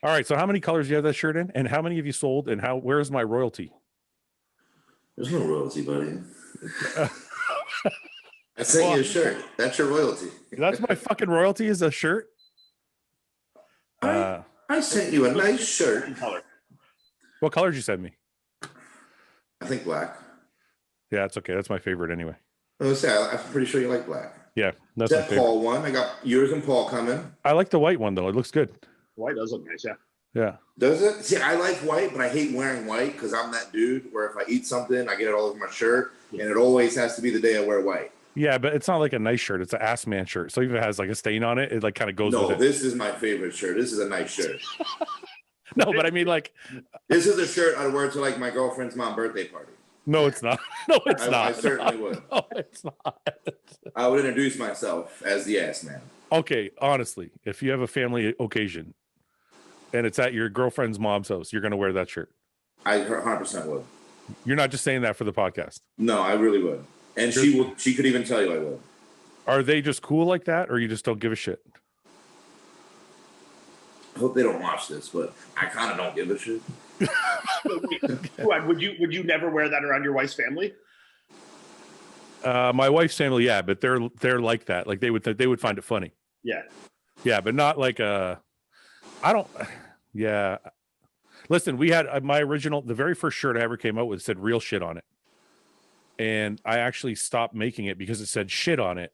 All right. So how many colors do you have that shirt in? And how many have you sold? And where's my royalty? There's no royalty, buddy. I sent you a shirt. That's your royalty. That's my fucking royalty is a shirt? I sent you a nice shirt. What color did you send me? I think black. Yeah, it's okay. That's my favorite anyway. I'm pretty sure you like black. Yeah, that's that Paul one. I got yours and Paul coming. I like the white one though. It looks good. White does look nice, yeah. Yeah. Does it? See, I like white, but I hate wearing white because I'm that dude where if I eat something, I get it all over my shirt, and it always has to be the day I wear white. Yeah, but it's not like a nice shirt. It's an ass man shirt. So even if it has like a stain on it, it like kind of goes with it. No, this is my favorite shirt. This is a nice shirt. No, but I mean like. This is a shirt I'd wear to like my girlfriend's mom's birthday party. No, it's not. No, it's not. I certainly would. No, it's not. I would introduce myself as the ass man. Okay, honestly, if you have a family occasion and it's at your girlfriend's mom's house, you're going to wear that shirt. I 100% would. You're not just saying that for the podcast. No, I really would. And she could even tell you I would. Are they just cool like that, or you just don't give a shit? I hope they don't watch this, but I kind of don't give a shit. Would you never wear that around your wife's family? My wife's family, yeah, but they're like that. Like they would find it funny. Yeah, but not like I don't. Yeah, listen, we had the very first shirt I ever came out with said real shit on it, and I actually stopped making it because it said shit on it.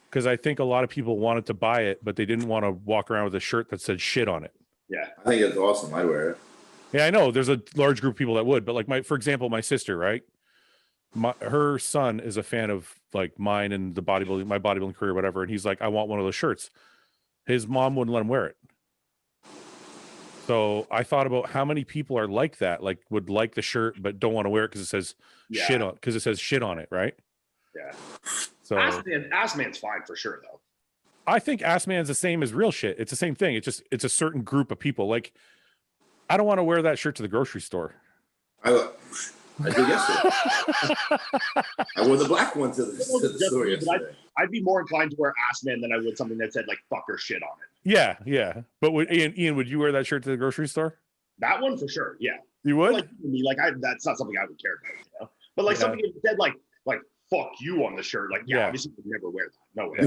Because I think a lot of people wanted to buy it, but they didn't want to walk around with a shirt that said shit on it. Yeah, I think it's awesome. I'd wear it. Yeah, I know there's a large group of people that would, but like for example, my sister, right? Her son is a fan of like mine and my bodybuilding career, whatever. And he's like, I want one of those shirts. His mom wouldn't let him wear it. So I thought about how many people are like that, like would like the shirt, but don't want to wear it because it says shit on, because it says shit on it. Right. Yeah. So ass man's fine for sure though. I think ass man's the same as real shit. It's the same thing. It's a certain group of people. Like, I don't want to wear that shirt to the grocery store. I did yesterday. I wore the black one to the store yesterday. I'd be more inclined to wear ass man than I would something that said like fuck or shit on it. Yeah. But Ian, would you wear that shirt to the grocery store? That one for sure. Yeah. You would? That's not something I would care about, you know? But like something that said like fuck you on the shirt, like obviously you would never wear that. No way.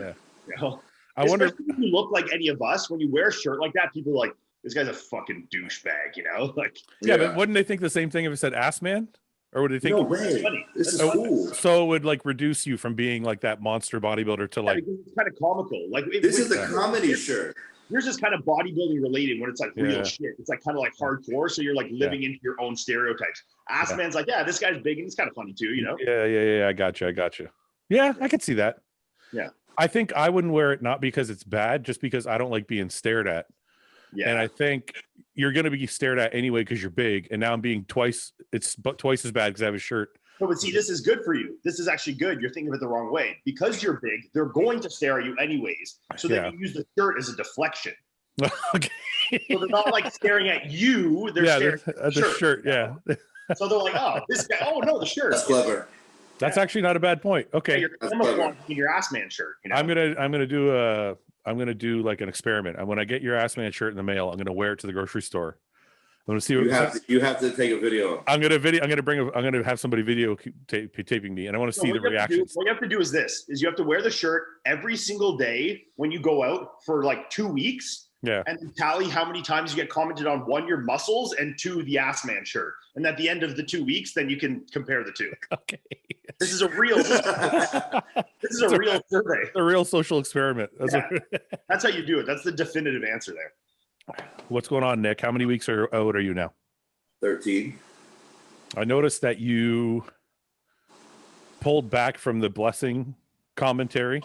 Yeah. You know? I wonder if you look like any of us when you wear a shirt like that, people are like, this guy's a fucking douchebag, you know? Like, but wouldn't they think the same thing if it said ass man? Or would they think no way? This is cool. So it would like reduce you from being like that monster bodybuilder to like it's kind of comical. Like this is a comedy shirt. Yours is kind of bodybuilding related when it's like real shit. It's like kind of like hardcore. So you're like living into your own stereotypes. Ass man's like, this guy's big and he's kind of funny too, you know? Yeah. I got you. Yeah, I could see that. Yeah. I think I wouldn't wear it not because it's bad, just because I don't like being stared at. Yeah. And I think you're going to be stared at anyway because you're big. And now I'm being twice as bad because I have a shirt. No, but see, this is good for you. This is actually good. You're thinking of it the wrong way. Because you're big, they're going to stare at you anyways. So they can use the shirt as a deflection. Okay. So they're not like staring at you. They're staring at the shirt. Yeah. So they're like, oh, this guy. Oh, no, the shirt. That's clever. That's actually not a bad point. Okay. You're camouflaging your ass man shirt. You know? I'm gonna do like an experiment. And when I get your ass man shirt in the mail, I'm gonna wear it to the grocery store. I'm gonna see what you have to take a video. I'm gonna have somebody video taping me, and I want to see the reactions. What you have to do is you have to wear the shirt every single day when you go out for like 2 weeks. Yeah. And tally how many times you get commented on, 1, your muscles, and 2, the ass man shirt. And at the end of the 2 weeks, then you can compare the two. Okay. This is a real real survey. A real social experiment. That's how you do it. That's the definitive answer there. What's going on, Nick? How many weeks out are you now? 13. I noticed that you pulled back from the blessing commentary.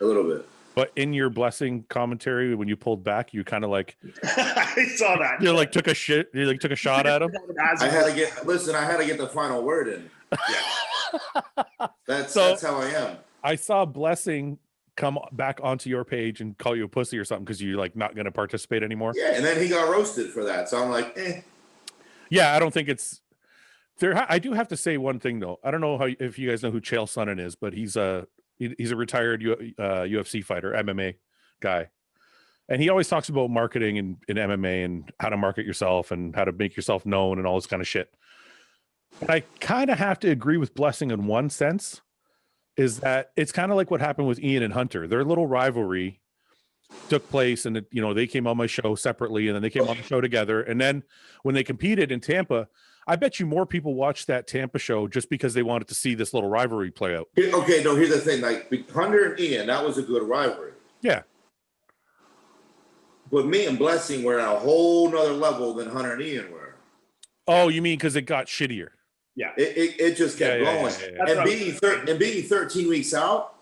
A little bit. But in your blessing commentary, when you pulled back, you kind of like I saw that. You like took a shit. You like took a shot at him. I had to get the final word in. Yeah. That's how I am. I saw blessing come back onto your page and call you a pussy or something because you're like not going to participate anymore. Yeah, and then he got roasted for that. So I'm like, Yeah, I don't think it's there. I do have to say one thing though. I don't know if you guys know who Chael Sonnen is, but he's a retired UFC fighter, MMA guy. And he always talks about marketing in MMA and how to market yourself and how to make yourself known and all this kind of shit. And I kind of have to agree with Blessing in one sense, is that it's kind of like what happened with Ian and Hunter. Their little rivalry took place, and they came on my show separately, and then they came on the show together. And then when they competed in Tampa, I bet you more people watched that Tampa show just because they wanted to see this little rivalry play out. Okay, no, here's the thing. Like Hunter and Ian, that was a good rivalry. Yeah. But me and Blessing were at a whole nother level than Hunter and Ian were. Oh, you mean because it got shittier? Yeah. It just kept going. Yeah. And being 13 weeks out,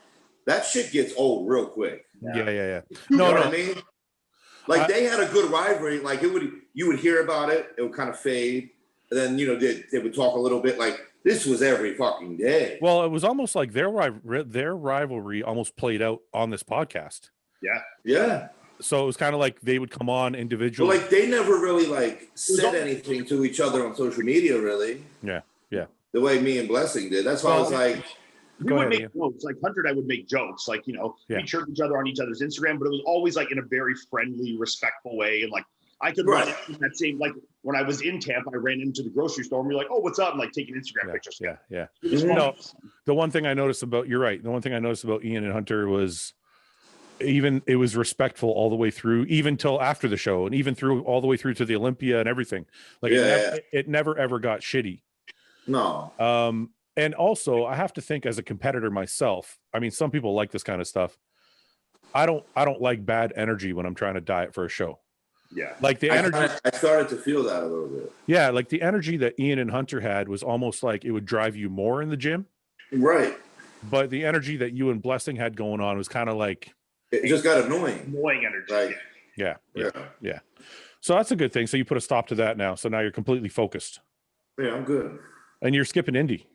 that shit gets old real quick. Yeah. You know what I mean? Like they had a good rivalry. Like you would hear about it. It would kind of fade. And then, they would talk a little bit. Like this was every fucking day. Well, it was almost like their rivalry almost played out on this podcast. Yeah. Yeah. So it was kind of like they would come on individually. But like they never really said anything to each other on social media, really. Yeah. The way me and Blessing did. That's why I was like, we would make jokes. Like Hunter and I would make jokes. Like, we chirp each other on each other's Instagram, but it was always like in a very friendly, respectful way. And like I could run into that same, like when I was in Tampa, I ran into the grocery store and we were like, oh, what's up? And like taking Instagram pictures. Yeah. The one thing I noticed about, you're right. The one thing I noticed about Ian and Hunter was it was respectful all the way through, even till after the show, and even through all the way through to the Olympia and everything. Like it never ever got shitty. No. And also I have to think as a competitor myself, I mean, some people like this kind of stuff. I don't like bad energy when I'm trying to diet for a show. Yeah. Like the energy. I started to feel that a little bit. Yeah. Like the energy that Ian and Hunter had was almost like it would drive you more in the gym. Right. But the energy that you and Blessing had going on was kind of like, it just got annoying. Annoying energy. Like, yeah. So that's a good thing. So you put a stop to that now. So now you're completely focused. Yeah, I'm good. And you're skipping Indy.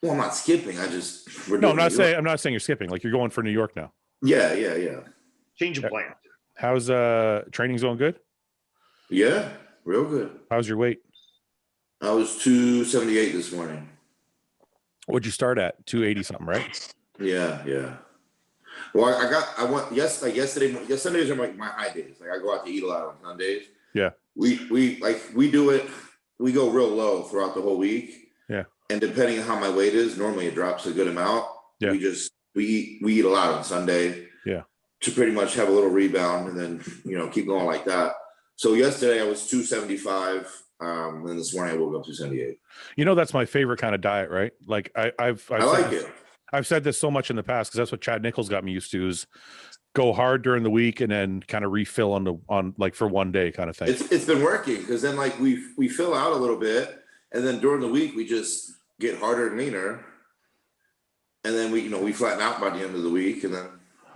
Well, I'm not skipping. I'm not saying you're skipping. Like you're going for New York now. Yeah. Change of plan. How's training's going good? Yeah, real good. How's your weight? I was 278 this morning. What'd you start at? 280 something, right? Yeah. Well, Sundays are my high days. Like I go out to eat a lot on Sundays. Yeah. We do it. We go real low throughout the whole week. Yeah. And depending on how my weight is, normally it drops a good amount. Yeah. We eat a lot on Sunday. Yeah. To pretty much have a little rebound and then, keep going like that. So yesterday I was 275. And this morning I woke up 278. That's my favorite kind of diet, right? Like I like it. I've said this so much in the past because that's what Chad Nichols got me used to, is go hard during the week and then kind of refill on like for one day kind of thing. It's been working because then like we fill out a little bit and then during the week we just get harder and leaner, and then we flatten out by the end of the week and then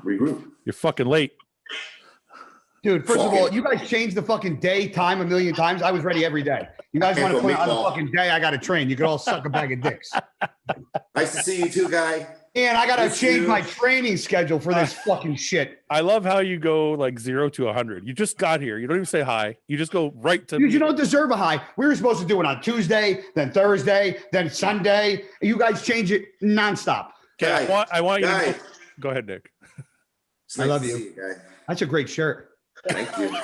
regroup. You're fucking late. Dude, first of all, you guys changed the fucking day time a million times. I was ready every day. You guys want to put on the fucking day I got to train. You could all suck a bag of dicks. Nice to see you too, guy. And I got to change my training schedule for this fucking shit. I love how you go like 0 to 100. You just got here. You don't even say hi. You just go right to. Dude, you don't deserve a high. We were supposed to do it on Tuesday, then Thursday, then Sunday. You guys change it nonstop. Okay, I want you to go ahead, Nick. Nice I love you. you. That's a great shirt. Thank you.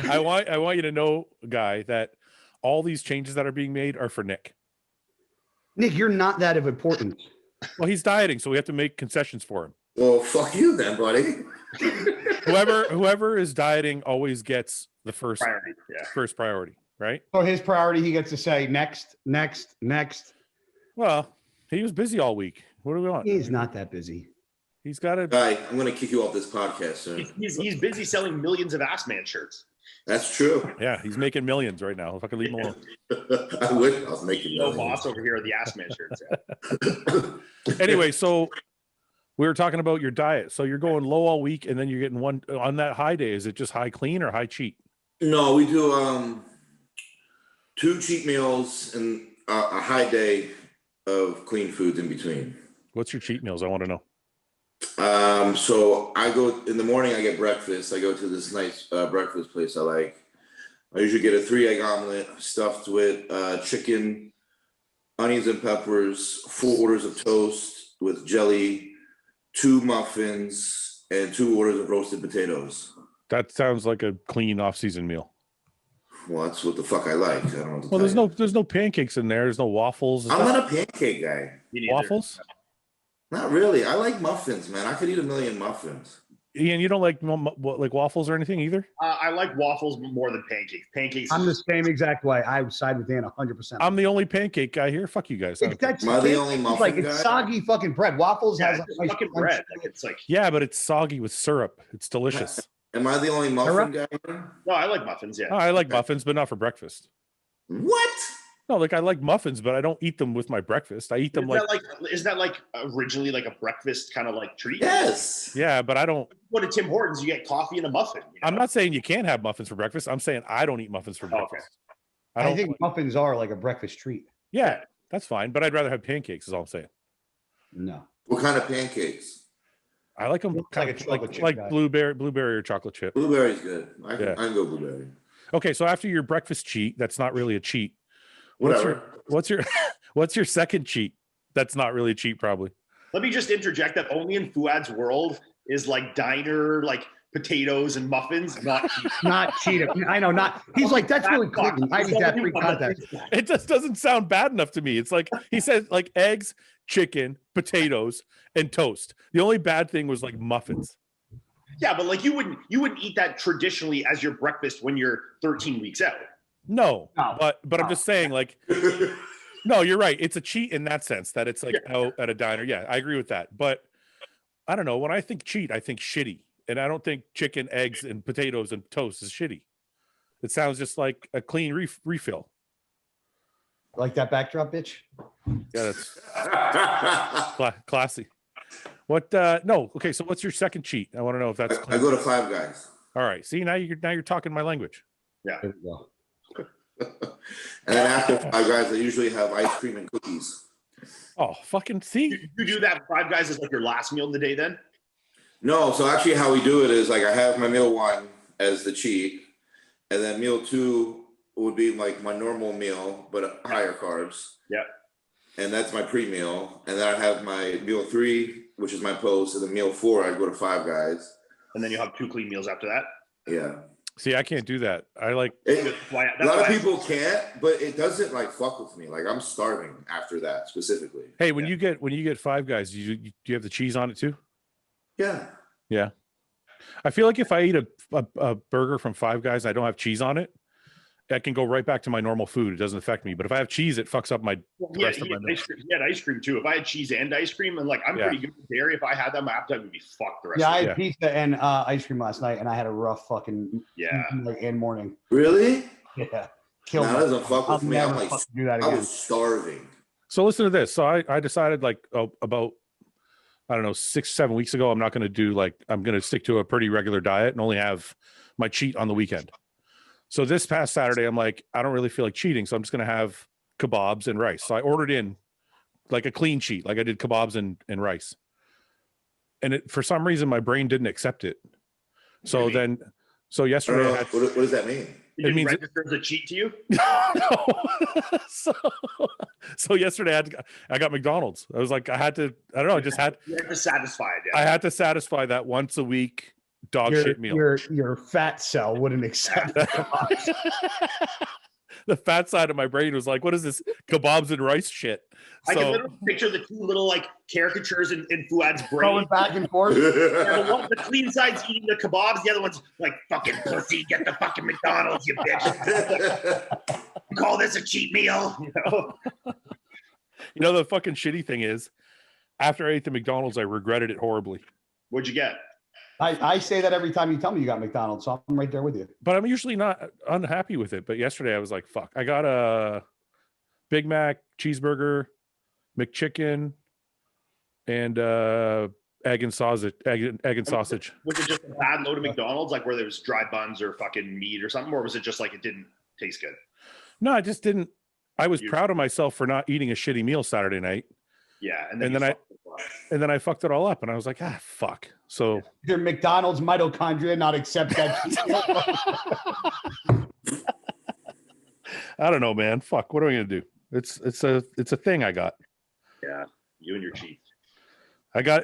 I want you to know, Guy, that all these changes that are being made are for Nick. Nick, you're not that of importance. Well, he's dieting, so we have to make concessions for him. Well, fuck you then, buddy. Whoever is dieting always gets the first priority, right? So his priority, he gets to say next. Well, he was busy all week. What do we want? He's not that busy. He's got to. Guy, I'm going to kick you off this podcast soon. He's busy selling millions of Ass Man shirts. That's true. Yeah, he's making millions right now. If I could leave him alone. I wish I was making millions. No boss over here at the Ass Man shirts. Anyway, so we were talking about your diet. So you're going low all week, and then you're getting one on that high day. Is it just high clean or high cheat? No, we do 2 cheat meals and a high day of clean foods in between. What's your cheat meals? I want to know. So I go in the morning, I get breakfast. I go to this nice breakfast place I like. I usually get a 3-egg omelet stuffed with chicken, onions and peppers, 4 orders of toast with jelly, 2 muffins, and 2 orders of roasted potatoes. That sounds like a clean off-season meal. Well, that's what the fuck I like. I don't know what to well, there's no pancakes in there. There's no waffles. I'm not a pancake guy. Waffles? Not really. I like muffins, man. I could eat a million muffins. Ian, you don't like waffles or anything either? I like waffles more than pancakes. Pancakes. I'm the same exact way. I would side with Dan 100%. I'm the only pancake guy here. Fuck you guys. Am I the only muffin guy? It's soggy fucking bread. Waffles has like fucking bread. Like it's like but it's soggy with syrup. It's delicious. Am I the only muffin guy? No, I like muffins. Yeah, I like muffins, but not for breakfast. What? No, like I like muffins, but I don't eat them with my breakfast. I eat them is that like originally like a breakfast kind of like treat? Yes. Yeah, but I don't. What at Tim Hortons, you get coffee and a muffin. You know? I'm not saying you can't have muffins for breakfast. I'm saying I don't eat muffins for breakfast. I think muffins are like a breakfast treat. Yeah, that's fine, but I'd rather have pancakes. Is all I'm saying. No. What kind of pancakes? I like them like blueberry or chocolate chip. Blueberry's good. I can go blueberry. Okay, so after your breakfast cheat, that's not really a cheat. What's your second cheat? That's not really a cheat, probably. Let me just interject that only in Fouad's world is like diner, like potatoes and muffins, not cheat. Not cheat. I know, not. He's like, that's really clean. I need that free context. It just doesn't sound bad enough to me. It's like he said, like eggs, chicken, potatoes, and toast. The only bad thing was like muffins. Yeah, but like you wouldn't eat that traditionally as your breakfast when you're 13 weeks out. No, but I'm just saying, like, no, you're right. It's a cheat in that sense that it's like out at a diner. Yeah, I agree with that. But I don't know. When I think cheat, I think shitty. And I don't think chicken, eggs, and potatoes and toast is shitty. It sounds just like a clean refill. Like that backdrop, bitch? Yeah, that's classy. What? No. Okay, so what's your second cheat? I want to know if that's clean. I go to Five Guys. All right. See, now you're talking my language. Yeah. There we go. And then after Five Guys, I usually have ice cream and cookies. Oh, fucking see. You do that Five Guys is like your last meal of the day then? No, so actually how we do it is like I have my meal 1 as the cheat, and then meal 2 would be like my normal meal, but higher carbs. Yeah. And that's my pre-meal. And then I have my meal 3, which is my post, and then meal 4, I go to Five Guys. And then you have 2 clean meals after that? Yeah. See, I can't do that. I like a lot of people can't, but it doesn't like fuck with me. Like I'm starving after that specifically. Hey, when you get Five Guys, do you have the cheese on it too? Yeah. Yeah. I feel like if I eat a burger from Five Guys, I don't have cheese on it, I can go right back to my normal food. It doesn't affect me. But if I have cheese, it fucks up my rest of my meal. You had ice cream too. If I had cheese and ice cream, and like I'm pretty good with dairy. If I had that, my appetite would be fucked the rest of the day. I had pizza and ice cream last night, and I had a rough fucking and morning. Really? Yeah. That doesn't fuck with me. I'm like, do that again. I was starving. So listen to this. So I decided like about, I don't know, 6-7 weeks ago, I'm going to stick to a pretty regular diet and only have my cheat on the weekend. So this past Saturday, I'm like, I don't really feel like cheating. So I'm just going to have kebabs and rice. So I ordered in like a clean cheat. Like I did kebabs and rice. And for some reason, my brain didn't accept it. So yesterday, what does that mean? It means register as a cheat to you? No. So yesterday I got McDonald's. I was like, I had to, you had to satisfy it. Yeah. I had to satisfy that once a week shit meal. Your fat cell wouldn't accept that. The fat side of my brain was like, what is this kebabs and rice shit? I can literally picture the 2 little like caricatures in Fouad's brain. Going back and forth. The clean side's eating the kebabs. The other one's like, fucking pussy, get the fucking McDonald's, you bitch. You call this a cheat meal? You know, the fucking shitty thing is, after I ate the McDonald's, I regretted it horribly. What'd you get? I say that every time you tell me you got McDonald's, so I'm right there with you. But I'm usually not unhappy with it. But yesterday I was like, fuck. I got a Big Mac, cheeseburger, McChicken, and egg and sausage. Was it just a bad load of McDonald's, like where there was dry buns or fucking meat or something? Or was it just like it didn't taste good? No, I just didn't. I was proud of myself for not eating a shitty meal Saturday night. Yeah. And then I fucked it all up, and I was like, fuck. So your McDonald's mitochondria not accept that. I don't know, man. Fuck. What are we gonna do? It's a thing I got. Yeah, you and your cheats.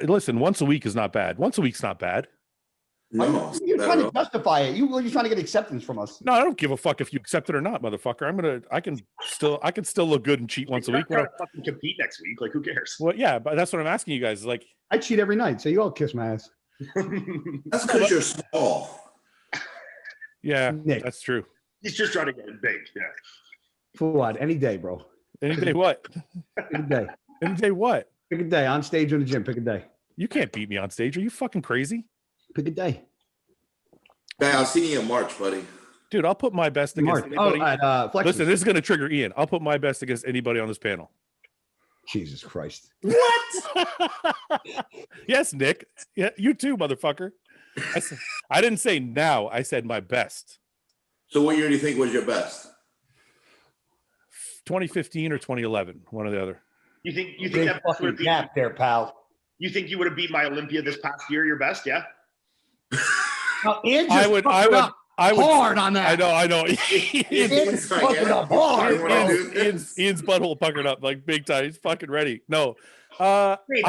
Listen, once a week is not bad. Once a week's not bad. No, you're trying to justify it. You're trying to get acceptance from us. No, I don't give a fuck if you accept it or not, motherfucker. I can still look good and cheat once a week. You're not fucking compete next week. Like, who cares? Well, yeah, but that's what I'm asking you guys. Like, I cheat every night, so you all kiss my ass. That's because you're small. Yeah, Nick. That's true. He's just trying to get it big. Yeah. Fouad, any day, bro. Any day what? Pick a day. Any day what? Pick a day. On stage or in the gym. Pick a day. You can't beat me on stage. Are you fucking crazy? Pick a day. Hey, I'll see you in March, buddy. Dude, I'll put my best against anybody. Listen, this is going to trigger Ian. I'll put my best against anybody on this panel. Jesus Christ. What? Yes, Nick. Yeah, you too, motherfucker. I didn't say now. I said my best. So what year do you think was your best? 2015 or 2011, one or the other. You think that fucking gap there, pal? You think you would have beat my Olympia this past year? Your best, yeah. I would hard on that. I know. Ian's butthole puckered up like big time. He's fucking ready. No. I'll be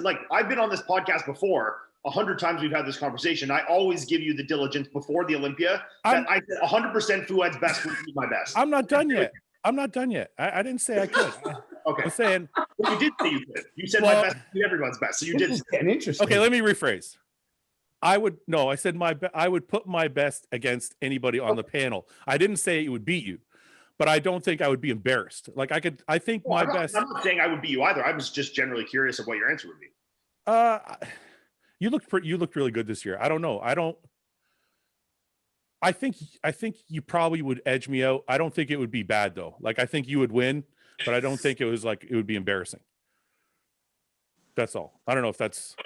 like, I've been on this podcast before. 100 times we've had this conversation. I always give you the diligence before the Olympia. I said 100% Fouad's best would be my best. I'm not done yet. I didn't say I could. Okay. I'm saying. Well, you did say you could. You said my best would be everyone's best. So you did. Interesting. Okay, let me rephrase. I said I would put my best against anybody on the panel. I didn't say it would beat you, but I don't think I would be embarrassed. Like I think my best. I'm not saying I would beat you either. I was just generally curious of what your answer would be. You looked really good this year. I don't know. I think you probably would edge me out. I don't think it would be bad though. Like I think you would win, but I don't think it would be embarrassing. That's all. I don't know if that's.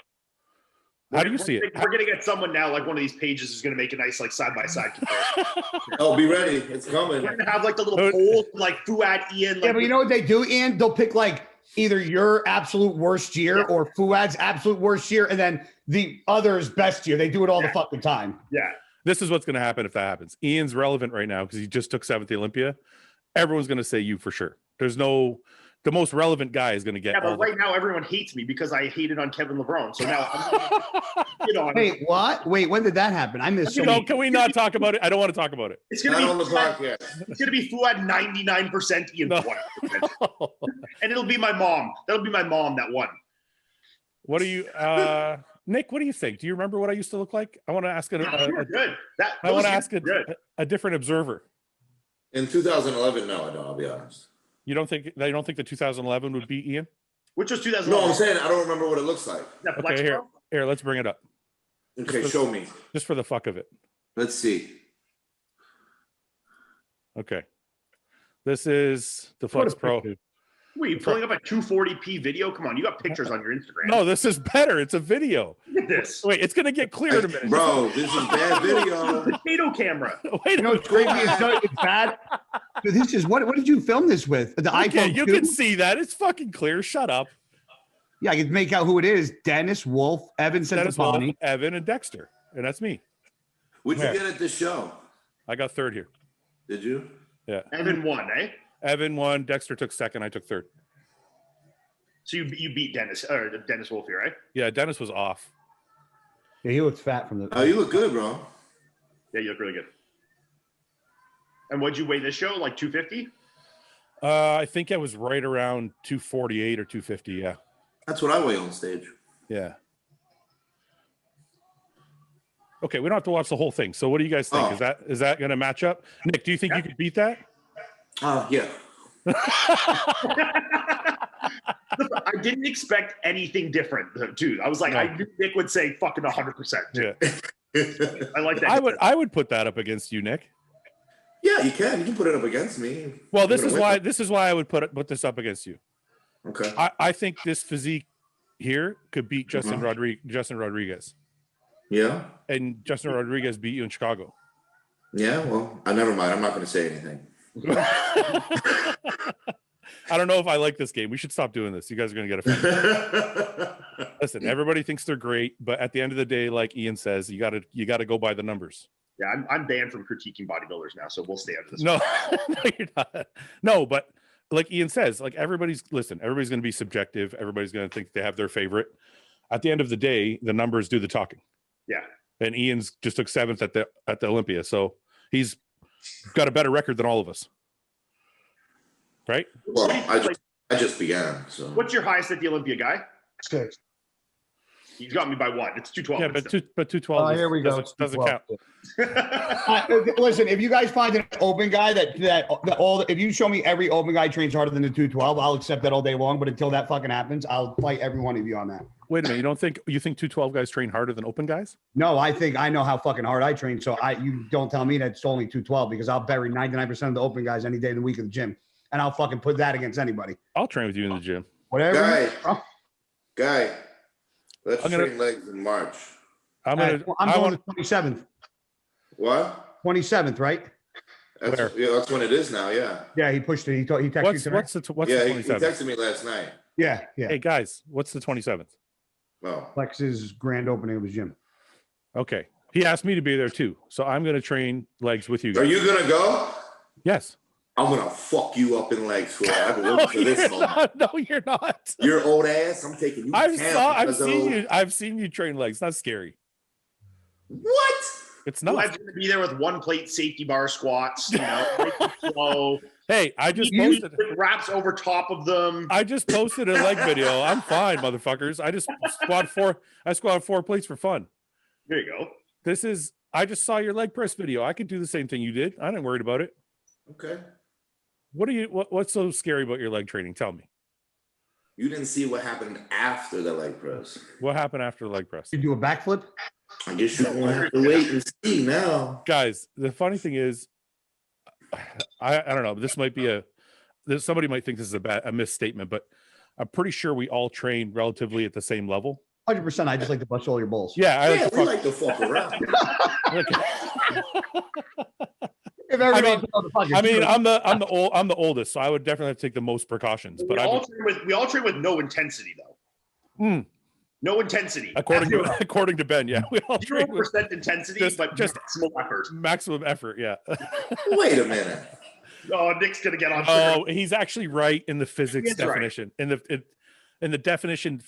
How do you see it? We're gonna get someone now, like one of these pages is gonna make a nice like side by side comparison. Oh, be ready! It's coming. We're gonna have like the little polls, like Fouad, Ian. Like, yeah, but you know what they do, Ian? They'll pick like either your absolute worst year or Fouad's absolute worst year, and then the other's best year. They do it all the fucking time. Yeah. This is what's going to happen if that happens. Ian's relevant right now because he just took 7th Olympia. Everyone's going to say you for sure. The most relevant guy is going to get. Yeah, but right now everyone hates me because I hated on Kevin LeBron. So now, Wait, what? Wait, when did that happen? I missed. Can we not talk about it? I don't want to talk about it. It's going to be on the podcast. It's going to be Fouad 99%, Ian 100%, and it'll be my mom. That'll be my mom that won. What do you, Nick? What do you think? Do you remember what I used to look like? I want to ask good. I want to ask a different observer. In 2011, no, I don't. I'll be honest. You don't think the 2011 would beat Ian? Which was 2011? No, I'm saying I don't remember what it looks like. Okay, here, let's bring it up. Okay, show me. Just for the fuck of it. Let's see. Okay. This is the Flex Pro. Wait, you pulling up a 240p video? Come on, you got pictures on your Instagram. No, this is better. It's a video. Look at this. Wait, it's gonna get clear in a minute. Bro, this is bad video. Potato camera. Wait, it's crazy. It's bad. This is what did you film this with? The iPhone. You can see that. It's fucking clear. Shut up. Yeah, I can make out who it is. Dennis, Wolf, Evan Centopani, Evan, and Dexter. And that's me. What'd you get at this show? I got 3rd here. Did you? Yeah. Evan won, eh? Evan won. Dexter took 2nd. I took 3rd. So you beat Dennis Wolf here, right? Yeah, Dennis was off. Yeah, he looks fat from the. Oh, you look good, bro. Yeah, you look really good. And what'd you weigh this show? Like 250? I think I was right around 248 or 250. Yeah. That's what I weigh on stage. Yeah. Okay, we don't have to watch the whole thing. So what do you guys think? Is that going to match up? Nick, do you think you could beat that? Yeah. I didn't expect anything different, dude. I was like, I knew Nick would say fucking 100%. Yeah. I like that. I would put that up against you, Nick. Yeah, you can. You can put it up against me. Well, this is why I would put this up against you. Okay. I think this physique here could beat Justin Rodriguez. Yeah. And Justin Rodriguez beat you in Chicago. Yeah, well, never mind. I'm not going to say anything. I don't know if I like this game. We should stop doing this. You guys are going to get offended. Listen, everybody thinks they're great, but at the end of the day, like Ian says, you got to go by the numbers. Yeah, I'm banned from critiquing bodybuilders now, so we'll stay out of this. No, no, you're not. No, but like Ian says, like everybody's going to be subjective. Everybody's going to think they have their favorite. At the end of the day, the numbers do the talking. Yeah. And Ian's just took 7th at the Olympia. So he's got a better record than all of us. Right? Well, I just began. So what's your highest at the Olympia, guy? 6. He's got me by 1. It's 212. Yeah, but 212 here we go. doesn't count. Listen, if you guys find an open guy if you show me every open guy trains harder than the 212, I'll accept that all day long. But until that fucking happens, I'll fight every one of you on that. Wait a minute, you think 212 guys train harder than open guys? No, I think I know how fucking hard I train. So you don't tell me that it's only 212 because I'll bury 99% of the open guys any day of the week at the gym, and I'll fucking put that against anybody. I'll train with you in the gym. Whatever. Guy. Let's train legs in March. I'm going to 27th. What? 27th, right? That's when it is now. Yeah. Yeah, he pushed it. He texted me. What's the 27th? He texted me last night. Yeah. Hey guys, what's the 27th? Oh. Flex's grand opening of his gym. Okay. He asked me to be there too, so I'm going to train legs with you guys. Are you going to go? Yes. I'm gonna fuck you up in legs for I've been waiting for this moment. No, you're not. Your old ass. I'm taking you. I've seen you train legs. That's scary. What? It's not. I'm gonna be there with 1 plate safety bar squats. You know, slow. Hey, I just posted wraps over top of them. I just posted a leg video. I'm fine, motherfuckers. I just squat 4 plates for fun. There you go. I just saw your leg press video. I could do the same thing you did. I ain't worried about it. Okay. What's so scary about your leg training? Tell me. You didn't see what happened after the leg press. What happened after the leg press? You do a backflip? I guess you're going to have to wait and see now. Guys, the funny thing is, I don't know. This might be somebody might think this is a misstatement, but I'm pretty sure we all train relatively at the same level. 100%. I just like to bust all your balls. Yeah, we like to fuck around. I'm the oldest, so I would definitely have to take the most precautions. But we all train with no intensity, though. No intensity. According to Ben, yeah, we all train 0% intensity, but just maximum effort. Maximum effort, yeah. Wait a minute. Oh, Nick's gonna get on. Oh, he's actually right in the physics definition. Right. In the definition,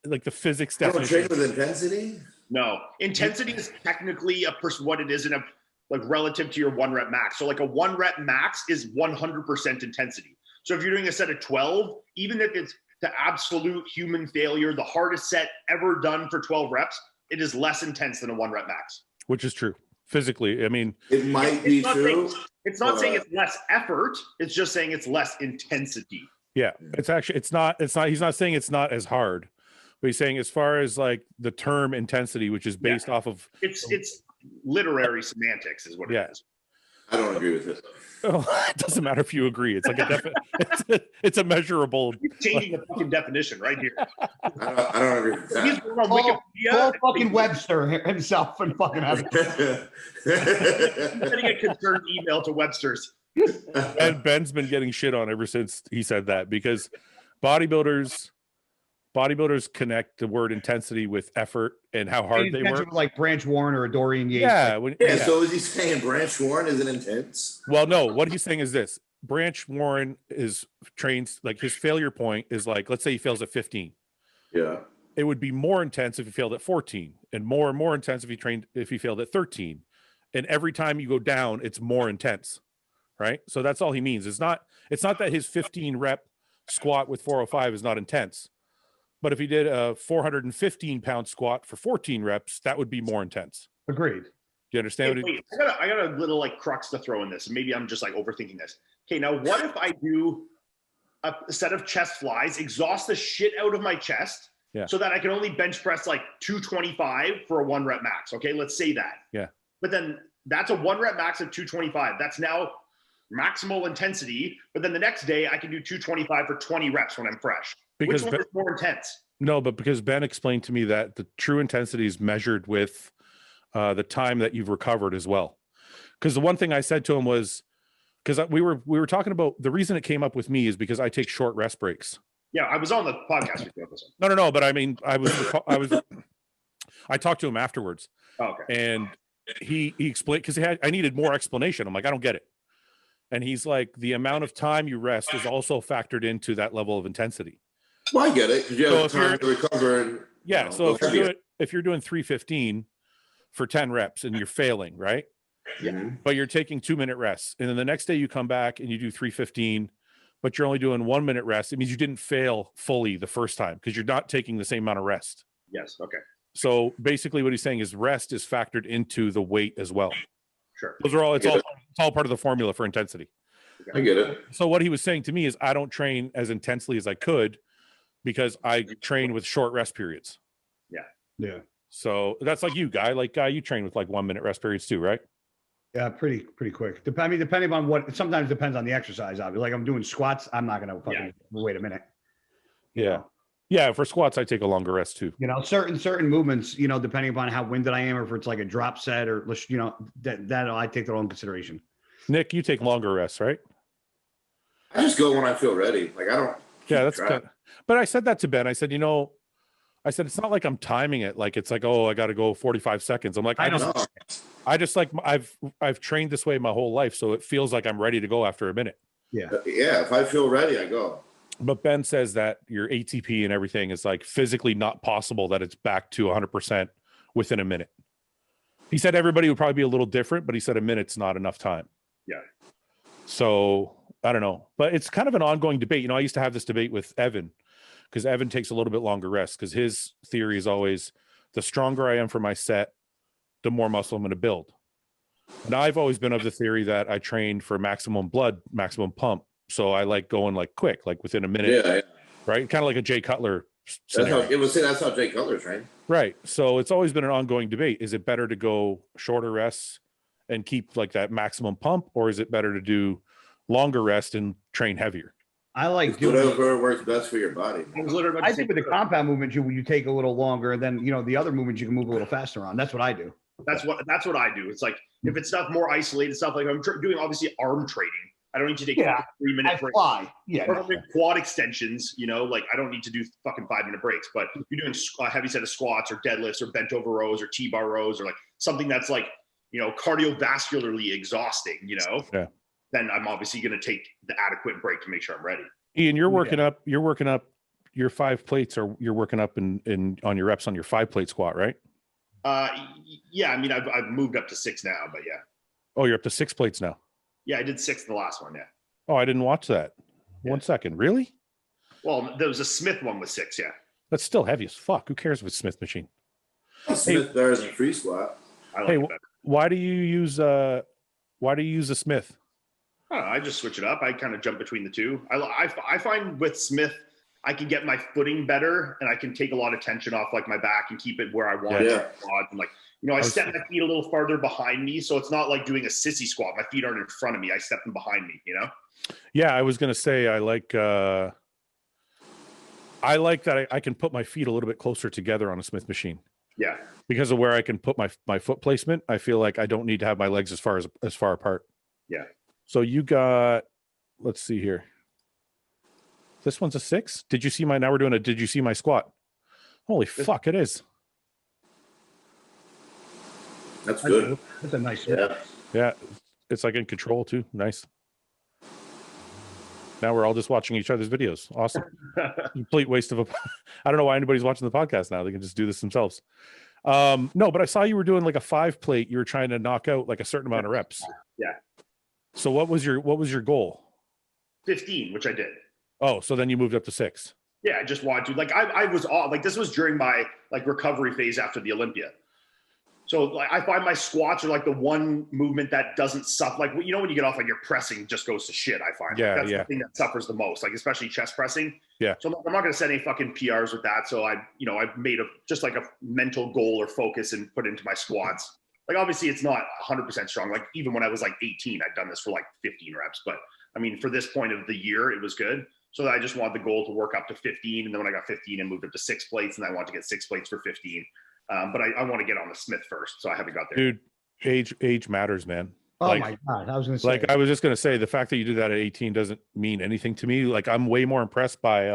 like the physics definition. Don't train with intensity. No, intensity is technically what it is in a. Like relative to your 1 rep max. So like a 1 rep max is 100% intensity. So if you're doing a set of 12, even if it's the absolute human failure, the hardest set ever done for 12 reps, it is less intense than a 1 rep max. Which is true. Physically, I mean. It might be true. It's not saying it's less effort. It's just saying it's less intensity. Yeah, it's not, he's not saying it's not as hard, but he's saying as far as like the term intensity, which is based off of. It's literary semantics is what it is. I don't agree with it. Oh, it doesn't matter if you agree. It's like it's a measurable. He's changing the fucking definition right here. I don't agree with that. He's going on Wikipedia. Call fucking Webster himself and fucking have it. Sending a concerned email to Webster's. And Ben's been getting shit on ever since he said that because bodybuilders connect the word intensity with effort and how hard they work. Like Branch Warren or a Dorian Yates. Yeah. So is he saying Branch Warren isn't intense? Well, no. What he's saying is this: Branch Warren trains like his failure point is like, let's say he fails at 15. Yeah. It would be more intense if he failed at 14, and more intense if he failed at 13. And every time you go down, it's more intense, right? So that's all he means. It's not that his 15 rep squat with 405 is not intense. But if he did a 415-pound squat for 14 reps, that would be more intense. Agreed. Do you understand? Hey, wait, I got a little like crux to throw in this. Maybe I'm just like overthinking this. Okay, now what if I do a set of chest flies, exhaust the shit out of my chest, so that I can only bench press like 225 for a 1 rep max? Okay, let's say that. Yeah. But then that's a 1 rep max of 225. That's now maximal intensity. But then the next day I can do 225 for 20 reps when I'm fresh. Which one is more intense? No, but because Ben explained to me that the true intensity is measured with the time that you've recovered as well. Because the one thing I said to him was, because we were talking about the reason it came up with me is because I take short rest breaks. Yeah, I was on the podcast with you. No. But I mean, I talked to him afterwards. Oh, okay. And he explained because I needed more explanation. I'm like, I don't get it. And he's like, the amount of time you rest is also factored into that level of intensity. Well, I get it because you have time to recover. So if you're doing 315, for 10 reps and you're failing, right? Yeah. But you're taking 2-minute rests. And then the next day you come back and you do 315, but you're only doing 1-minute rest. It means you didn't fail fully the first time because you're not taking the same amount of rest. Yes. Okay. So basically what he's saying is rest is factored into the weight as well. Sure. Those are all, it's all part of the formula for intensity. I get it. So what he was saying to me is I don't train as intensely as I could because I train with short rest periods. Yeah. Yeah. So that's like you, Guy. Like, Guy, you train with like 1-minute rest periods too, right? Yeah, pretty quick. Depending on what, sometimes depends on the exercise. Obviously, like I'm doing squats, I'm not gonna fucking wait a minute. Yeah. Yeah, for squats, I take a longer rest too. You know, certain movements, you know, depending upon how winded I am, or if it's like a drop set, or you know, that I take that all in consideration. Nick, you take longer rests, right? I just go when I feel ready. Like I don't. Yeah, that's kind of, but I said that to Ben. I said, you know, it's not like I'm timing it. Like it's like, oh, I got to go 45 seconds. I'm like, I just like I've trained this way my whole life, so it feels like I'm ready to go after a minute. Yeah. Yeah. If I feel ready, I go. But Ben says that your ATP and everything is like physically not possible that it's back to 100% within a minute. He said everybody would probably be a little different, but he said a minute's not enough time. Yeah. So I don't know, but it's kind of an ongoing debate. You know, I used to have this debate with Evan because Evan takes a little bit longer rest because his theory is always the stronger I am for my set, the more muscle I'm going to build. And I've always been of the theory that I train for maximum blood, maximum pump. So I like going like quick, like within a minute, right? Kind of like a Jay Cutler scenario. That's how Jay Cutler trained. Right. So it's always been an ongoing debate. Is it better to go shorter rests and keep like that maximum pump, or is it better to do longer rest and train heavier? I like whatever works best for your body. I think with the compound movements, you take a little longer, then you know the other movements you can move a little faster on. That's what I do. That's what I do. It's like if it's stuff more isolated stuff, like I'm doing obviously arm training. I don't need to take a 3-minute break. Or quad extensions, you know, like I don't need to do fucking 5-minute breaks. But if you're doing a heavy set of squats or deadlifts or bent over rows or T-bar rows or like something that's like, you know, cardiovascularly exhausting, you know, then I'm obviously going to take the adequate break to make sure I'm ready. Ian, you're working up your 5 plates, or you're working up in on your reps on your 5-plate squat, right? Yeah. I mean, I've moved up to 6 now, but yeah. Oh, you're up to 6 plates now. Yeah, I did 6 the last one. Yeah. Oh, I didn't watch that. 1 second. Really? Well, there was a Smith one with 6. Yeah. That's still heavy as fuck. Who cares with Smith machine? Smith better than free squat. I like it better. Why do you use a Smith? I don't know, I just switch it up. I kind of jump between the two. I find with Smith, I can get my footing better and I can take a lot of tension off like my back and keep it where I want it. And like, you know, I step my feet a little farther behind me. So it's not like doing a sissy squat. My feet aren't in front of me. I step them behind me, you know? Yeah. I was going to say, I like that I can put my feet a little bit closer together on a Smith machine. Yeah. Because of where I can put my foot placement. I feel like I don't need to have my legs as far apart. Yeah. So you got, let's see here. This one's a 6. Did you see did you see my squat? Holy fuck, it is. That's good. That's a nice Yeah. It's like in control too. Nice. Now we're all just watching each other's videos. Awesome. Complete waste of I don't know why anybody's watching the podcast now. They can just do this themselves. No, but I saw you were doing like a 5-plate. You were trying to knock out like a certain amount of reps. Yeah. So what was your goal? 15, which I did. Oh, so then you moved up to 6. Yeah, I just wanted to. Like I was all like this was during my like recovery phase after the Olympia. So like I find my squats are like the one movement that doesn't suffer. Like you know when you get off like your pressing just goes to shit. I find that's the thing that suffers the most. Like especially chest pressing. Yeah. So I'm not going to set any fucking PRs with that. So I've made just like a mental goal or focus and put into my squats. Like obviously it's not 100% strong. Like even when I was like 18, I'd done this for like 15 reps. But I mean for this point of the year, it was good. So I just wanted the goal to work up to 15. And then when I got 15, I moved up to 6 plates, and I want to get 6 plates for 15. But I want to get on the Smith first, so I haven't got there. Dude, age matters, man. Oh my God. I was going to say. I was just going to say, the fact that you did that at 18 doesn't mean anything to me. Like I'm way more impressed by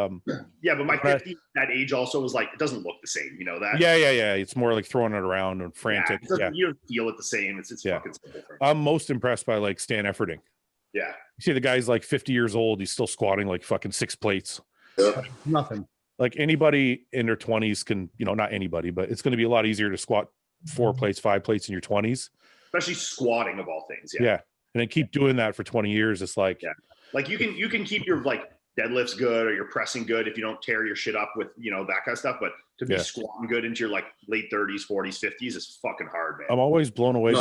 yeah, but my 15 that age also was like, it doesn't look the same, you know that? Yeah. It's more like throwing it around and frantic. Yeah, you don't feel it the same. It's fucking different. I'm most impressed by like Stan Efferding. Yeah. You see the guy's like 50 years old. He's still squatting like fucking 6 plates. Nothing. Like anybody in their 20s can, not anybody, but it's going to be a lot easier to squat 4 plates, 5 plates in your 20s. Especially squatting of all things. Yeah. Yeah. And then keep doing that for 20 years. It's like, yeah. Like you can keep your like deadlifts good or your pressing good if you don't tear your shit up with, you know, that kind of stuff. But to be squatting good into your like late 30s, 40s, 50s is fucking hard, man. I'm always blown away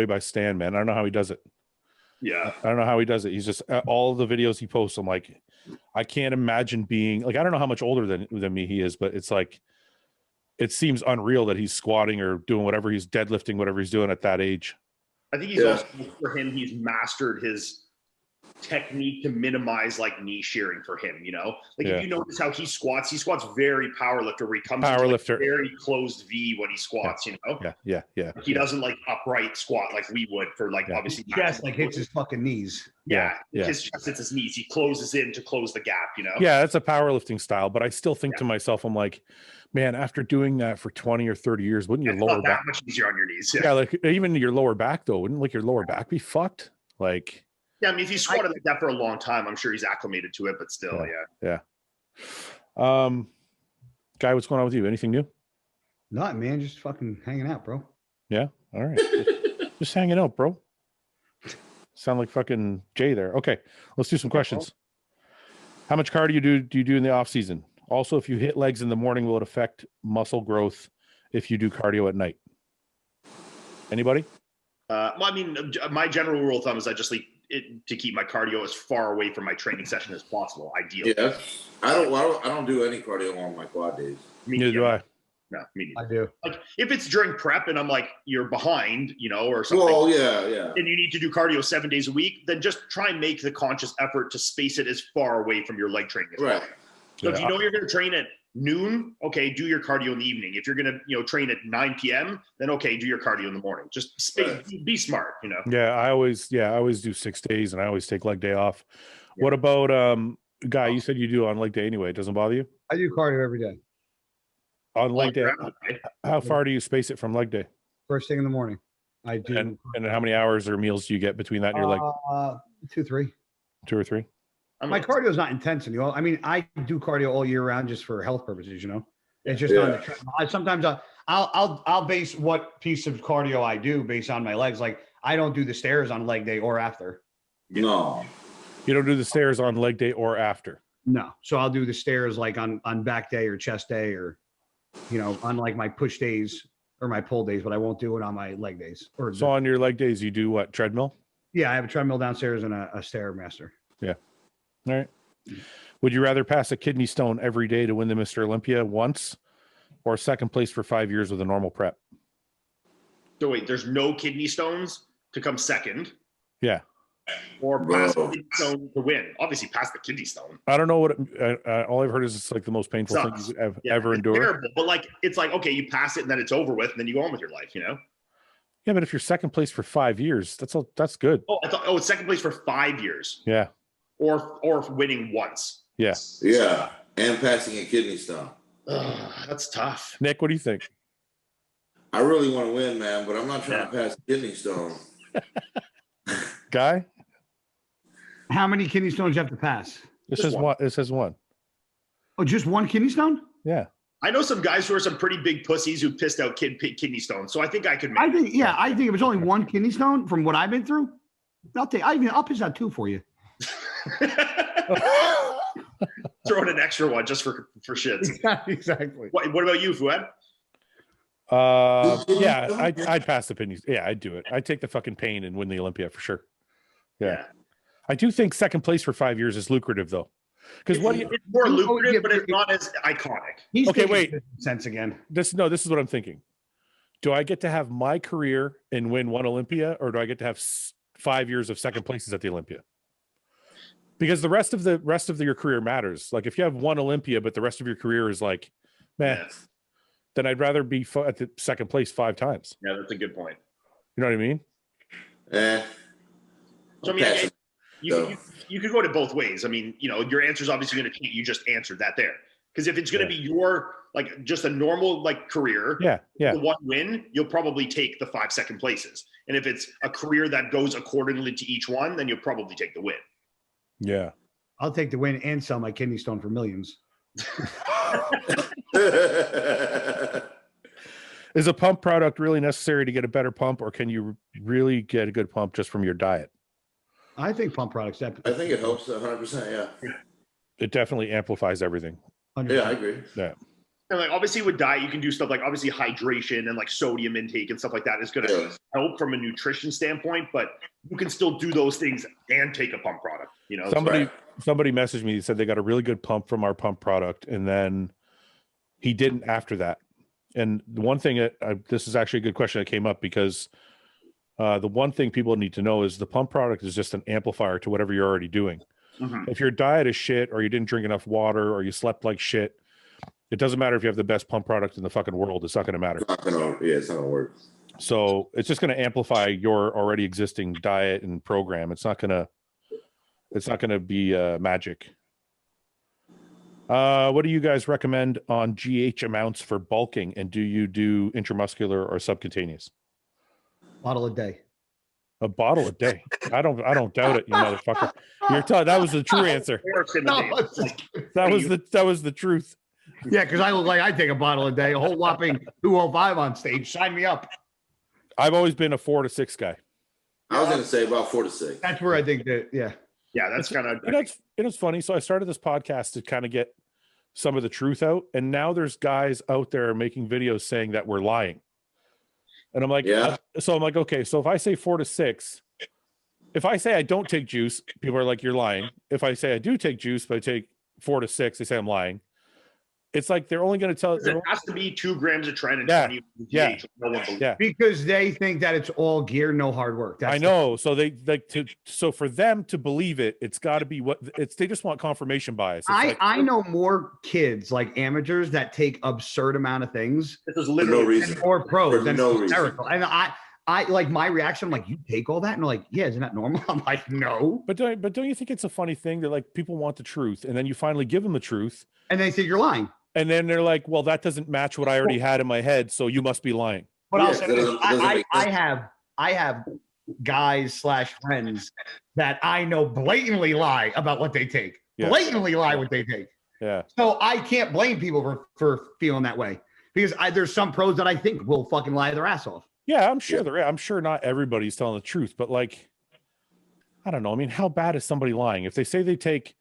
by Stan, man. I don't know how he does it. Yeah. I don't know how he does it. He's just all the videos he posts. I'm like, I can't imagine being like, I don't know how much older than me he is, but it's like, it seems unreal that he's squatting or doing whatever he's deadlifting, whatever he's doing at that age. I think he's also, for him, he's mastered his technique to minimize like knee shearing for him, you know, like if you notice how he squats very powerlifter where he comes into like very closed V when he squats, you know. He doesn't like upright squat like we would for like obviously like hits his fucking knees. His chest hits his knees, he closes in to close the gap, you know. That's a powerlifting style, but I still think to myself, I'm like, man, after doing that for 20 or 30 years, wouldn't your lower back much easier on your knees? Like even your lower back though, wouldn't like your lower back be fucked? Like I mean, if he squatted like that for a long time, I'm sure he's acclimated to it, but still, Guy, what's going on with you? Anything new? Not, man, just fucking hanging out, bro. Yeah, all right. Just hanging out, bro. Sound like fucking Jay there. Okay, let's do some questions. How much cardio do you do in the off season? Also, if you hit legs in the morning, will it affect muscle growth if you do cardio at night? Anybody? Well, I mean, my general rule of thumb is I just leave it to keep my cardio as far away from my training session as possible. Ideally, I don't do any cardio on my quad days. Neither do I. No, me neither. I do. Like if it's during prep and I'm like you're behind, you know, or something. Oh yeah. And you need to do cardio 7 days a week, then just try and make the conscious effort to space it as far away from your leg training as possible. So if you know you're going to train at noon, okay, do your cardio in the evening. If you're going to, you know, train at 9 p.m., then okay, do your cardio in the morning. Just be smart, you know. I always do 6 days and I always take leg day off. What about Guy, you said you do on leg day anyway. It doesn't bother you? I do cardio every day. On leg day. How far do you space it from leg day? First thing in the morning. I do. And how many hours or meals do you get between that and your leg? 2, 3. 2 or 3. My cardio is not intense any. I mean, I do cardio all year round just for health purposes. You know, it's just on the treadmill. Sometimes I'll base what piece of cardio I do based on my legs. Like I don't do the stairs on leg day or after. No, you don't do the stairs on leg day or after. No, so I'll do the stairs like on back day or chest day or, you know, on like my push days or my pull days, but I won't do it on my leg days. So on your leg days, you do what? Treadmill? Yeah, I have a treadmill downstairs and a Stairmaster. Yeah. All right. Would you rather pass a kidney stone every day to win the Mr. Olympia once or second place for 5 years with a normal prep? So wait, there's no kidney stones to come second? Yeah. Or pass the kidney stone to win? Obviously, pass the kidney stone. I don't know what all I've heard is it's like the most painful thing you could ever endure. Terrible, but like it's like okay, you pass it and then it's over with, and then you go on with your life, you know. Yeah, but if you're second place for 5 years, that's good. Oh, I thought it's second place for 5 years. Yeah. Or winning once. Yeah. Yeah, and passing a kidney stone. That's tough. Nick, what do you think? I really want to win, man, but I'm not trying to pass a kidney stone. Guy? How many kidney stones do you have to pass? It says one. Oh, just one kidney stone? Yeah. I know some guys who are some pretty big pussies who pissed out kidney stones, so I think I could make I think if it's only one kidney stone from what I've been through, I'll piss out 2 for you. Throw in an extra one just for shits. Exactly. What about you, Fouad? I'd pass the kidneys. Yeah, I'd do it. I'd take the fucking pain and win the Olympia for sure. Yeah. I do think second place for 5 years is lucrative though. Because it's more lucrative, but it's not as iconic. Okay, wait. Sense again. This is what I'm thinking. Do I get to have my career and win one Olympia, or do I get to have 5 years of second places at the Olympia? Because the rest of your career matters. Like if you have one Olympia, but the rest of your career is like, man, then I'd rather be at the second place 5 times. Yeah, that's a good point. You know what I mean? So I mean, you could go to both ways. I mean, you know, your answer is obviously going to change. You just answered that there. Because if it's going to be your like just a normal like career, the one win, you'll probably take the 5 second places. And if it's a career that goes accordingly to each one, then you'll probably take the win. Yeah, I'll take the win and sell my kidney stone for millions. Is a pump product really necessary to get a better pump, or can you really get a good pump just from your diet? I think pump products. I think it helps 100%. Yeah. It definitely amplifies everything. 100%. Yeah, I agree. Yeah. And like obviously with diet, you can do stuff like obviously hydration and like sodium intake and stuff like that is going to help from a nutrition standpoint, but you can still do those things and take a pump product. You know, somebody messaged me, said they got a really good pump from our pump product, and then he didn't after that. And the one thing this is actually a good question that came up, because the one thing people need to know is the pump product is just an amplifier to whatever you're already doing. Mm-hmm. If your diet is shit, or you didn't drink enough water, or you slept like shit, it doesn't matter if you have the best pump product in the fucking world. It's not going to matter. It's not going to work. So it's just going to amplify your already existing diet and program. It's not going to be magic. What do you guys recommend on GH amounts for bulking? And do you do intramuscular or subcutaneous? Bottle a day. A bottle a day. I don't doubt it, you motherfucker. That was the true answer. That was the truth. Yeah, because I look like I take a bottle a day, a whole whopping 205 on stage. Sign me up. I've always been a 4 to 6 guy. I was going to say about 4 to 6. That's where I think that, yeah. Yeah, that's kind of... It's funny. So I started this podcast to kind of get some of the truth out. And now there's guys out there making videos saying that we're lying. And I'm like, okay, so if I say 4 to 6, if I say I don't take juice, people are like, you're lying. If I say I do take juice, but I take 4 to 6, they say I'm lying. It's like they're only going to tell. It has to be 2 grams of tren and 20 of GH. Yeah. Because they think that it's all gear, no hard work. I know. So so for them to believe it, it's got to be they just want confirmation bias. I know more kids, like amateurs, that take absurd amount of things. This is literally no reason. Or pros. And no hysterical. reason. And I like my reaction. I'm like, you take all that? And they're like, yeah, isn't that normal? I'm like, no. But don't you think it's a funny thing that like people want the truth, and then you finally give them the truth, and they think you're lying. And then they're like, well, that doesn't match what I already had in my head, so you must be lying. But I'll say I have guys / friends that I know blatantly lie about what they take. Yeah. Blatantly lie what they take. Yeah. So I can't blame people for feeling that way, because there's some pros that I think will fucking lie their ass off. Yeah, I'm sure I'm sure not everybody's telling the truth, but like, I don't know. I mean, how bad is somebody lying? If they say they take...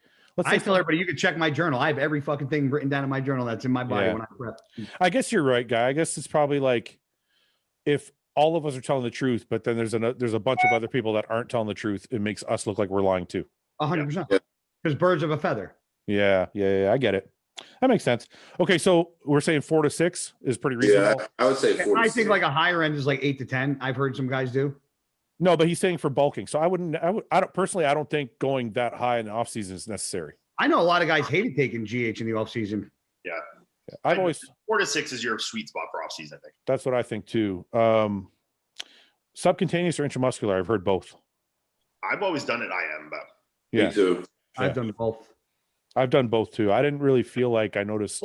I tell everybody, you can check my journal. I have every fucking thing written down in my journal that's in my body when I prep. I guess you're right, guy. I guess it's probably like if all of us are telling the truth, but then there's a bunch of other people that aren't telling the truth, it makes us look like we're lying too. 100%. Because birds of a feather. Yeah. I get it. That makes sense. Okay, so we're saying 4 to 6 is pretty reasonable. Yeah, I would say 4 to 6. I think like a higher end is like 8 to 10. I've heard some guys do. No, but he's saying for bulking. So I don't think going that high in the off season is necessary. I know a lot of guys hated taking GH in the off season. Yeah. I've always 4 to 6 is your sweet spot for off season, I think. That's what I think too. Subcutaneous or intramuscular, I've heard both. I've always done it IM, but me too. I've done both. I've done both too. I didn't really feel like I noticed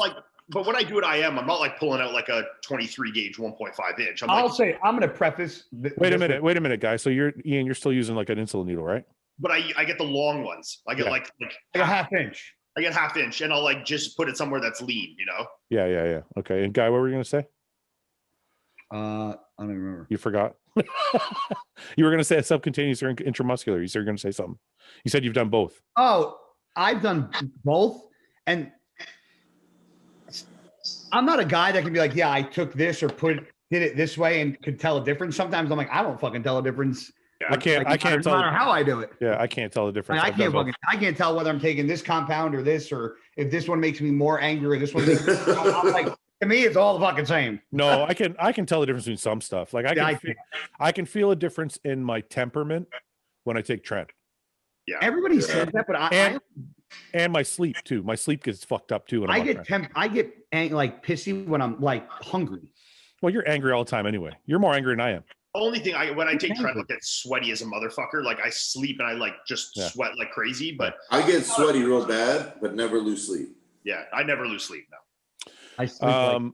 but when I do it IM, I'm not like pulling out like a 23 gauge 1.5 inch. I'm going to preface. Wait a minute, guys. So Iain, you're still using like an insulin needle, right? But I get the long ones. I get like a half inch. I get half inch, and I'll like just put it somewhere that's lean, you know? Yeah. Okay. And Guy, what were you going to say? I don't remember. You forgot? You were going to say a subcutaneous or intramuscular. You said you're going to say something. You said you've done both. Oh, I've done both. And I'm not a guy that can be like, yeah, I took this or did it this way and could tell a difference. Sometimes I'm like, I don't fucking tell a difference. I can't tell. No matter how I do it. Yeah, I can't tell the difference. I can't tell whether I'm taking this compound or this, or if this one makes me more angry or this one makes me I'm like, to me, it's all the fucking same. No, I can tell the difference between some stuff. Like I can feel a difference in my temperament when I take tren. Yeah, everybody says that, but and my sleep too. My sleep gets fucked up too. When I get like pissy when I'm like hungry. Well, you're angry all the time anyway. You're more angry than I am. Only thing when I take tren, I get sweaty as a motherfucker. Like I sleep and I like just sweat like crazy. But I get sweaty real bad, but never lose sleep. Yeah, I never lose sleep now. I sleep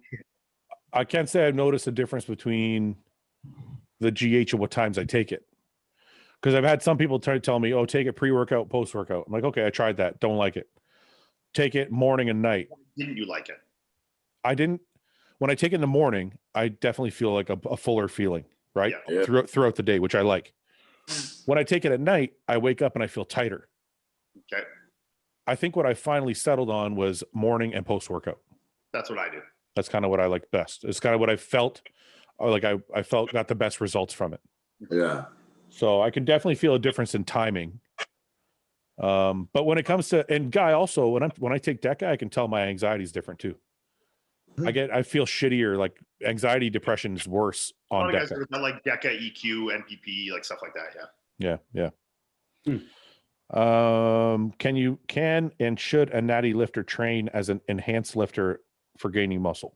I can't say I've noticed a difference between the GH and what times I take it. Because I've had some people tell me, oh, take it pre-workout, post-workout. I'm like, okay, I tried that. Don't like it. Take it morning and night. Didn't you like it? I didn't. when I take it in the morning, I definitely feel like a fuller feeling, right? Yeah. Throughout the day, which I like. When I take it at night, I wake up and I feel tighter. Okay. I think what I finally settled on was morning and post workout. That's what I do. That's kind of what I like best. It's kind of what I felt like I felt got the best results from it. Yeah. So I can definitely feel a difference in timing. But when it comes to, and Guy also, when I take DECA, I can tell my anxiety is different too. I feel shittier, like anxiety, depression is worse on DECA. Like DECA, EQ, NPP, like stuff like that. Yeah. Can and should a natty lifter train as an enhanced lifter for gaining muscle?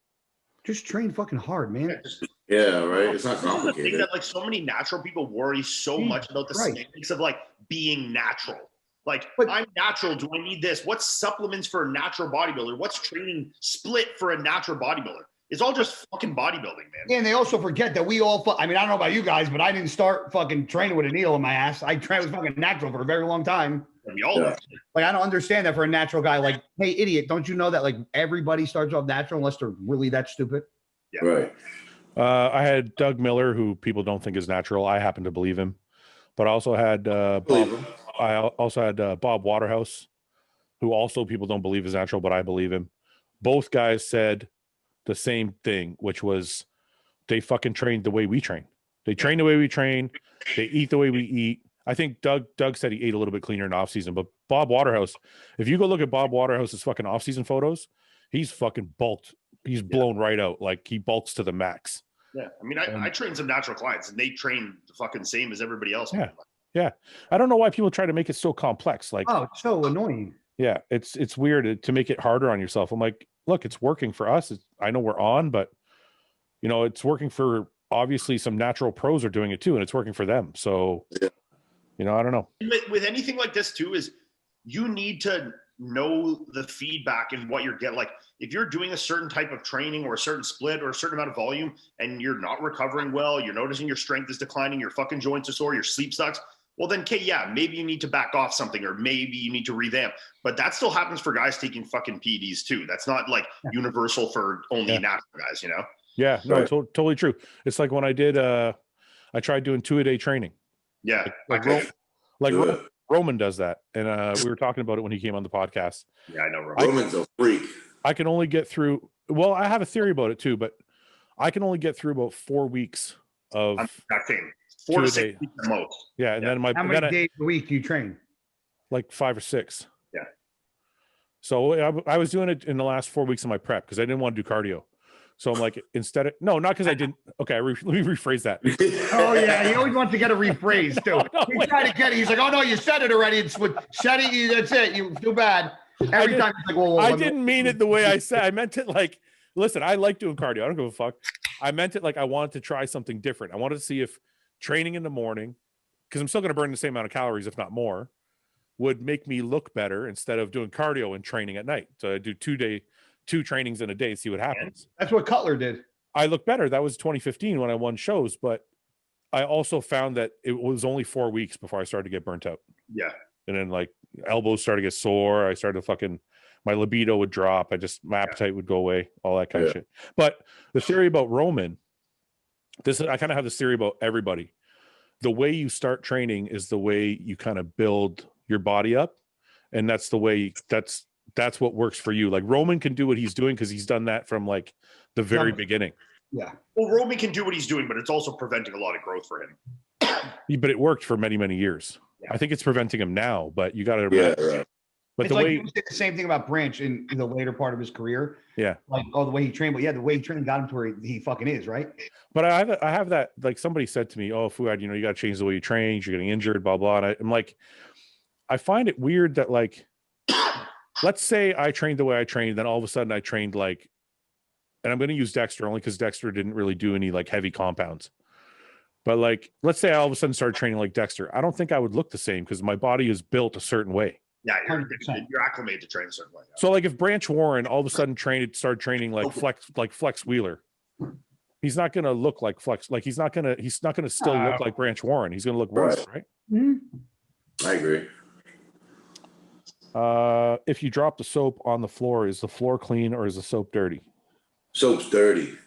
Just train fucking hard, man. Yeah, right. It's not complicated. The thing that like so many natural people worry so much about the specifics of like being natural. Like, I'm natural. Do I need this? What's supplements for a natural bodybuilder? What's training split for a natural bodybuilder? It's all just fucking bodybuilding, man. Yeah, and they also forget that we all, I mean, I don't know about you guys, but I didn't start fucking training with a needle in my ass. I trained with fucking natural for a very long time. We all like, I don't understand that for a natural guy. Like, hey, idiot, don't you know that like everybody starts off natural unless they're really that stupid? Yeah. Right. I had Doug Miller, who people don't think is natural. I happen to believe him. But I also had Bob Waterhouse, who also people don't believe is natural, but I believe him. Both guys said the same thing, which was they fucking trained the way we train. They train the way we train. They eat the way we eat. I think Doug said he ate a little bit cleaner in off season, but Bob Waterhouse, if you go look at Bob Waterhouse's fucking off season photos, he's fucking bulked. He's blown right out. Like he bulks to the max. Yeah. I mean, I train some natural clients and they train the fucking same as everybody else. Yeah. I don't know why people try to make it so complex. Like, oh, it's so annoying. Yeah. It's weird to make it harder on yourself. I'm like, look, it's working for us. I know we're on, but you know, it's working for obviously some natural pros are doing it too. And it's working for them. So, you know, I don't know. With anything like this too, is you need to know the feedback and what you're getting. Like if you're doing a certain type of training or a certain split or a certain amount of volume and you're not recovering well, you're noticing your strength is declining, your fucking joints are sore, your sleep sucks. Well then, okay, yeah, maybe you need to back off something or maybe you need to revamp. But that still happens for guys taking fucking PEDs too. That's not like universal for only natural guys, you know? Yeah, no, totally true. It's like when I did, I tried doing 2-a-day training. Yeah. Roman does that. And we were talking about it when he came on the podcast. Yeah, I know Roman's a freak. I can only get through, well, I have a theory about it too, but I can only get through about 4 weeks of 4 to 6 weeks at most. Yeah. And then how many days a week do you train? Like 5 or 6. Yeah. So I was doing it in the last 4 weeks of my prep because I didn't want to do cardio. So I'm like, not because I didn't. Okay, let me rephrase that. Oh yeah, he always wants to get a rephrase too. He's trying to get it. He's like, oh no, you said it already. It's said it. That's it. You feel bad every time. He's like, whoa, I didn't mean it the way I said. I meant it like, listen, I like doing cardio. I don't give a fuck. I meant it like I wanted to try something different. I wanted to see if training in the morning, because I'm still going to burn the same amount of calories, if not more, would make me look better instead of doing cardio and training at night. So I do 2 trainings in a day, see what happens. That's what Cutler did. I look better. That was 2015 when I won shows, but I also found that it was only 4 weeks before I started to get burnt out. Yeah. And then like elbows started to get sore. I started to my libido would drop. My appetite would go away, all that kind of shit. But the theory about Roman, I kind of have this theory about everybody. The way you start training is the way you kind of build your body up. And that's the way that's what works for you. Like Roman can do what he's doing because he's done that from like the very beginning. Yeah. Well, Roman can do what he's doing, but it's also preventing a lot of growth for him. But it worked for many, many years. Yeah. I think it's preventing him now, but you got to. Right. But it's you say the same thing about Branch in the later part of his career. Yeah. Like, the way he trained, but the way he trained got him to where he fucking is, right? But I have that, like somebody said to me, oh, Fouad, you got to change the way you train. You're getting injured, blah, blah. And I'm like, I find it weird that like, let's say I trained the way I trained, then all of a sudden I trained like, and I'm going to use Dexter only because Dexter didn't really do any like heavy compounds. But like, let's say I all of a sudden started training like Dexter. I don't think I would look the same because my body is built a certain way. Yeah, you're acclimated to train a certain way. Yeah. So like if Branch Warren all of a sudden started training like Flex Wheeler, he's not going to look like Flex. Like he's not going to still look like Branch Warren. He's going to look worse, right? I agree. If you drop the soap on the floor, is the floor clean or is the soap dirty? Soap's dirty.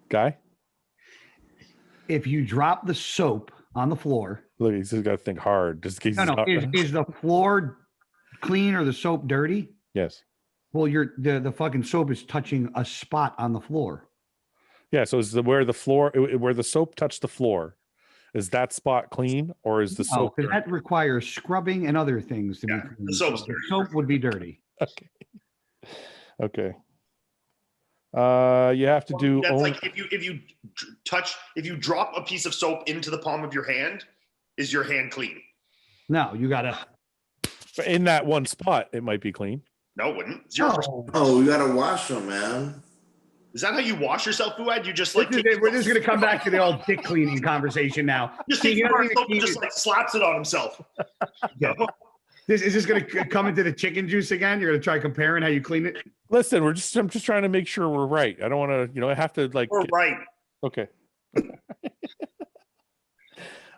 Guy? If you drop the soap on the floor. Look, he's just got to think hard. Just in case is the floor clean or the soap dirty? Yes. Well, the fucking soap is touching a spot on the floor. Yeah, so is where the soap touched the floor, is that spot clean or is the soap dirty? That requires scrubbing and other things to be clean. The soap's dirty. The soap would be dirty. Okay. You have to do. That's like if you drop a piece of soap into the palm of your hand, is your hand clean? No, you gotta. In that one spot, it might be clean. No, it wouldn't. 0%. Oh, you gotta wash them, man. Is that how you wash yourself, Fouad? You just like we're just gonna come back to the old dick cleaning conversation now. Just takes soap and just like slaps it on himself. Yeah. Is this going to come into the chicken juice again? You're going to try comparing how you clean it? Listen, I'm just trying to make sure we're right. I don't want to, I have to like. We're right. Okay.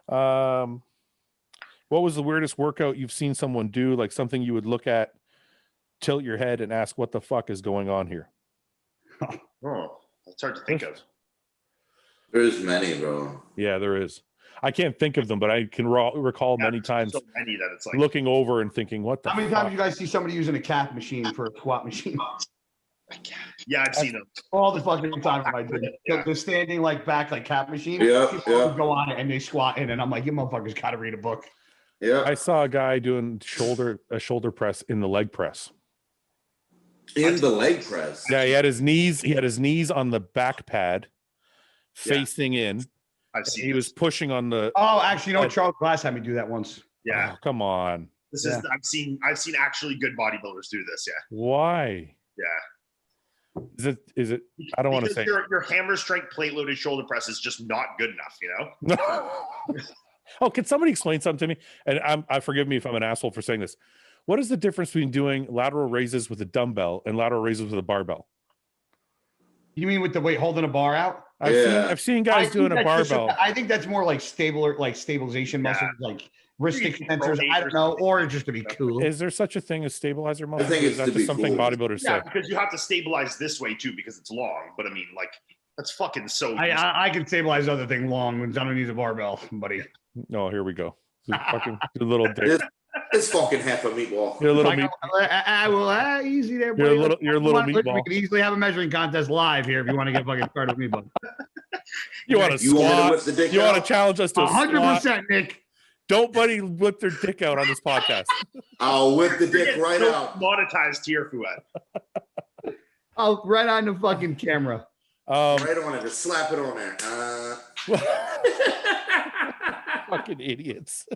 What was the weirdest workout you've seen someone do? Like something you would look at, tilt your head, and ask, "What the fuck is going on here?" Oh, it's hard to think of. There's many, bro. Yeah, there is. I can't think of them, but I can recall many times so many that it's like looking over and thinking, "What the?" How many times you guys see somebody using a calf machine for a squat machine? Yeah, I've seen them all the fucking time. I did. Yeah. They're standing like back like calf machine. Yeah, go on it and they squat in, and I'm like, you motherfuckers got to read a book. Yeah, I saw a guy doing a shoulder press in the leg press. In the leg press. Yeah, he had his knees on the back pad, facing in. I've seen. He was pushing on the. Oh, actually, Charles Glass had me do that once. Yeah, oh, come on. This is. I've seen actually good bodybuilders do this. Yeah. Why? Yeah. Is it? I don't want to say your hammer strength plate loaded shoulder press is just not good enough. You know. No. Oh, can somebody explain something to me? And I forgive me if I'm an asshole for saying this. What is the difference between doing lateral raises with a dumbbell and lateral raises with a barbell? You mean with the weight holding a bar out? I've seen guys doing a barbell. I think that's more like stabilization muscles, like wrist extensors. I don't know, or just to be cool. Is there such a thing as stabilizer muscles? I think it's just something cool. Bodybuilders say. Because you have to stabilize this way too, because it's long. But I mean, like that's fucking so. I can stabilize other thing long when someone needs a barbell, buddy. No, here we go. Fucking little dick. It's fucking half a meatball. You're a little meat. Easy there, buddy. You're a little meatball. We can easily have a measuring contest live here if you want to get fucking started with me, bud. You want to squat? You want to challenge us to 100%, Nick. Don't buddy whip their dick out on this podcast. I'll whip the dick right out. Monetized here, Fouad. Oh, right on the fucking camera. Right on it. Just slap it on there. Fucking idiots.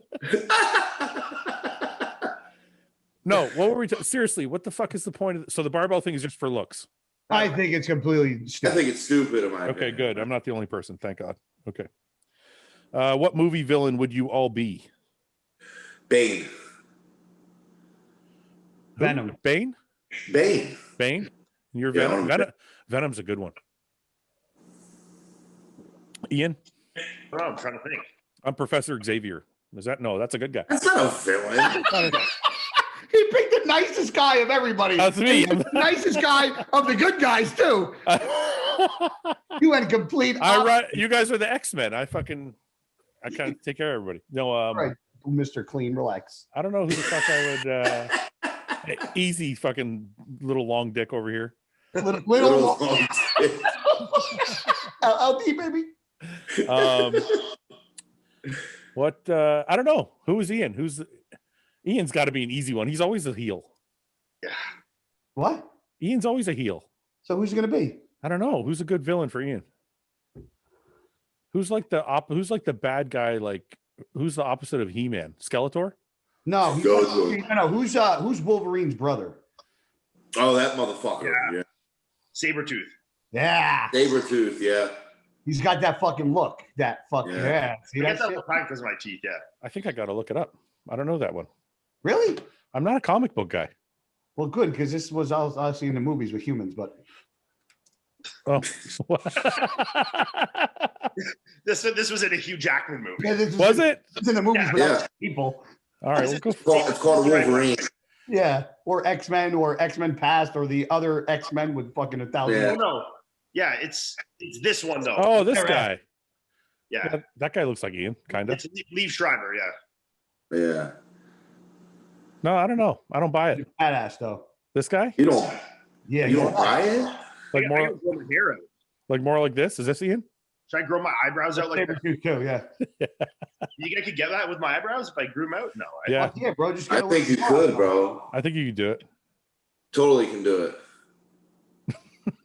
No, what were we seriously, what the fuck is the point of so the barbell thing is just for looks? I think it's completely stupid. I think it's stupid in my Okay, opinion. good. I'm not the only person, thank God. Okay. What movie villain would you all be? Bane. Venom. Bane? Bane. You're Venom. Venom's a good one. Ian? Oh, I'm trying to think. I'm Professor Xavier. Is that no? That's a good guy. That's not a villain. He picked the nicest guy of everybody. That's me. The nicest guy of the good guys too. You went complete. You guys are the X-Men. I kind of take care of everybody. No, right, Mr. Clean, relax. I don't know who the fuck I would. Easy fucking little long dick over here. Little long dick. LD baby. What? I don't know. Who is Ian? Ian's got to be an easy one. He's always a heel. Yeah. What? Ian's always a heel. So who's it gonna be? I don't know. Who's a good villain for Ian? Who's like the bad guy? Like who's the opposite of He-Man? Skeletor? No. Who's Wolverine's brother? Oh, that motherfucker. Yeah. Sabretooth. Yeah. Sabretooth. Yeah. He's got that fucking look. That fucking yeah. See, I get that all the time because of my teeth. Yeah. I think I got to look it up. I don't know that one. Really? I'm not a comic book guy. Well, good, because this was obviously in the movies with humans, but oh, this was in a Hugh Jackman movie. Yeah, was it? It's in the movies with other people. All right, it's called Wolverine. Yeah, or X-Men Past, or the other X-Men with fucking 1,000. Yeah. No, yeah, it's this one though. Oh, this guy. Yeah, that guy looks like Ian, kind of. It's Liev Schreiber, yeah. Yeah. No, I don't know. I don't buy it. Badass though. This guy? You don't. Yeah, you don't buy it. Like more. Grow my hair out. Like more like this. Is this Ian? Should I grow my eyebrows out like that? Too, yeah. You think I could get that with my eyebrows if I grew them out? No. Yeah. Yeah, bro. Just I think you could, bro. I think you could do it. Totally can do it.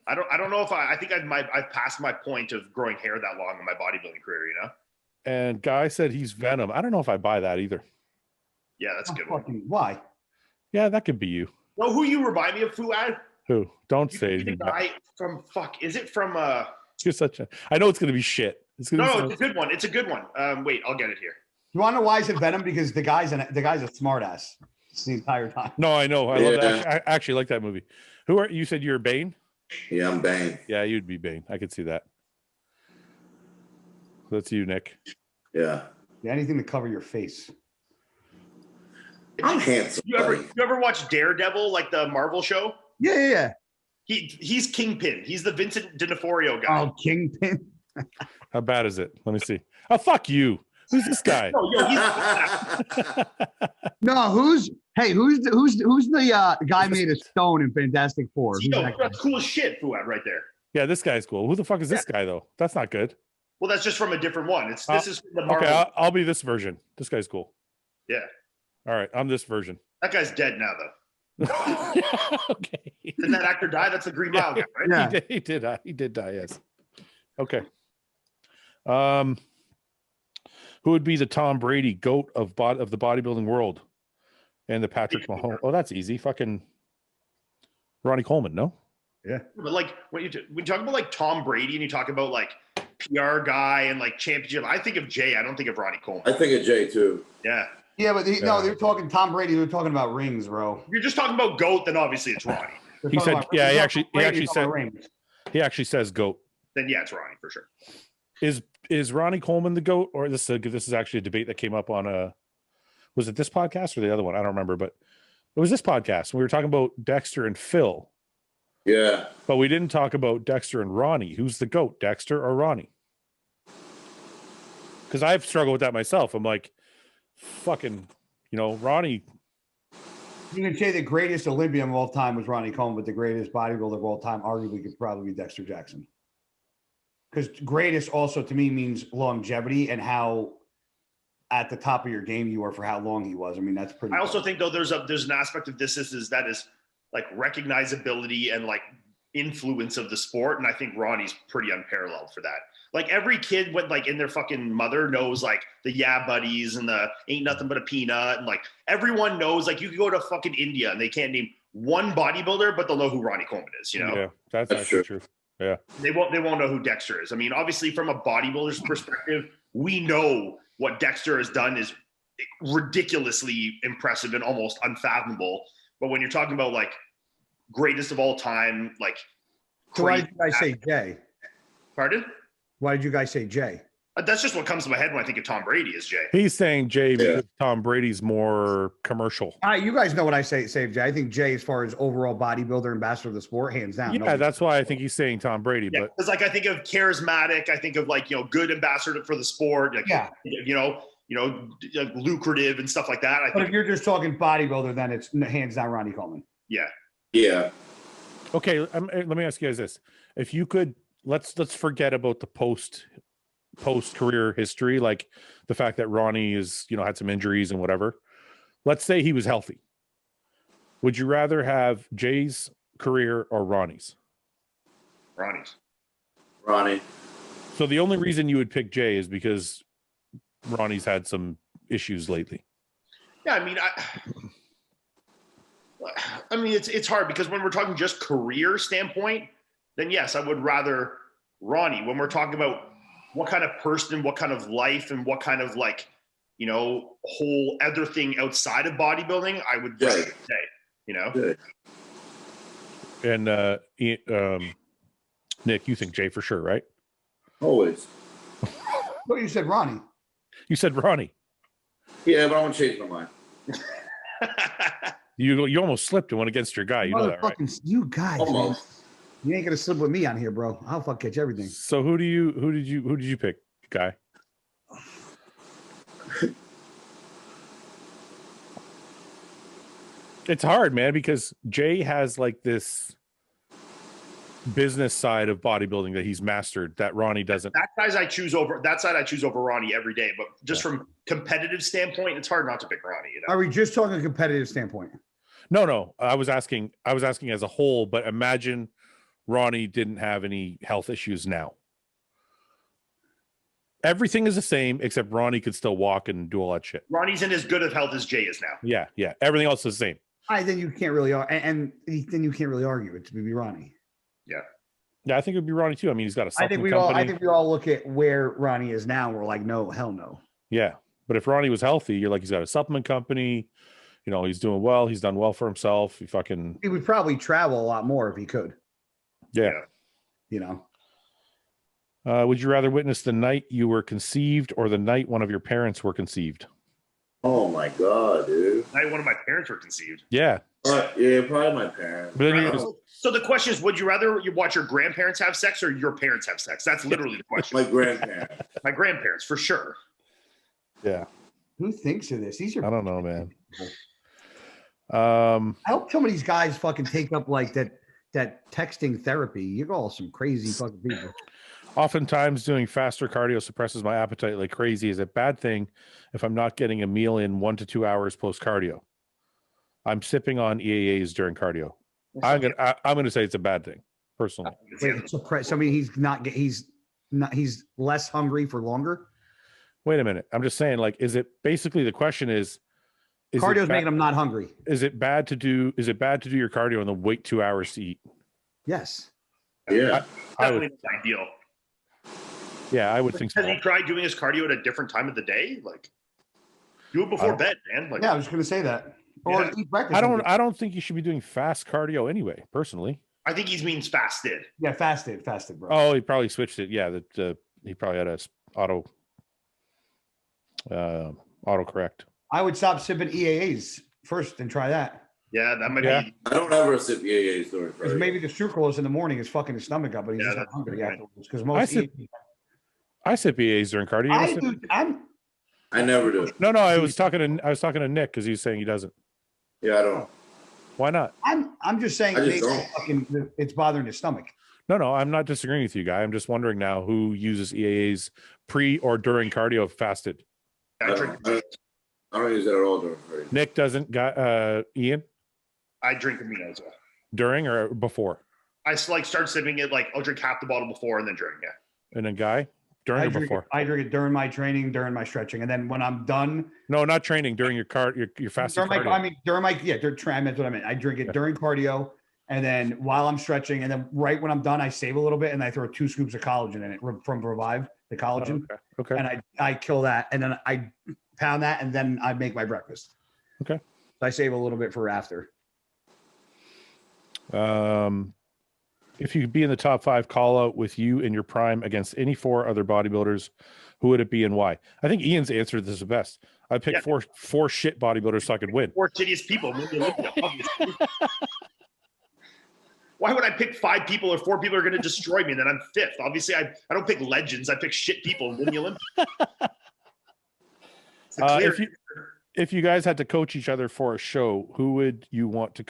I don't know if I think I've passed my point of growing hair that long in my bodybuilding career, you know? And Guy said he's Venom. I don't know if I buy that either. Yeah, that's a good one. Why? Yeah, that could be you. Well, who you remind me of, Fouad? Who? Don't You say the anything. guy from is it from You're such a. I know it's gonna be shit. It's gonna No, it's a good one. It's a good one. Wait, I'll get it here. You want to know why is it Venom? Because the guy's a smart ass the entire time. No, I know. I love that. I actually like that movie. Who are you? Said you're Bane? Yeah, I'm Bane. Yeah, you'd be Bane. I could see that. That's you, Nick. Yeah. Anything to cover your face. I'm handsome. You ever watch Daredevil, like the Marvel show? Yeah. He's Kingpin. He's the Vincent D'Onofrio guy. Oh, Kingpin. How bad is it? Let me see. Oh, fuck you. Who's this guy? No, who's the guy made of stone in Fantastic Four? That's cool as shit, Fouad, right there. Yeah, this guy's cool. Who the fuck is this guy though? That's not good. Well, that's just from a different one. This is from the Marvel. Okay, I'll be this version. This guy's cool. Yeah. All right, I'm this version. That guy's dead now, though. Okay. Didn't that actor die? That's the Green Mile guy, right? Yeah. He did die. Yes. Okay. Who would be the Tom Brady GOAT of the bodybuilding world, and the Patrick Mahomes? Oh, that's easy. Fucking Ronnie Coleman, no? Yeah. But like when you talk about like Tom Brady and you talk about like PR guy and like championship, I think of Jay. I don't think of Ronnie Coleman. I think of Jay too. Yeah. Yeah, but no, they're talking Tom Brady. They're talking about rings, bro. If you're just talking about GOAT, then obviously it's Ronnie. He said, yeah, he actually says GOAT. Then yeah, it's Ronnie for sure. Is Ronnie Coleman the GOAT, or this is actually a debate that came up on was it this podcast or the other one? I don't remember, but it was this podcast. We were talking about Dexter and Phil. Yeah. But we didn't talk about Dexter and Ronnie. Who's the GOAT, Dexter or Ronnie? Because I've struggled with that myself. I'm like, fucking, Ronnie. You can say the greatest Olympian of all time was Ronnie Coleman, but the greatest bodybuilder of all time arguably could probably be Dexter Jackson. Because greatest also to me means longevity and how at the top of your game you were for how long he was. I mean, that's pretty. I also think though there's an aspect of this is like recognizability and like influence of the sport, and I think Ronnie's pretty unparalleled for that. Like every kid with like in their fucking mother knows like the Yeah Buddies and the Ain't Nothing But a Peanut, and like everyone knows. Like you can go to fucking India and they can't name one bodybuilder, but they'll know who Ronnie Coleman is. Yeah, that's actually true. Yeah, they won't know who Dexter is. I mean, obviously from a bodybuilder's perspective, we know what Dexter has done is ridiculously impressive and almost unfathomable. But when you're talking about like greatest of all time, like so why did you guys say Jay? Pardon? Why did you guys say Jay? That's just what comes to my head when I think of Tom Brady is Jay. He's saying Jay because Tom Brady's more commercial. All right, you guys know what I say of Jay. I think Jay, as far as overall bodybuilder, ambassador of the sport, hands down. Yeah, that's why I think he's saying Tom Brady. Yeah, but because like I think of charismatic, I think of like good ambassador for the sport. Like, lucrative and stuff like that. But if you're just talking bodybuilder, then it's hands down Ronnie Coleman. Yeah. Yeah. Okay, let me ask you guys this: if you could, let's forget about the post career history, like the fact that Ronnie is had some injuries and whatever. Let's say he was healthy. Would you rather have Jay's career or Ronnie's? Ronnie. So the only reason you would pick Jay is because Ronnie's had some issues lately. Yeah, I mean, it's hard because when we're talking just career standpoint, then yes, I would rather Ronnie. When we're talking about what kind of person, what kind of life, and what kind of like, whole other thing outside of bodybuilding, I would rather say, And Nick, you think Jay for sure, right? Always. Well, you said Ronnie. You said Ronnie. Yeah, but I want to change my mind. You almost slipped and went against your guy. You know that, right? You guys, man. You ain't gonna slip with me on here, bro. I'll fuck catch everything. So who did you pick, guy? It's hard, man, because Jay has like this business side of bodybuilding that he's mastered that Ronnie doesn't. That side I choose over Ronnie every day. But just from competitive standpoint, it's hard not to pick Ronnie. You know? Are we just talking competitive standpoint? No. I was asking as a whole, but imagine Ronnie didn't have any health issues now. Everything is the same except Ronnie could still walk and do all that shit. Ronnie's in as good of health as Jay is now. Yeah. Everything else is the same. Then you can't really and then you can't really argue it to be Ronnie. Yeah, I think it would be Ronnie too. I mean, he's got a supplement I think we all look at where Ronnie is now and we're like, no, hell no. Yeah. But if Ronnie was healthy, you're like, he's got a supplement company, you know, he's doing well, he's done well for himself. He would probably travel a lot more if he could. Yeah. You know. Would you rather witness the night you were conceived or the night one of your parents were conceived? Oh my God, dude. The night one of my parents were conceived. Yeah. Yeah, probably my parents. So the question is, would you rather watch your grandparents have sex or your parents have sex? That's literally the question. My grandparents. My grandparents, for sure. Yeah. Who thinks of this? I don't know, man. I hope some of these guys fucking take up like that texting therapy. You're all some crazy fucking people. Oftentimes doing faster cardio suppresses my appetite like crazy. Is a bad thing if I'm not getting a meal in 1 to 2 hours post cardio. I'm sipping on EAAs during cardio. I'm gonna say it's a bad thing, personally. Wait, suppress. I mean, he's less hungry for longer. Wait a minute. I'm just saying, like, is it basically the question is cardio's making him not hungry? Is it bad to do your cardio and then wait 2 hours to eat? Yes. Yeah. I would ideal. Yeah, I would think so. Has he tried doing his cardio at a different time of the day? Like, do it before bed, man. Like, yeah, I was going to say that. Or eat breakfast. I don't think you should be doing fast cardio anyway, personally. I think he means fasted. Yeah, fasted, bro. Oh, he probably switched it. Yeah, he probably had a auto correct. I would stop sipping EAAs first and try that. Yeah, that might be. I don't ever sip EAAs during cardio. Because maybe the sucralose in the morning is fucking his stomach up, but he's just not hungry afterwards. Because I sip EAAs during cardio. I never do. No, I was talking to Nick because he's saying he doesn't. Yeah, I don't. Why not? I'm just saying it's bothering his stomach. No, I'm not disagreeing with you, guy. I'm just wondering now who uses EAAs pre or during cardio fasted. I don't use that at all during cardio. Nick doesn't. Ian? I drink them as well. During or before? I start sipping it, like I'll drink half the bottle before and then drink it. And then Guy? During or before? I drink it during my training, during my stretching, and then when I'm done. No, not training. During your fasting cardio. That's what I meant. I drink it during cardio, and then while I'm stretching, and then right when I'm done, I save a little bit, and I throw 2 scoops of collagen in it from Revive, the collagen. Oh, okay. And I kill that, and then I pound that, and then I make my breakfast. Okay. So I save a little bit for after. If you could be in the top 5 call out with you in your prime against any 4 other bodybuilders, who would it be and why? I think Ian's answer to this is the best. I picked four shit bodybuilders so I could win. 4 shittiest people. Obviously. Why would I pick 5 people or 4 people are going to destroy me and then I'm 5th? Obviously, I don't pick legends. I pick shit people and win the Olympia. If you guys had to coach each other for a show, who would you want to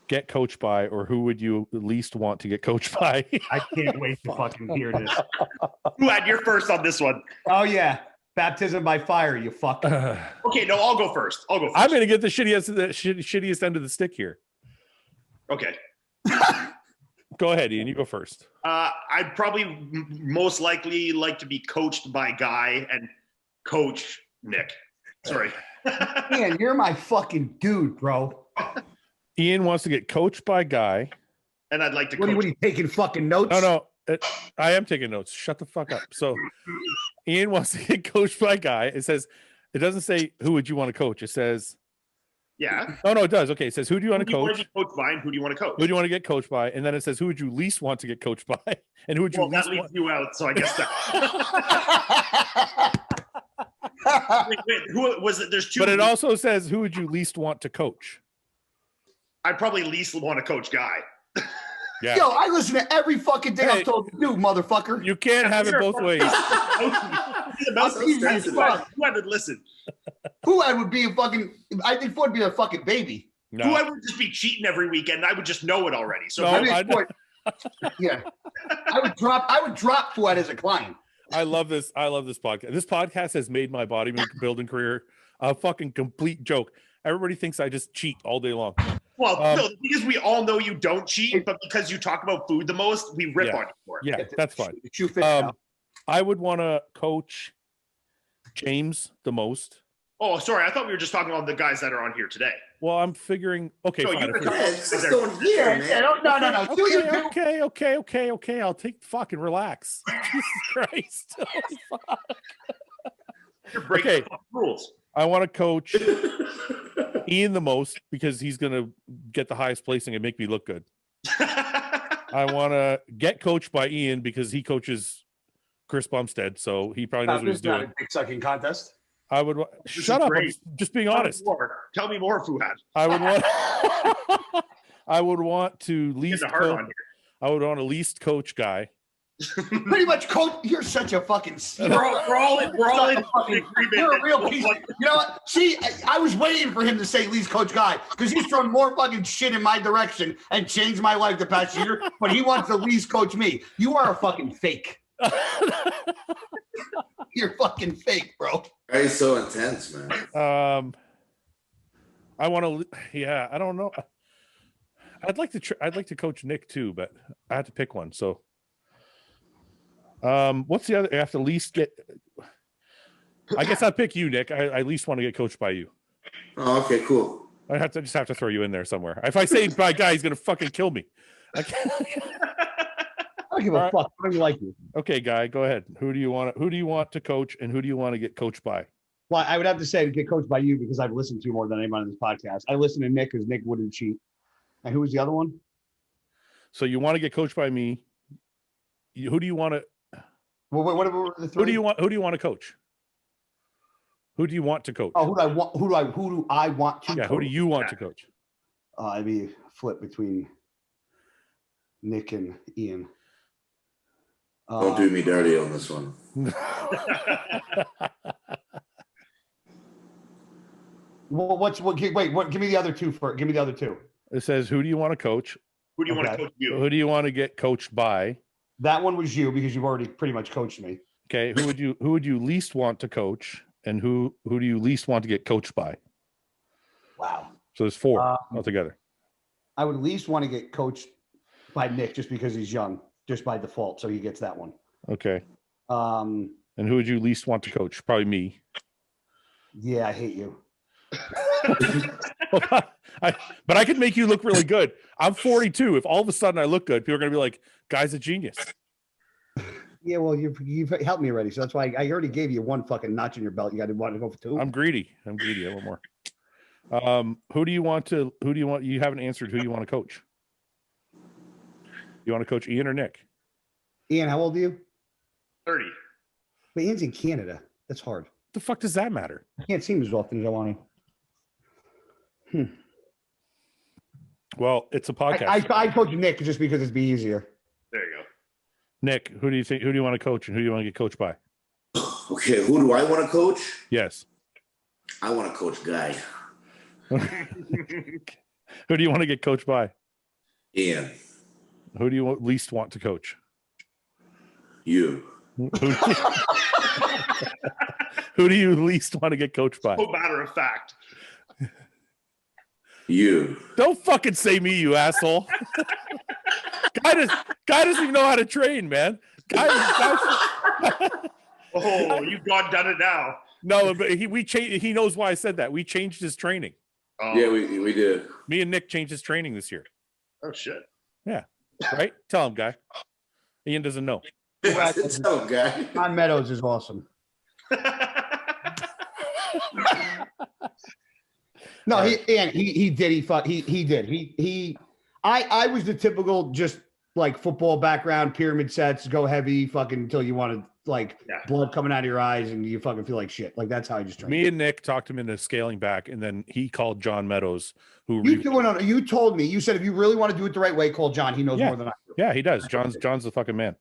get coached by, or who would you least want to get coached by? I can't wait to fucking hear this. Fouad, you're first on this one. Oh yeah, baptism by fire. You fuck. Okay, no, I'll go first. I'm gonna get the shittiest end of the stick here. Okay. Go ahead, Ian. You go first. I'd probably most likely like to be coached by Guy and coach Nick. Sorry. Man, you're my fucking dude, bro. Ian wants to get coached by Guy. And I'd like to What are you taking fucking notes? No. I am taking notes. Shut the fuck up. So Ian wants to get coached by Guy. It doesn't say who would you want to coach. It says yeah. Oh no, it does. Okay, it says who do you want to coach? Who do you want to be coached by and who do you want to coach? Who do you want to get coached by? And then it says who would you least want to get coached by? And who would you least that leaves you out, so I guess that Wait, who was it? There's two. But it also says, who would you least want to coach? I'd probably least want to coach Guy. Yeah. Yo, I listen to every fucking thing I'm told to do, motherfucker. You can't have it both ways. Fuad would listen. Fuad would be a fucking. I think Fuad would be a fucking baby. No. Fuad would just be cheating every weekend. I would just know it already. So no, yeah, I would drop Fuad as a client. I love this podcast. This podcast has made my bodybuilding career a fucking complete joke. Everybody thinks I just cheat all day long. Well, no, the thing is, we all know you don't cheat, but because you talk about food the most, we rip on you for it. Yeah, that's fine. I would want to coach James the most. Oh, sorry. I thought we were just talking about the guys that are on here today. Well, I'm figuring. Okay, no, fine. No. Okay. I'll take fucking relax. Jesus Christ. Oh, You're breaking rules. I want to coach Iain the most because he's going to get the highest placing and make me look good. I want to get coached by Iain because he coaches Chris Bumstead, so he probably knows what he's doing. Not a dick sucking contest. I would shut up. I'm just being honest. Tell me more, Fouad. I would want to least. I would want to least coach Guy. Pretty much, coach. You're such a fucking. We're all in agreement. You're a real piece. You know what? See, I was waiting for him to say least coach Guy because he's thrown more fucking shit in my direction and changed my life the past year. But he wants to least coach me. You are a fucking fake. You're fucking fake, bro. It's so intense, man. I want to. Yeah, I don't know. I'd like to coach Nick too, but I have to pick one. So, what's the other? I have to least get. I guess I'd pick you, Nick. I at least want to get coached by you. Oh, okay, cool. I just have to throw you in there somewhere. If I say by Guy, he's gonna fucking kill me. I don't give a fuck. I don't like you. Okay, Guy, go ahead. Who do you want to coach, and who do you want to get coached by? Well, I would have to say get coached by you because I've listened to you more than anyone on this podcast. I listen to Nick because Nick wouldn't cheat. And who was the other one? So you want to get coached by me? Who do you want to? Well, what were the three? Who do you want to coach? Who do you want to coach? Oh, who do I want to? Yeah, coach? who do you want to coach? I'd be flip between Nick and Iain. Don't do me dirty on this one. Well, wait, give me the other two first. Give me the other two. It says, who do you want to coach? Who do you want to coach you? Who do you want to get coached by? That one was you because you've already pretty much coached me. Okay, who would you least want to coach, and who do you least want to get coached by? Wow. So there's four altogether. I would least want to get coached by Nick just because he's young, just by default, so he gets that one. Okay. And who would you least want to coach? Probably me. Yeah, I hate you. But I could make you look really good. I'm 42. If all of a sudden I look good, people are going to be like, "Guy's a genius." Yeah, well, you've helped me already, so that's why I already gave you one fucking notch in your belt. You got to want to go for two. I'm greedy. I want more. Who do you want? You haven't answered who you want to coach. You want to coach Iain or Nick? Iain, how old are you? 30. But Iain's in Canada. That's hard. The fuck does that matter? I can't see him as often as I want to. Well, it's a podcast. I coach Nick just because it'd be easier. There you go. Nick, who do you want to coach, and who do you want to get coached by? Okay, who do I want to coach? Yes. I want to coach Guy. Who do you want to get coached by? Iain. Who do you least want to coach? You. Who do you least want to get coached by? So matter of fact. You. Don't fucking say me, you asshole. Guy doesn't even know how to train, man. Oh, you've done it now. No, but he knows why I said that. We changed his training. Oh. Yeah, we did. Me and Nick changed his training this year. Oh shit. Yeah. Right? Tell him, Guy. Iain doesn't know. Tell him, Guy. John Meadows is awesome. No, he did. He did. I was the typical just like football background, pyramid sets, go heavy, fucking until you wanted like blood coming out of your eyes and you fucking feel like shit. Like that's how I just train. Me and Nick talked him into scaling back, and then he called John Meadows, who you told me, you said if you really want to do it the right way, call John. He knows more than I do. Yeah, he does. John's the fucking man.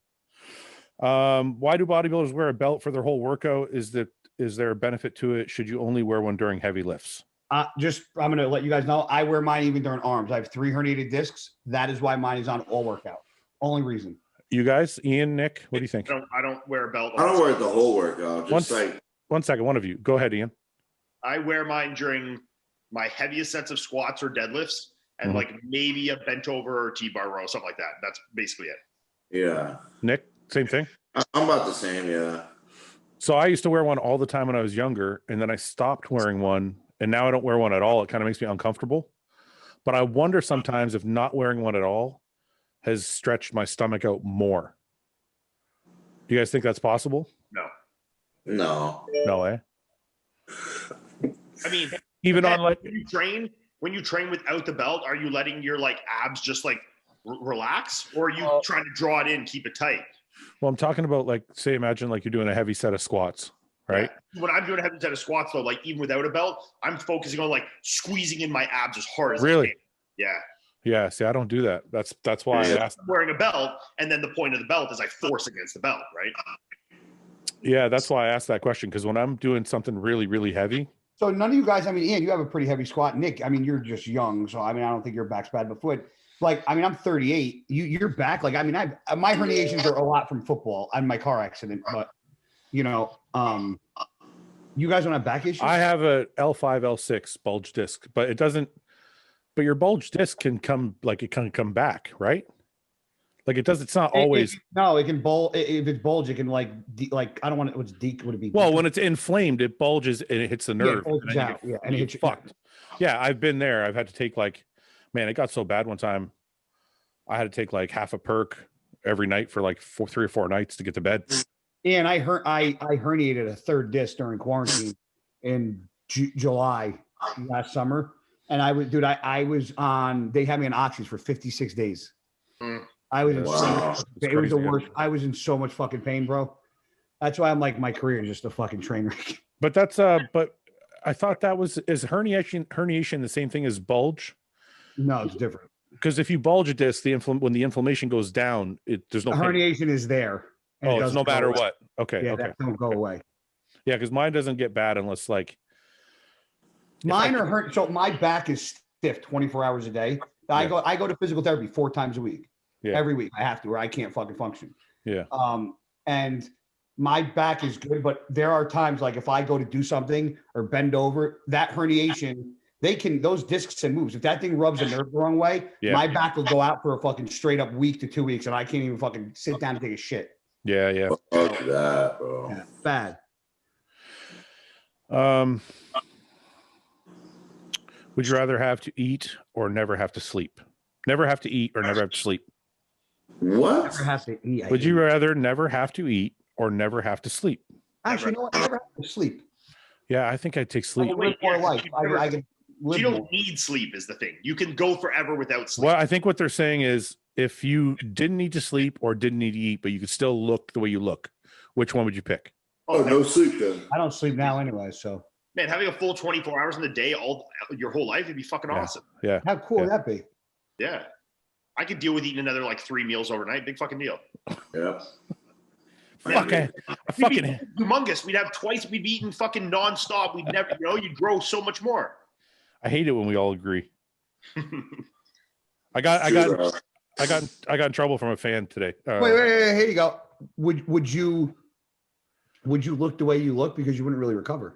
Why do bodybuilders wear a belt for their whole workout? Is there a benefit to it? Should you only wear one during heavy lifts? I'm going to let you guys know. I wear mine even during arms. I have 3 herniated discs. That is why mine is on all workout. Only reason. You guys, Ian, Nick, what do you think? I don't wear a belt. I don't wear it the whole workout. One second, one of you. Go ahead, Ian. I wear mine during my heaviest sets of squats or deadlifts and like maybe a bent over or T-bar row, something like that. That's basically it. Yeah. Nick, same thing? I'm about the same, yeah. So I used to wear one all the time when I was younger, and then I stopped wearing one, and now I don't wear one at all. It kind of makes me uncomfortable. But I wonder sometimes if not wearing one at all has stretched my stomach out more. Do you guys think that's possible? No. No way. I mean, even on like when you train without the belt, are you letting your like abs just like relax, or are you trying to draw it in, keep it tight? Well, I'm talking about like, say, imagine like you're doing a heavy set of squats, right? Yeah. When I'm doing a heavy set of squats, though, like even without a belt, I'm focusing on like squeezing in my abs as hard as I can. Yeah. Yeah. See, I don't do that. That's why I asked. I'm wearing a belt, and then the point of the belt is I force against the belt, right? Yeah, that's why I asked that question, because when I'm doing something really, really heavy. So none of you guys, I mean, Ian, you have a pretty heavy squat. Nick, I mean, you're just young, so I mean, I don't think your back's bad, but foot. Like, I mean, I'm 38. You're back. Like, I mean, my herniations are a lot from football and my car accident, but you know, you guys don't have back issues? I have a L5, L6 bulge disc, but it doesn't. But your bulge disc can come come back, right? Like it does. It's not always. It can bulge. If it's bulge, it can like I don't want it. What's deep? Would it be? Well, when it's inflamed, it bulges and it hits the nerve. Yeah, and it hits fucked. Yeah, I've been there. I've had to take like, man, it got so bad one time. I had to take like half a perk every night for like 3 or 4 nights to get to bed. And I herniated a 3rd disc during quarantine in July last summer. And I was on, they had me on oxys for 56 days. I was it was the worst. I was in so much fucking pain, bro. That's why I'm like, my career is just a fucking train wreck. But that's, but I thought is herniation the same thing as bulge? No, it's different. Because if you bulge a disc, when the inflammation goes down, there's no herniation is there. Oh, it's no matter what. Okay. Yeah, okay. that don't go away. Yeah, because mine doesn't get bad unless like mine are hurt. So my back is stiff 24 hours a day. I go to physical therapy 4 times a week. Yeah. Every week I have to, or I can't fucking function. Yeah. And my back is good, but there are times like if I go to do something or bend over, that herniation, those discs and moves. If that thing rubs a nerve the wrong way, my back will go out for a fucking straight up week to 2 weeks, and I can't even fucking sit down and take a shit. Yeah, yeah. Fuck that, bro. Yeah, bad. Would you rather have to eat or never have to sleep? Never have to eat or never have to sleep. What? Never have to eat. Would you rather never have to eat or never have to sleep? Actually, you know what? Never have to sleep. Yeah, I think I'd take sleep. More life. I can live you don't more. need sleep is the thing. You can go forever without sleep. Well, I think what they're saying is if you didn't need to sleep or didn't need to eat, but you could still look the way you look, which one would you pick? Oh, no sleep then. I don't sleep now anyway, so. Man, having a full 24 hours in the day, your whole life, would be fucking awesome. Yeah. How cool would that be? Yeah. I could deal with eating another like 3 meals overnight. Big fucking deal. Yeah. Fucking humongous. We'd have twice. We'd be eating fucking nonstop. We'd never, you'd grow so much more. I hate it when we all agree. I got in trouble from a fan today. Wait, here you go. Would you look the way you look because you wouldn't really recover?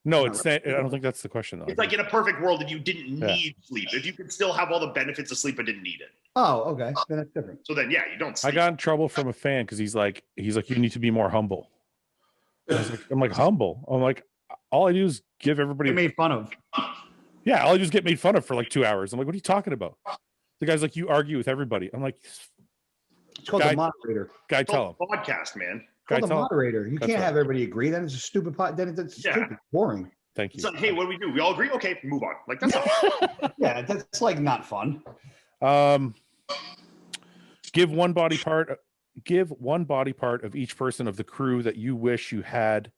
No, I don't think that's the question though. It's like in a perfect world if you didn't need sleep. If you could still have all the benefits of sleep but didn't need it. Oh, okay. Then that's different. So then, yeah, you don't sleep. I got in trouble from a fan because he's like, you need to be more humble. I'm like, humble? I'm like, all I do is give everybody. Get made fun of. Yeah, all I do is get made fun of for like 2 hours. I'm like, what are you talking about? The guy's like, you argue with everybody. I'm like, it's called the moderator. Guy, tell him. Podcast, man. It's called the moderator. You can't have everybody agree. Then it's a stupid pod. Then it's stupid, boring. Thank you. It's like, hey, what do we do? We all agree? Okay, move on. Like that's not yeah, that's like not fun. Give one body part give one body part of each person of the crew that you wish you had,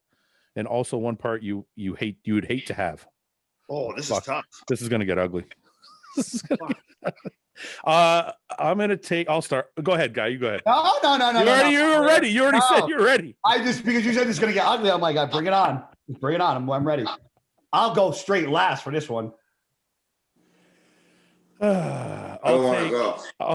and also one part you would hate to have. Oh, this is tough. This is gonna get ugly. I'm gonna take. I'll start. Go ahead, Guy. You go ahead. No. You were ready. You already said you're ready. Because you said it's gonna get ugly. I'm like, bring it on. Bring it on. I'm ready. I'll go straight last for this one. I'll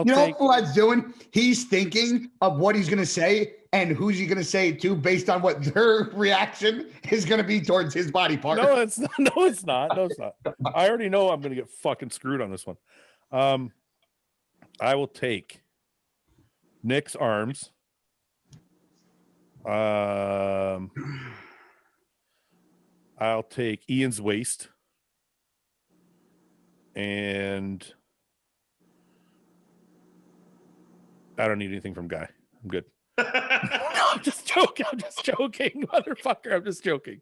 know what Fouad's doing? He's thinking of what he's gonna say and who's he gonna say it to based on what their reaction is gonna be towards his body part. No, it's not. No, it's not. I already know I'm gonna get fucking screwed on this one. I will take Nick's arms. I'll take Ian's waist. And I don't need anything from Guy. I'm good. No, I'm just joking, motherfucker. I'm just joking.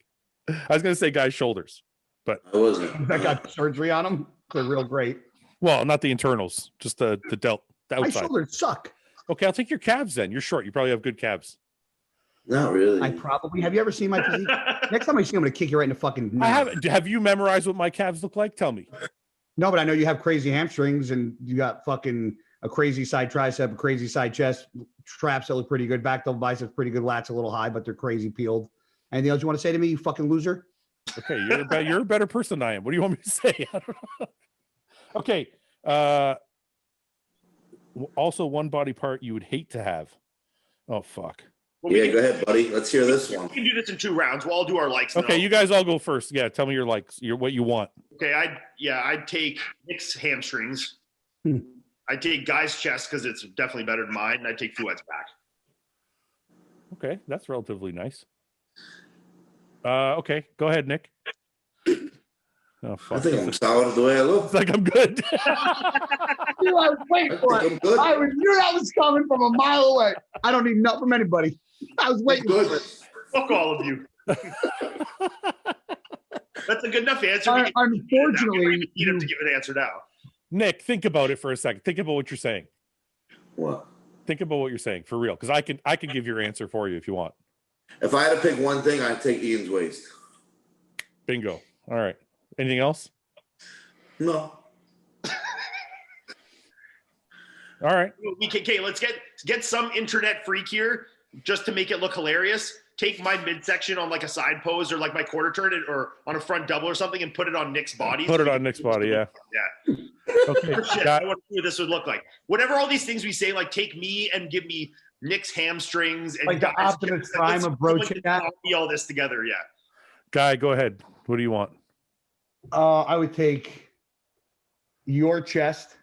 I was gonna say Guy's shoulders, but I wasn't. That got surgery on him. They're real great. Well, not the internals, just the outside. My shoulders suck. Okay, I'll take your calves then. You're short. You probably have good calves. Not really. I probably have. You ever seen my physique? Next time I see you, I'm gonna kick you right in the fucking knee. I haven't. Have you memorized what my calves look like? Tell me. No, but I know you have crazy hamstrings and you got fucking a crazy side tricep, a crazy side chest, traps that look pretty good, back double biceps, pretty good, lats a little high, but they're crazy peeled. Anything else you want to say to me, you fucking loser? Okay, you're a better person than I am. What do you want me to say? I don't know. Okay. Also, one body part you would hate to have. Oh fuck. Well, yeah, go ahead, buddy. Let's hear this one. We can do this in 2 rounds. We'll all do our likes. Okay, you guys all go first. Yeah, tell me your likes. What you want. Okay, I'd take Nick's hamstrings. I'd take Guy's chest because it's definitely better than mine, and I'd take Fouad's back. Okay, that's relatively nice. Okay, go ahead, Nick. Oh, fuck. I think I'm solid the way I look. It's like I'm good. I was waiting for it. I knew that was coming from a mile away. I don't need nothing from anybody. I was waiting for it. Fuck all of you. That's a good enough answer. Unfortunately, you have to give an answer now. Nick, think about it for a second. Think about what you're saying. What? Think about what you're saying for real, because I can give your answer for you if you want. If I had to pick one thing, I'd take Ian's waist. Bingo. All right. Anything else? No. All right. Okay, let's get some internet freak here just to make it look hilarious. Take my midsection on like a side pose or like my quarter turn or on a front double or something and put it on Nick's body. Put it on Nick's body, yeah. Yeah. Okay. Shit, I want to see what this would look like. Whatever all these things we say, like take me and give me Nick's hamstrings and like the Optimus Prime of broaching that. All this together, yeah. Guy, go ahead. What do you want? I would take your chest.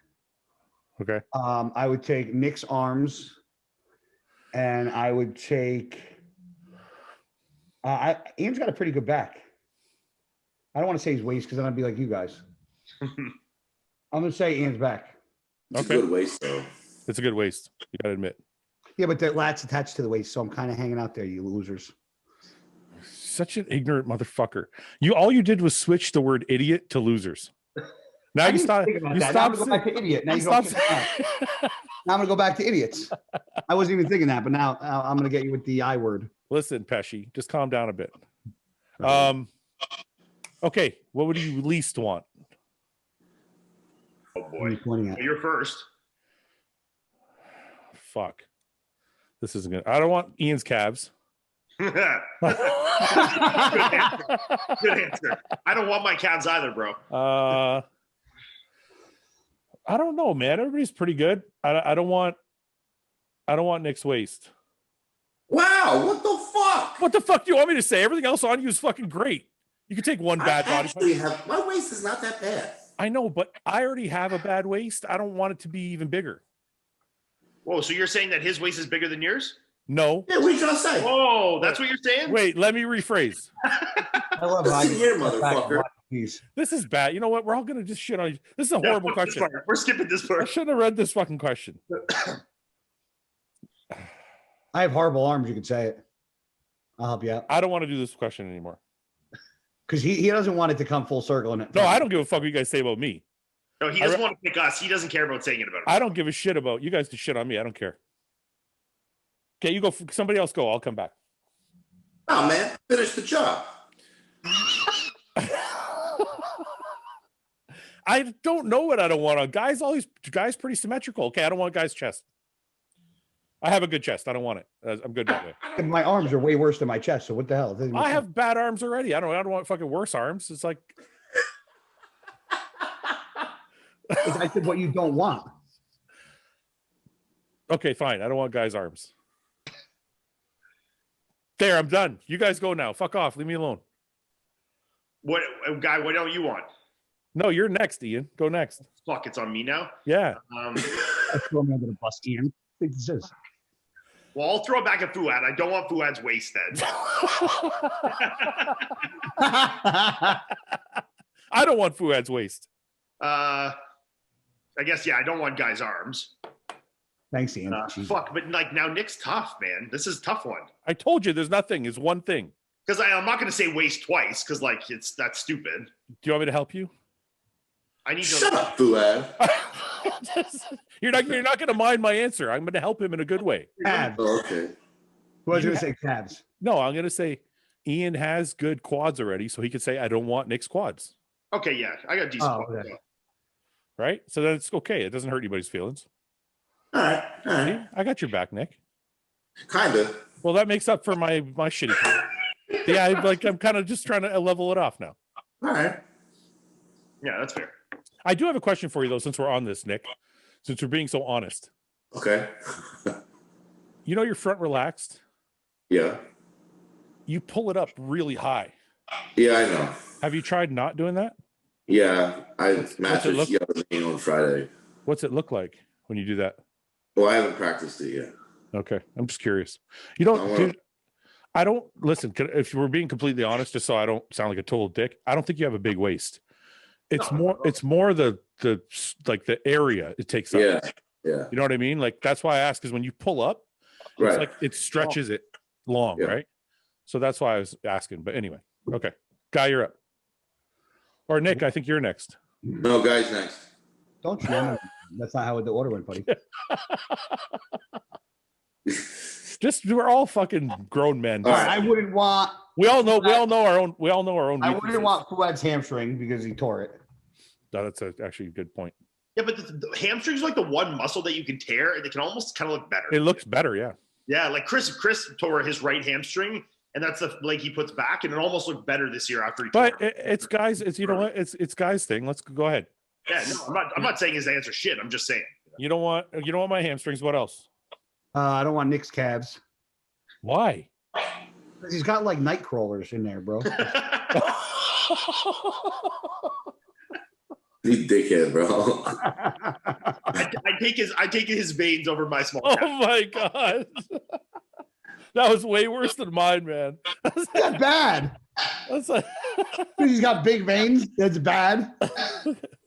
Okay. I would take Nick's arms, and I would take. Ian's got a pretty good back. I don't want to say his waist because then I'd be like you guys. I'm gonna say Ian's back. It's a good waist, though. It's a good waist. You gotta admit. Yeah, but the lat's attached to the waist, so I'm kind of hanging out there, you losers. Such an ignorant motherfucker. All you did was switch the word idiot to losers. Now you stop. You stop. Now I'm gonna go back to idiot. Now now I'm gonna go back to idiots. I wasn't even thinking that, but now I'm gonna get you with the I word. Listen, Pesci, just calm down a bit. Okay, what would you least want? Oh boy, you're first. Fuck. This isn't good. I don't want Ian's calves. Good answer. I don't want my calves either, bro. I don't know, man. Everybody's pretty good. I don't want Nick's waist. Wow, what the fuck? What the fuck do you want me to say? Everything else on you is fucking great. You can take one bad body. My waist is not that bad. I know, but I already have a bad waist. I don't want it to be even bigger. Whoa, so you're saying that his waist is bigger than yours? No. Yeah, what are you trying to say? Whoa, that's what you're saying? Wait, let me rephrase. I love here, motherfucker. This is bad. You know what? We're all gonna just shit on you. This is a horrible question. We're skipping this part. I shouldn't have read this fucking question. I have horrible arms. You could say it. I'll help you out. I don't want to do this question anymore. Because he doesn't want it to come full circle in it. No, I don't give a fuck what you guys say about me. No, he doesn't want to pick us. He doesn't care about saying it about us. I don't give a shit about you guys to shit on me. I don't care. Okay, you go. Somebody else go. I'll come back. Oh man, finish the job. I don't know what I don't want on guys. Guys pretty symmetrical. Okay, I don't want guys' chest. I have a good chest. I don't want it. I'm good that way. My arms are way worse than my chest. So what the hell? I have bad arms already. I don't want fucking worse arms. It's like I said what you don't want. Okay, fine. I don't want guys' arms. There, I'm done. You guys go now. Fuck off. Leave me alone. What guy? What don't you want? No, you're next, Ian. Go next. Fuck, it's on me now. Yeah. I throw me under the bus, Ian. This is. Well, I'll throw it back at Fouad. I don't want Fouad's waist then. I don't want Fouad's waist. I guess, yeah, I don't want guys' arms. Thanks, Ian. Fuck, but like now Nick's tough, man. This is a tough one. I told you there's nothing. It's one thing. Because I'm not going to say waist twice because like that's stupid. Do you want me to help you? I need to shut up, Fouad. You're not going to mind my answer. I'm going to help him in a good way. Calves. Oh, okay. Who was going to say calves? No, I'm going to say Ian has good quads already, so he could say I don't want Nick's quads. Okay, yeah, I got decent quads. Okay. Right? So that's okay. It doesn't hurt anybody's feelings. All right. See? I got your back, Nick. Kind of. Well, that makes up for my shitty. Yeah, I'm kind of just trying to level it off now. All right. Yeah, that's fair. I do have a question for you though, since we're on this, Nick. Since we're being so honest. Okay. You know your front relaxed? Yeah. You pull it up really high. Yeah, I know. Have you tried not doing that? Yeah, I mastered Testosterone on Friday. What's it look like when you do that? Well, I haven't practiced it yet. Okay, I'm just curious. You don't, dude. I don't listen. If we're being completely honest, just so I don't sound like a total dick, I don't think you have a big waist. It's more the like the area it takes up. Yeah, yeah. You know what I mean? Like that's why I ask, because when you pull up, it's like it stretches it long, right? So that's why I was asking. But anyway, okay, Guy, you're up. Or Nick, I think you're next. No, Guy's next. Don't you know? That's not how the order went, buddy. Just we're all fucking grown men. All right, I wouldn't want. We all know our own. I wouldn't want Fouad's hamstring because he tore it. No, that's actually a good point. Yeah, but the hamstring's like the one muscle that you can tear, and it can almost kind of look better. It looks better, yeah. Yeah, like Chris tore his right hamstring, and that's the leg he puts back, and it almost looked better this year after he. But it's guys. It's you know what? It's guys thing. Let's go ahead. Yeah, no, I'm not saying his answer shit. I'm just saying. You don't want my hamstrings. What else? I don't want Nick's calves. Why? Because he's got like night crawlers in there, bro. You dickhead, bro. I take his veins over my small. Oh my god, that was way worse than mine, man. That's bad. That's like he's got big veins. That's bad.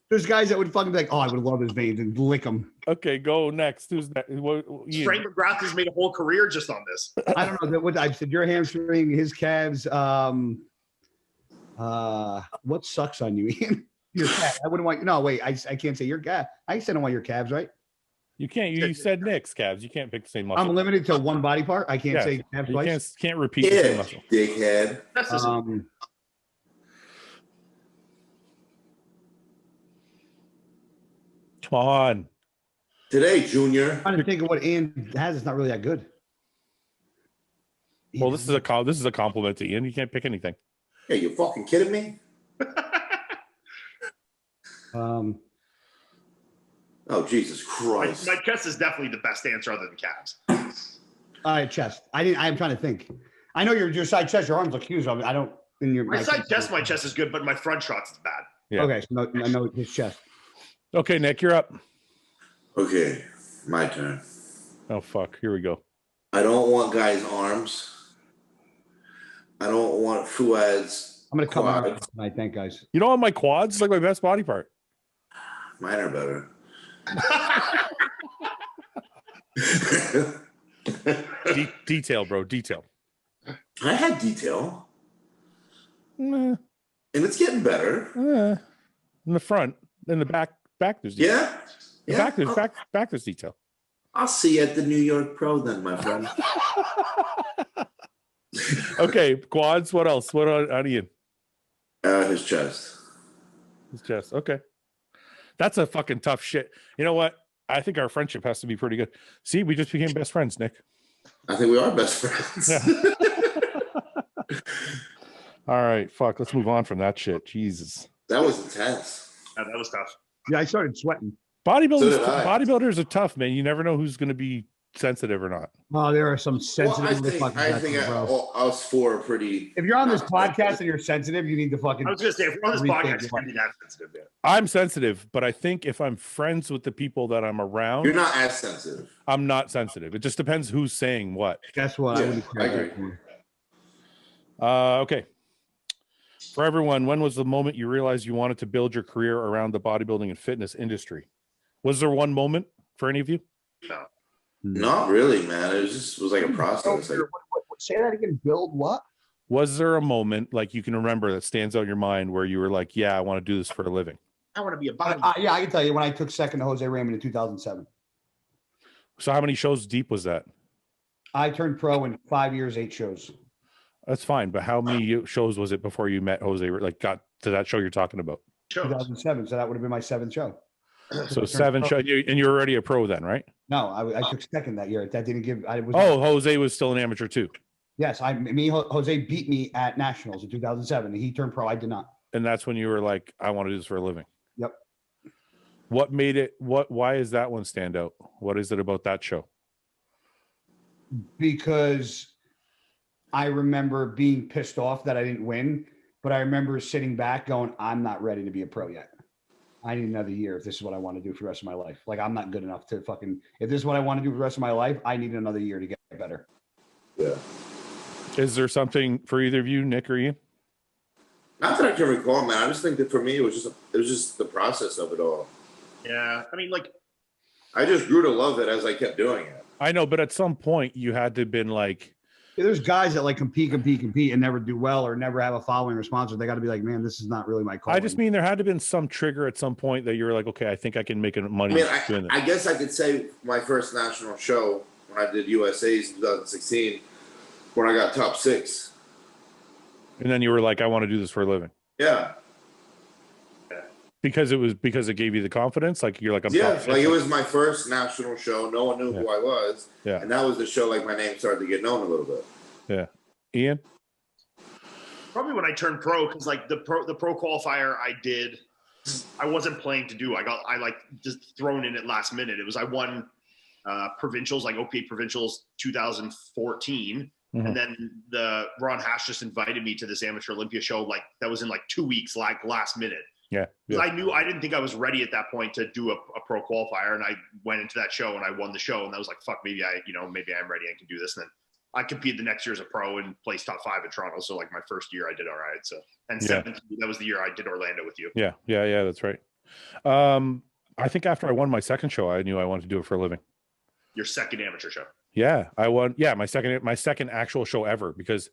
There's guys that would fucking be like, oh, I would love his veins and lick them. Okay, go next. Who's next? Frank McGrath has made a whole career just on this. I don't know. What I said, your hamstring, his calves. What sucks on you, Ian? Your calves. I wouldn't want. No, wait. I can't say your calves. I said I don't want your calves, right? You can't. You said Nick's calves. You can't pick the same muscle. I'm limited to one body part. I can't say calves twice. Can't repeat the same muscle. Dickhead. Come on. Today, Junior. I'm trying to think of what Ian has. It's not really that good. Well, this is a compliment to Ian. You can't pick anything. Hey, you fucking kidding me? Oh, Jesus Christ. My chest is definitely the best answer other than calves. All right, chest. I'm trying to think. I know your side chest, your arms look huge. I don't. My side chest, my chest is good, but my front shots is bad. Yeah. Okay, so I know his chest. Okay, Nick, you're up. Okay, my turn. Oh fuck! Here we go. I don't want guys' arms. I don't want Fouad's. I'm gonna cut my arms tonight. Thank guys. You don't want my quads? It's like my best body part. Mine are better. Detail, bro. Detail. I had detail. Nah. And it's getting better. In the front, in the back there's detail. Yeah. Back there's detail. I'll see you at the New York Pro then, my friend. Okay, quads. What else? What on Ian? His chest. His chest. Okay. That's a fucking tough shit. You know what? I think our friendship has to be pretty good. See, we just became best friends, Nick. I think we are best friends. Yeah. All right. Fuck. Let's move on from that shit. Jesus. That was intense. Yeah, that was tough. Yeah, I started sweating. Bodybuilders are tough, man. You never know who's going to be sensitive or not. Oh, there are some sensitive. Well, I think us four are pretty. If you're on this podcast and you're sensitive, you need to fucking. I was going to say, if we're on this podcast, you can't be that sensitive. Yeah. I'm sensitive, but I think if I'm friends with the people that I'm around, you're not as sensitive. I'm not sensitive. It just depends who's saying what. Guess what? Yeah, I agree. Okay. For everyone, when was the moment you realized you wanted to build your career around the bodybuilding and fitness industry? Was there one moment for any of you? No. Not really, man. It was like a process. Like, say that again. Build what? Was there a moment like you can remember that stands out in your mind where you were like, yeah, I want to do this for a living? I want to be a bodybuilder. Yeah, I can tell you when I took second to Jose Raymond in 2007. So how many shows deep was that? I turned pro in 5 years, 8 shows. That's fine, but how many shows was it before you met Jose? Like got to that show you're talking about? 2007. So that would have been my 7th show. So 7 shows, and you're already a pro then, right? No, I took second that year. That didn't give. Jose was still an amateur too. Yes, Jose beat me at nationals in 2007. He turned pro. I did not. And that's when you were like, I want to do this for a living. Yep. What made it? Why is that one stand out? What is it about that show? Because I remember being pissed off that I didn't win, but I remember sitting back going, I'm not ready to be a pro yet. I need another year if this is what I want to do for the rest of my life. Like, I'm not good enough to fucking, if this is what I want to do for the rest of my life, I need another year to get better. Yeah. Is there something for either of you, Nick or Ian? Not that I can recall, man. I just think that for me, it was just the process of it all. Yeah. I mean, like, I just grew to love it as I kept doing it. I know, but at some point you had to have been like, there's guys that like compete and never do well or never have a following or sponsor. They got to be like, man, this is not really my call. I just mean there had to have been some trigger at some point that you were like, okay, I think I can make money doing this. I guess I could say my first national show when I did USA's in 2016, when I got top 6. And then you were like, I want to do this for a living. Yeah. Because it gave you the confidence. Like you're like, I'm like it was my first national show. No one knew who I was. Yeah. And that was the show like my name started to get known a little bit. Yeah. Ian? Probably when I turned pro, because like the pro qualifier I did, I wasn't planning to do. I like just thrown in at last minute. It was I won provincials, like OPA provincials 2014. Mm-hmm. And then the Ron Hash just invited me to this amateur Olympia show. Like that was in like 2 weeks, like last minute. Yeah. I didn't think I was ready at that point to do a pro qualifier. And I went into that show and I won the show. And I was like, fuck, maybe I'm ready. I can do this. And then I competed the next year as a pro and placed top 5 in Toronto. So like my first year I did all right. So, and 17, that was the year I did Orlando with you. Yeah. That's right. I think after I won my second show, I knew I wanted to do it for a living. Your second amateur show. Yeah, I won. Yeah, my second actual show ever, because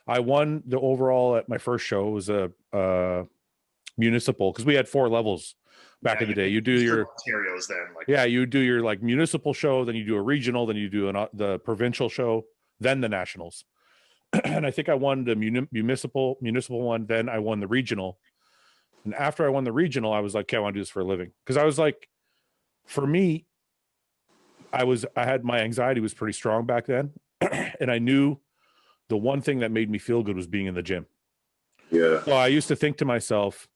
I won the overall at my first show. It was a municipal, because we had 4 levels back in the day. You do your Ontario's then, like you do your like municipal show, then you do a regional, then you do the provincial show, then the nationals. And I think I won the municipal one. Then I won the regional, and after I won the regional, I was like, okay, I want to do this for a living, because I was like, for me, I had my anxiety was pretty strong back then. And I knew the one thing that made me feel good was being in the gym. Yeah. So I used to think to myself,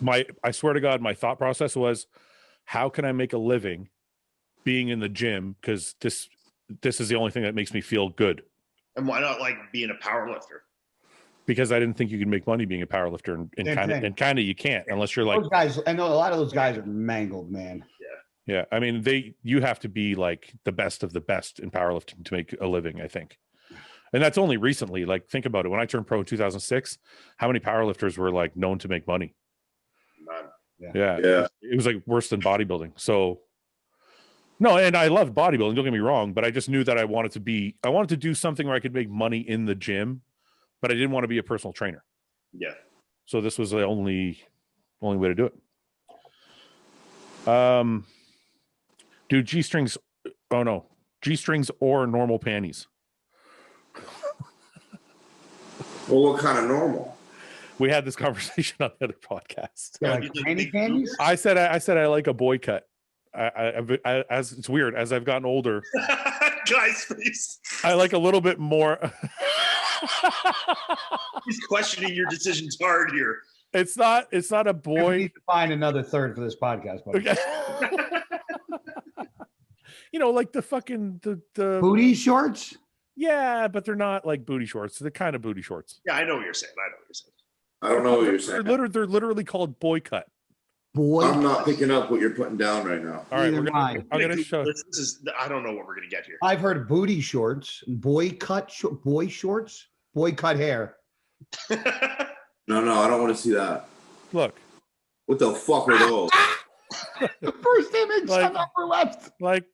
I swear to God, my thought process was, how can I make a living being in the gym? Because this is the only thing that makes me feel good. And why not like being a power lifter? Because I didn't think you could make money being a power lifter, and kind of you can't unless you're like those guys. I know a lot of those guys are mangled, man. Yeah, I mean, you have to be like the best of the best in powerlifting to make a living, I think. And that's only recently. Like, think about it. When I turned pro in 2006, how many powerlifters were like known to make money? None. Yeah. It was like worse than bodybuilding. So, no, and I loved bodybuilding, don't get me wrong, but I just knew that I wanted to do something where I could make money in the gym, but I didn't want to be a personal trainer. Yeah. So this was the only way to do it. Do G-strings Oh no, G-strings or normal panties. Well, what kind of normal? We had this conversation on the other podcast. Yeah, like granny panties? I said I like a boy cut. I as it's weird as I've gotten older. Guys, please. I like a little bit more. He's questioning your decisions hard here. It's not a boy. We need to find another third for this podcast. Okay. You know, like the fucking the booty shorts. Yeah, but they're not like booty shorts. They're kind of booty shorts. Yeah, I know what you're saying. I don't know what you're saying. They're literally called boy cut. Boy, I'm not picking up what you're putting down right now. All right, I'm gonna show. This is. I don't know what we're gonna get here. I've heard booty shorts, boy shorts, boy cut hair. No, I don't want to see that. Look. What the fuck are those? The first image on the upper left. Like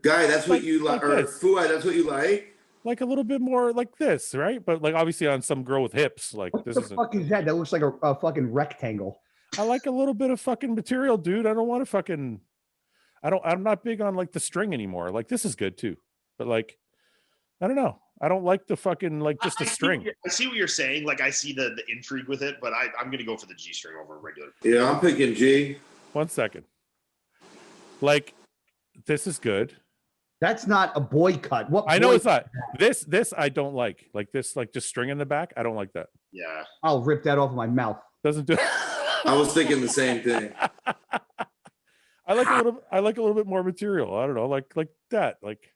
Guy, that's what you like, or Fouad, that's what you like? Like a little bit more like this, right? But like obviously on some girl with hips, like what this the fuck is that? That looks like a fucking rectangle. I like a little bit of fucking material, dude. I don't want to fucking. I'm not big on like the string anymore. Like this is good too, but like, I don't know. I don't like the fucking like just the string. I see what you're saying. Like I see the intrigue with it, but I'm gonna go for the G string over regular. Yeah, I'm picking G. 1 second. Like, this is good. That's not a boy cut. What? I know it's not. This I don't like. Like this, like just string in the back. I don't like that. Yeah. I'll rip that off of my mouth. Doesn't do. I was thinking the same thing. I like a little bit more material. I don't know, like that. Like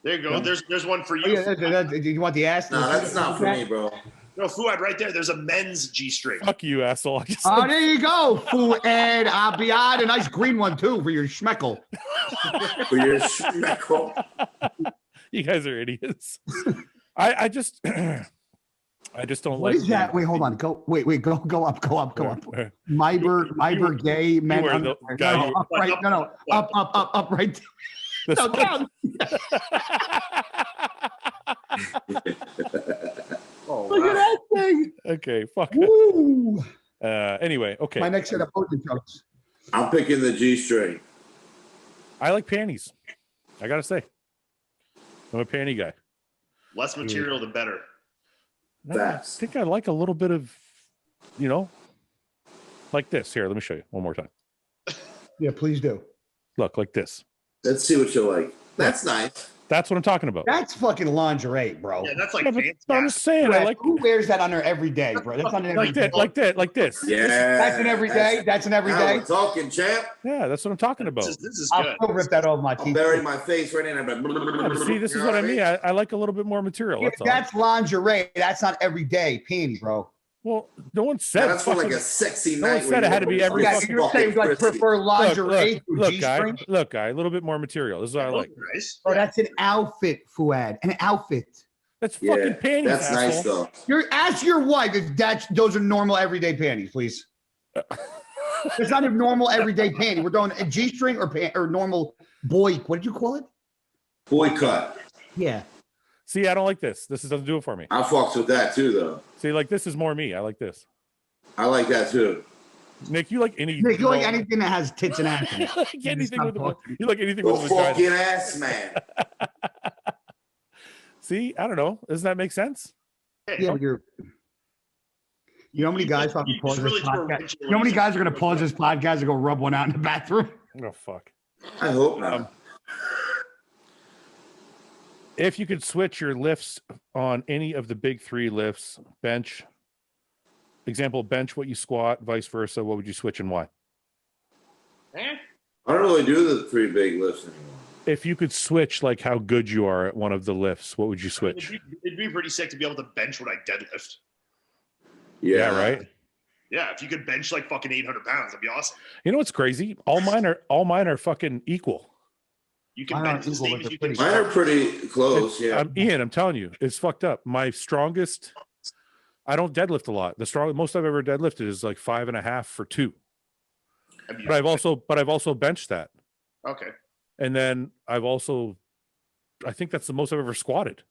there you go. There's one for you. Oh, yeah, do you want the ass? No, that's not for me, bro. No, Fouad, right there. There's a men's G string. Fuck you, asshole. Oh, there you go, Fouad Abiad. A nice green one too for your schmeckle. For your schmeckle. You guys are idiots. I just don't what like. What is that? Wait, hold on. Go up. Myber gay men. Up, right. No, down. Oh, look at that thing. Okay, fuck. Woo. Anyway, okay. My next set of potion jokes. I'm picking the G string. I like panties. I gotta say, I'm a panty guy. Less material, the better. I think I like a little bit of, like this. Here, let me show you one more time. Yeah, please do. Look, like this. Let's see what you like. That's nice. That's what I'm talking about. That's fucking lingerie, bro. Yeah, that's like I'm just saying. I like. Who wears that on her every day, bro? That's on every day. Like this. Yeah. That's an everyday. That's an everyday. We're talking, champ. Yeah, that's what I'm talking about. This is I'll good. still rip that off my teeth. I'll bury my face right in. See, this is what I mean. I like a little bit more material. That's lingerie. That's not everyday panty, bro. Well, no one said that's for like a sexy no night. one said it had to be every. Yeah, you're saying like prefer lingerie. Look, guy, a little bit more material. This is what I like. Nice. Oh, that's an outfit, Fouad. An outfit. That's fucking panties. That's asshole. nice though. Ask your wife if those are normal everyday panties, please. It's not a normal everyday panty. We're doing a G-string or normal boy. What did you call it? Boy cut. Yeah. See, I don't like this. This doesn't do it for me. I fucks with that too, though. See, like this is more me. I like this. I like that too. Nick, you like anything? Nick, you like anything that has tits and ass? You like anything with you like anything with fucking ass, man. See, I don't know. Doesn't that make sense? Yeah, but you know how many guys fucking pause this podcast? You know how many guys are going to pause this podcast and go rub one out in the bathroom? Oh fuck. I hope not. If you could switch your lifts on any of the big three lifts, bench, bench what you squat, vice versa, what would you switch and why? I don't really do the three big lifts anymore. If you could switch like how good you are at one of the lifts, what would you switch? It'd be pretty sick to be able to bench what I deadlift. Yeah, right? Yeah, if you could bench like fucking 800 pounds, that'd be awesome. You know what's crazy? All mine are fucking equal. You can bench the same as you can. Mine are pretty close, yeah. Ian, I'm telling you, it's fucked up. My strongest, I don't deadlift a lot. The most I've ever deadlifted is like 5.5 for 2. But I've also benched that. Okay. And then I think that's the most I've ever squatted.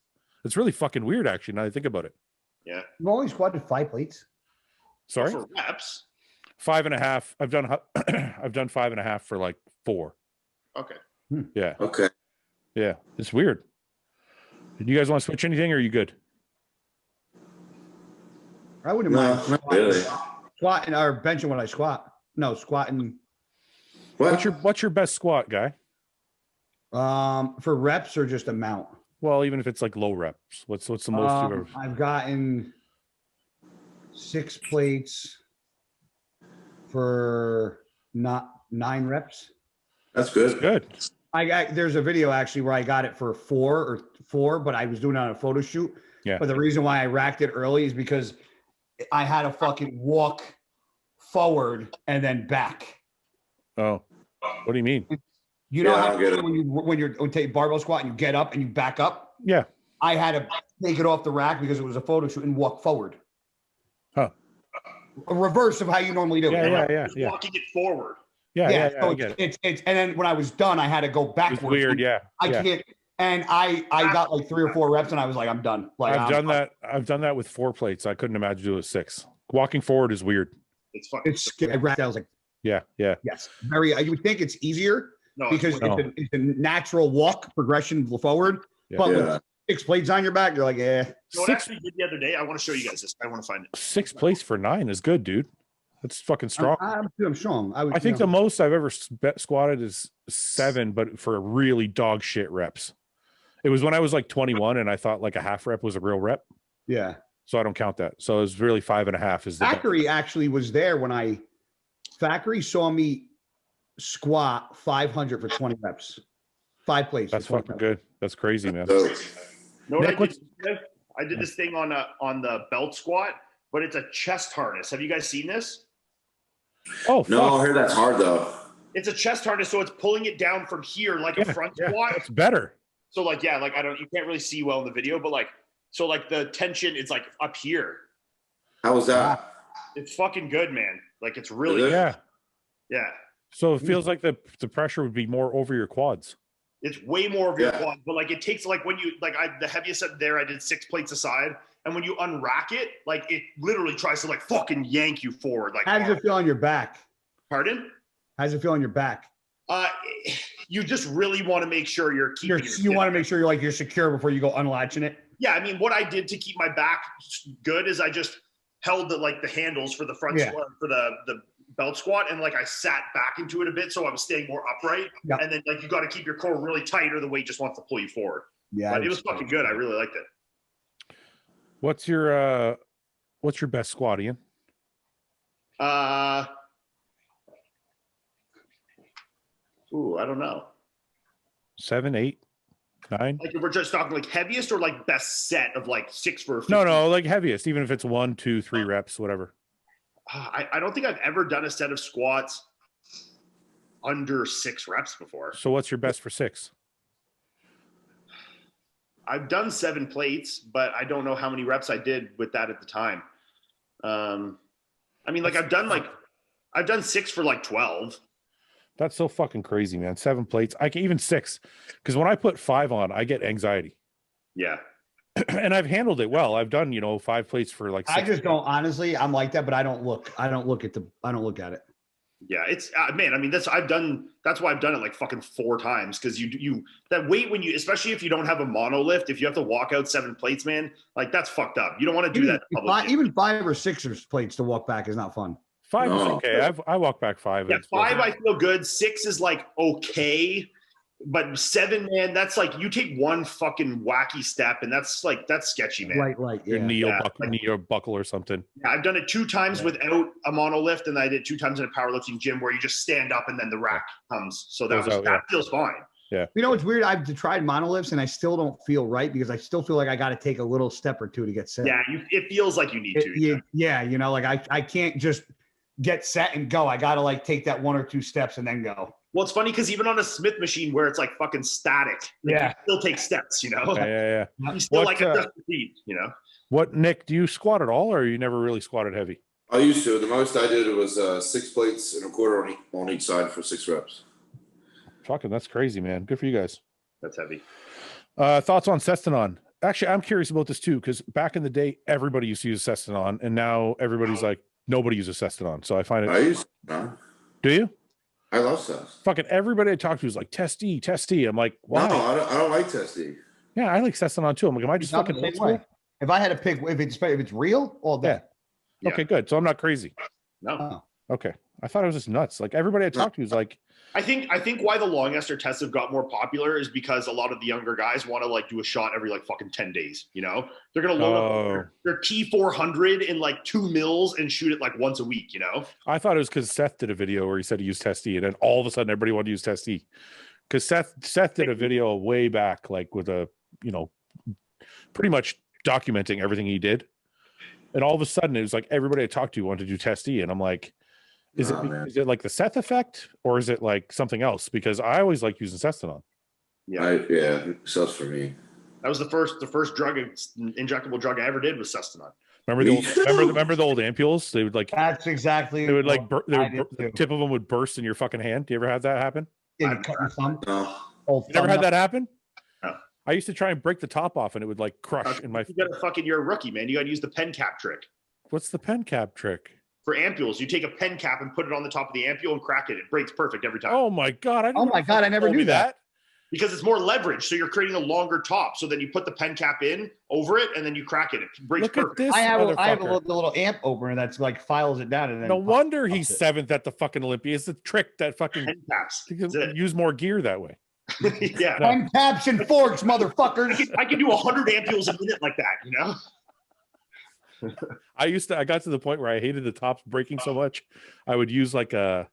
It's really fucking weird, actually, now that I think about it. Yeah. You've only squatted 5 plates. Sorry? For reps. 5.5. I've done 5.5 for like 4. Okay. Yeah. Okay. Yeah, it's weird. Do you guys want to switch anything, or are you good? I wouldn't mind really. squatting or benching when I squat. No, squatting. What's your best squat, guy? For reps or just amount? Well, even if it's like low reps, what's the most you've ever? I've gotten 6 plates for not 9 reps. That's good. That's good. There's a video actually where I got it for 4, but I was doing it on a photo shoot. Yeah. But the reason why I racked it early is because I had to fucking walk forward and then back. Oh, what do you mean? You know how when you take barbell squat and you get up and you back up? Yeah. I had to take it off the rack because it was a photo shoot and walk forward. Huh. A reverse of how you normally do it. Yeah. Walking it forward. Yeah. So it's and then when I was done, I had to go backwards. It's weird. Yeah. I can't. And I got like 3 or 4 reps and I was like, I'm done. Like I've done that. I've done that with 4 plates. I couldn't imagine doing 6. Walking forward is weird. It's fucking. It's scary. I was like, yeah. yes, very. You would think it's easier because it's a natural walk progression forward. Yeah. But with 6 plates on your back, you're like, You know what I actually did the other day? I want to show you guys this. I want to find it. 6 plates for 9 is good, dude. That's fucking strong. I'm strong. I think the most I've ever squatted is 7, but for really dog shit reps. It was when I was like 21 and I thought like a half rep was a real rep. Yeah. So I don't count that. So it was really 5.5 is the Factory actually was there when Factory saw me squat 500 for 20 reps. 5 plates. That's fucking good. That's crazy, man. Nick, I did this thing on the belt squat, but it's a chest harness. Have you guys seen this? Oh, no, I heard that's hard though. It's a chest harness, so it's pulling it down from here like a front squat. It's better. So like, you can't really see well in the video, but like, so like the tension is like up here. How was that? It's fucking good, man. Like it's really good. Yeah. So it feels like the pressure would be more over your quads. It's way more of your quads, but like it takes like when you the heaviest set there, I did 6 plates aside, and when you unrack it, like it literally tries to like fucking yank you forward. Like how does it feel on your back? Pardon? How does it feel on your back? You just really want to make sure you're keeping. You want to make sure you're secure before you go unlatching it. Yeah, I mean, what I did to keep my back good is I just held the handles for the front squat, for the belt squat, and like I sat back into it a bit so I was staying more upright. Yeah. And then like you got to keep your core really tight or the weight just wants to pull you forward. Yeah, but it was fucking good. I really liked it. What's your best squat, Ian? I don't know. 7, 8, 9. Like if we're just talking like heaviest or like best set of like 6 for 15? No, like heaviest, even if it's 1, 2, 3 reps, whatever. I don't think I've ever done a set of squats under 6 reps before. So what's your best for 6? I've done 7 plates, but I don't know how many reps I did with that at the time. I mean, like I've done 6 for like 12. That's so fucking crazy, man. 7 plates. I can even 6, because when I put 5 on, I get anxiety. Yeah. And I've handled it well. I've done, 5 plates for like 6 I just don't, honestly, I'm like that, but I don't look at it. Yeah, it's man. I mean, that's why I've done it like fucking 4 times, because you that weight when you, especially if you don't have a monolift, if you have to walk out 7 plates, man, like that's fucked up. You don't want to do that. Even 5 or 6 plates to walk back is not fun. 5 is okay. I walk back 5. Yeah, 5 I feel good. 6 is like okay, but 7, man, that's like you take one fucking wacky step, and that's sketchy, man. Right. Yeah. Your knee or buckle or something. Yeah, I've done it 2 times without a monolift, and I did 2 times in a powerlifting gym where you just stand up and then the rack comes. So that feels fine. Yeah. It's weird. I've tried monolifts and I still don't feel right, because I still feel like I got to take a little step or 2 to get set. Yeah, it feels like you need to. Yeah, like I can't just get set and go. I got to like take that 1 or 2 steps and then go. Well, it's funny because even on a Smith machine where it's like fucking static, you still take steps, Yeah. You still adjust the feet, What, Nick, do you squat at all, or you never really squatted heavy? I used to. The most I did was 6 plates and a quarter on each side for 6 reps. Fucking, that's crazy, man. Good for you guys. That's heavy. Thoughts on Cisternino? Actually, I'm curious about this too, because back in the day, everybody used to use Cisternino, and now everybody's like, nobody uses Cisternino. So I find it. I used to. Do you? I love Seth. Fucking everybody I talk to is like testy. I'm like, why? No, I don't like testy. Yeah, I like Cisternino too. I'm like, am I just fucking old school? If I had to pick, if it's real, all day. Yeah. Okay, good. So I'm not crazy. No. Okay. I thought I was just nuts. Like everybody I talked to is like, I think why the long ester tests have got more popular is because a lot of the younger guys want to like do a shot every like fucking 10 days. You know, they're gonna load up their T400 in like 2 mils and shoot it like once a week. You know, I thought it was because Seth did a video where he said he used Testy, and then all of a sudden everybody wanted to use Testy because Seth did a video way back, like with a pretty much documenting everything he did, and all of a sudden it was like everybody I talked to wanted to do Testy, and I'm like. Is it like the Seth effect or is it like something else? Because I always like using Cisternino. Seth's for me. That was the first injectable drug I ever did was Cisternino. Remember the old ampules? They would like. That's exactly. They would like. The tip of them would burst in your fucking hand. Do you ever have that happen? Yeah, you cut your thumb. No. You never had that happen? No. I used to try and break the top off, and it would like crush in my. You're a rookie, man. You got to use the pen cap trick. What's the pen cap trick? For ampules, you take a pen cap and put it on the top of the ampule and crack it. It breaks perfect every time. Oh my god! I never knew that. Because it's more leverage, so you're creating a longer top. So then you put the pen cap in over it, and then you crack it. It breaks perfect. I have a little amp opener that's like files it down, and then no wonder he's 7th at the fucking Olympia. It's the trick that fucking pen caps. Use more gear that way. Yeah, pen caps and forks, motherfuckers. I can do 100 ampules a minute like that. You know. I got to the point where I hated the tops breaking so much. I would use like a.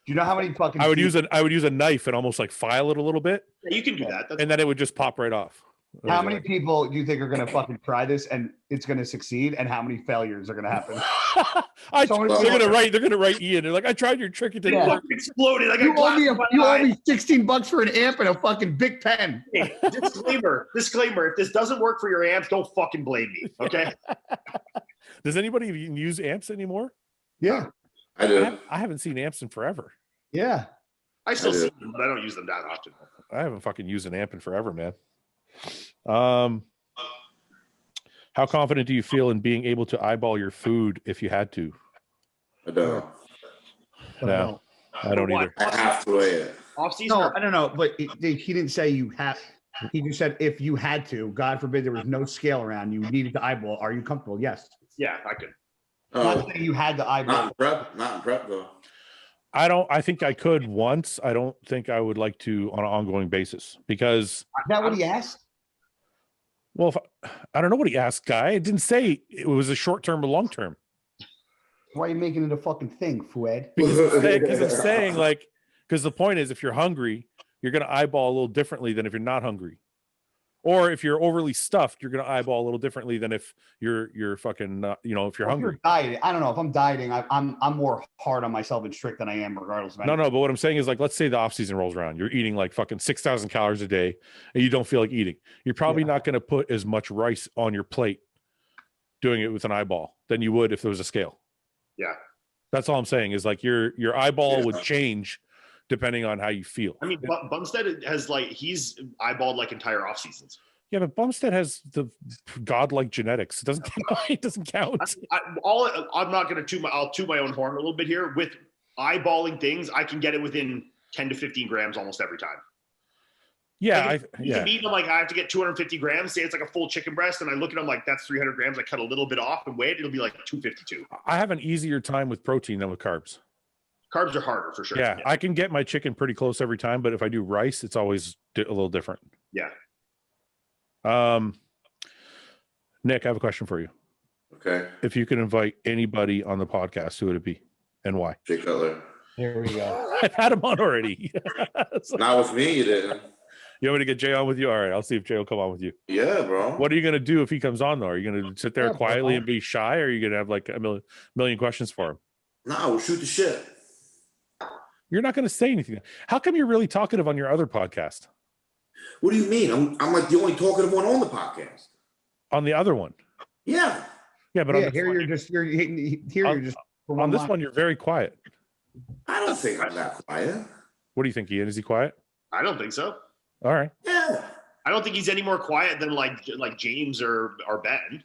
Do you know how many fucking? I would use a knife and almost like file it a little bit. Yeah, you can do that, and then it would just pop right off. How many people do you think are going to fucking try this and it's going to succeed? And how many failures are going to happen? They're going to write Ian. They're like, I tried your trick. It didn't work. Exploded. You owe me $16 for an amp and a fucking big pen. Hey, disclaimer. If this doesn't work for your amps, don't fucking blame me. Okay. Does anybody even use amps anymore? Yeah. I do. I haven't seen amps in forever. Yeah. I still see them, but I don't use them that often. I haven't fucking used an amp in forever, man. How confident do you feel in being able to eyeball your food if you had to? I don't. No, I don't either. I have to weigh it. No, I don't know, but he didn't say you have. He just said if you had to. God forbid there was no scale around. You needed to eyeball. Are you comfortable? Yes. Yeah, I could. Not saying you had to eyeball. Not in prep though. I think I could once. I don't think I would like to on an ongoing basis because. Is that what he asked? Well, I don't know what he asked, guy. It didn't say it was a short term or long term. Why are you making it a fucking thing, Fouad? Because it's saying like, because the point is, if you're hungry, you're going to eyeball a little differently than if you're not hungry. Or if you're overly stuffed, you're going to eyeball a little differently than if you're fucking, if you're hungry. Dieting, I don't know. If I'm dieting, I'm more hard on myself and strict than I am regardless of anything. No. But what I'm saying is like, let's say the off season rolls around. You're eating like fucking 6,000 calories a day and you don't feel like eating. You're probably not going to put as much rice on your plate doing it with an eyeball than you would if there was a scale. Yeah. That's all I'm saying is like your eyeball would change depending on how you feel. I mean, Bumstead has he's eyeballed like entire off seasons. Yeah, but Bumstead has the godlike genetics. It doesn't count. I'm not going to I'll toot my own horn a little bit here. With eyeballing things, I can get it within 10 to 15 grams almost every time. Yeah, meat, I'm like, I have to get 250 grams. Say it's like a full chicken breast, and I look at them like that's 300 grams. I cut a little bit off and weigh it. It'll be like 252. I have an easier time with protein than with carbs. Carbs are harder for sure. Yeah, I can get my chicken pretty close every time, but if I do rice, it's always a little different. Yeah. Nick, I have a question for you. Okay. If you could invite anybody on the podcast, who would it be and why? Jay Cutler. Here we go. I've had him on already. Not with me, you didn't. You want me to get Jay on with you? All right, I'll see if Jay will come on with you. Yeah, bro. What are you going to do if he comes on, though? Are you going to sit there quietly and be shy, or are you going to have like a million questions for him? No, we'll shoot the shit. You're not going to say anything. How come you're really talkative on your other podcast? What do you mean? I'm like the only talkative one on the podcast. On the other one? Yeah. Yeah, but you're just on this one, you're very quiet. I don't think I'm that quiet. What do you think, Ian? Is he quiet? I don't think so. All right. Yeah. I don't think he's any more quiet than like James or Ben.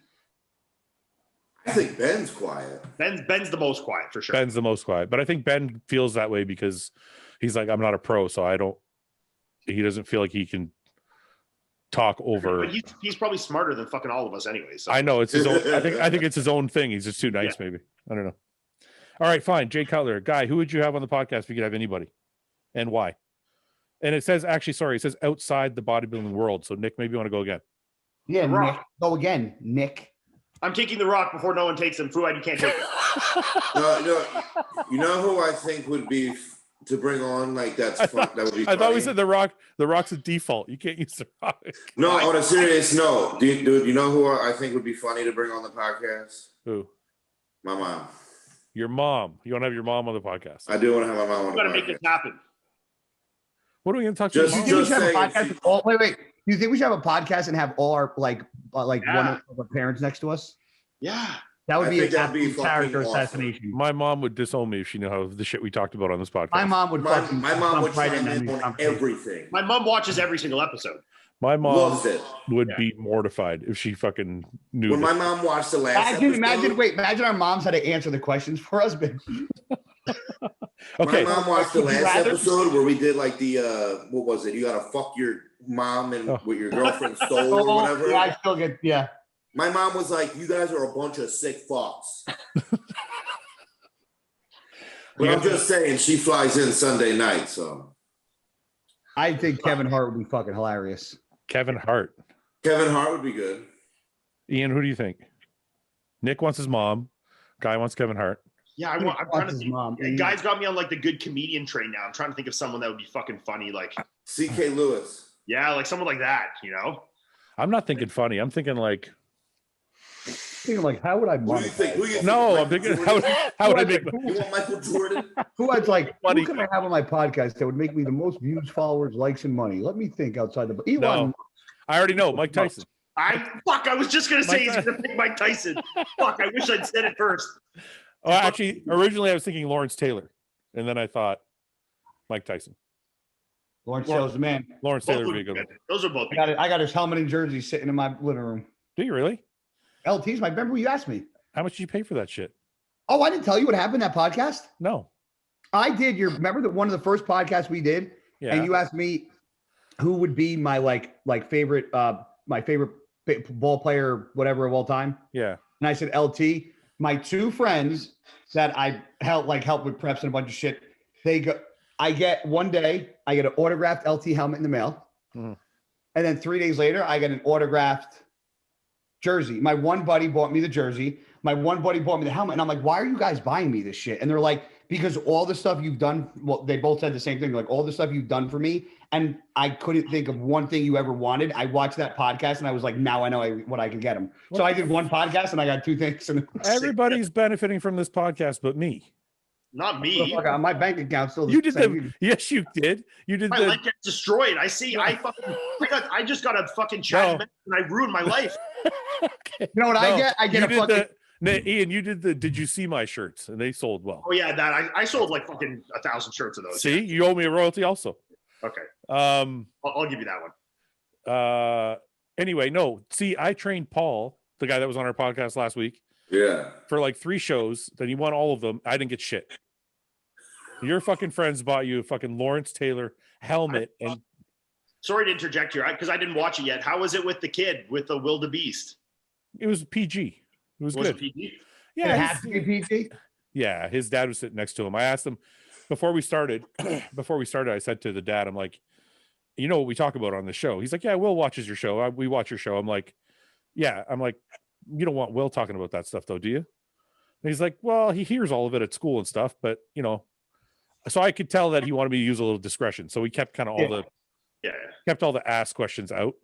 I think Ben's quiet. Ben's the most quiet for sure. Ben's the most quiet, but I think Ben feels that way because he's like, I'm not a pro, so he doesn't feel like he can talk over. But he's probably smarter than fucking all of us anyway. So. I know it's his own. I think it's his own thing. He's just too nice, maybe. I don't know. All right, fine. Jay Cutler, Guy, who would you have on the podcast if you could have anybody, and why? And it says it says outside the bodybuilding world. So Nick, maybe you want to go again. Yeah, Nick. Go again, Nick. I'm taking The Rock before no one takes him. Fouad, you can't take him. No, you know who I think would be to bring on, like, that's fun. That would be funny. I thought we said The Rock. The Rock's a default. You can't use The Rock. No, on a serious note, dude, you know who I think would be funny to bring on the podcast? Who? My mom. Your mom. You want to have your mom on the podcast? I do want to have my mom on the podcast. Got to make this happen. What are we going to talk to? Wait. Do you think we should have a podcast and have all our one of our parents next to us? Yeah. That would be a character assassination. My mom would disown me if she knew how the shit we talked about on this podcast. My mom would. My mom would chime in on everything. My mom watches every single episode. My mom would be mortified if she fucking knew. When my mom watched the last episode. Imagine our moms had to answer the questions for us. Okay. My mom watched the last episode where we did like the what was it? You gotta fuck your mom and with your girlfriend's soul or whatever. Yeah, I still get My mom was like, "You guys are a bunch of sick fucks." But I'm just saying, she flies in Sunday night, so. I think Kevin Hart would be fucking hilarious. Kevin Hart would be good. Ian, who do you think? Nick wants his mom. Guy wants Kevin Hart. Yeah, I'm trying to think. Mom. Guy's got me on like the good comedian train now. I'm trying to think of someone that would be fucking funny, like C.K. Lewis. Yeah, like someone like that, you know? I'm not thinking funny. I'm thinking like how would I? Who do you think? No, I'm thinking how would I make? You want Michael Jordan? Who can I have on my podcast that would make me the most views, followers, likes, and money? Let me think outside the. Elon. No, I already know Mike Tyson. I was just gonna say he's gonna pick Mike Tyson. Fuck, I wish I'd said it first. Oh, actually, originally I was thinking Lawrence Taylor, and then I thought Mike Tyson. Lawrence Taylor's the man. Lawrence Taylor would be a good one. Those are both. I got his helmet and jersey sitting in my living room. Do you really? LT's my. Remember you asked me. How much did you pay for that shit? Oh, I didn't tell you what happened in that podcast? No. I did. Remember one of the first podcasts we did? Yeah. And you asked me who would be my favorite my favorite ball player, whatever of all time. Yeah. And I said LT. My two friends that I help with preps and a bunch of shit. I get an autographed LT helmet in the mail. Mm-hmm. And then 3 days later, I get an autographed jersey. My one buddy bought me the jersey. My one buddy bought me the helmet. And I'm like, why are you guys buying me this shit? And they're like, because all the stuff you've done, well, they both said the same thing, like all the stuff you've done for me. And I couldn't think of one thing you ever wanted. I watched that podcast and I was like, now I know what I can get them. So I did one podcast and I got two things. And everybody's benefiting from this podcast, but me. Not me. My bank account still. You did them. Yes, you did. You did. My life gets destroyed. I I just got a fucking chat and I ruined my life. Okay. You know what I get? I get a fucking. Ian, you did the "Did you see my shirts?" and they sold well. Oh yeah, that I sold like fucking 1,000 shirts of those. See, you owe me a royalty also. Okay. I'll give you that one. Anyway, no. See, I trained Paul, the guy that was on our podcast last week. Yeah. For like 3 shows. Then he won all of them. I didn't get shit. Your fucking friends bought you a fucking Lawrence Taylor helmet. And sorry to interject here, because I didn't watch it yet. How was it with the kid with the Wildebeest? It was PG. It was good. It PG? Yeah, it has to be PG. Yeah, his dad was sitting next to him. I asked him before we started. I said to the dad, I'm like, you know what we talk about on the show? He's like, yeah, Will watches your show. We watch your show. I'm like, yeah. I'm like, you don't want Will talking about that stuff though, do you? And he's like, well, he hears all of it at school and stuff, but you know. So I could tell that he wanted me to use a little discretion. So we kept kind of kept all the ass questions out.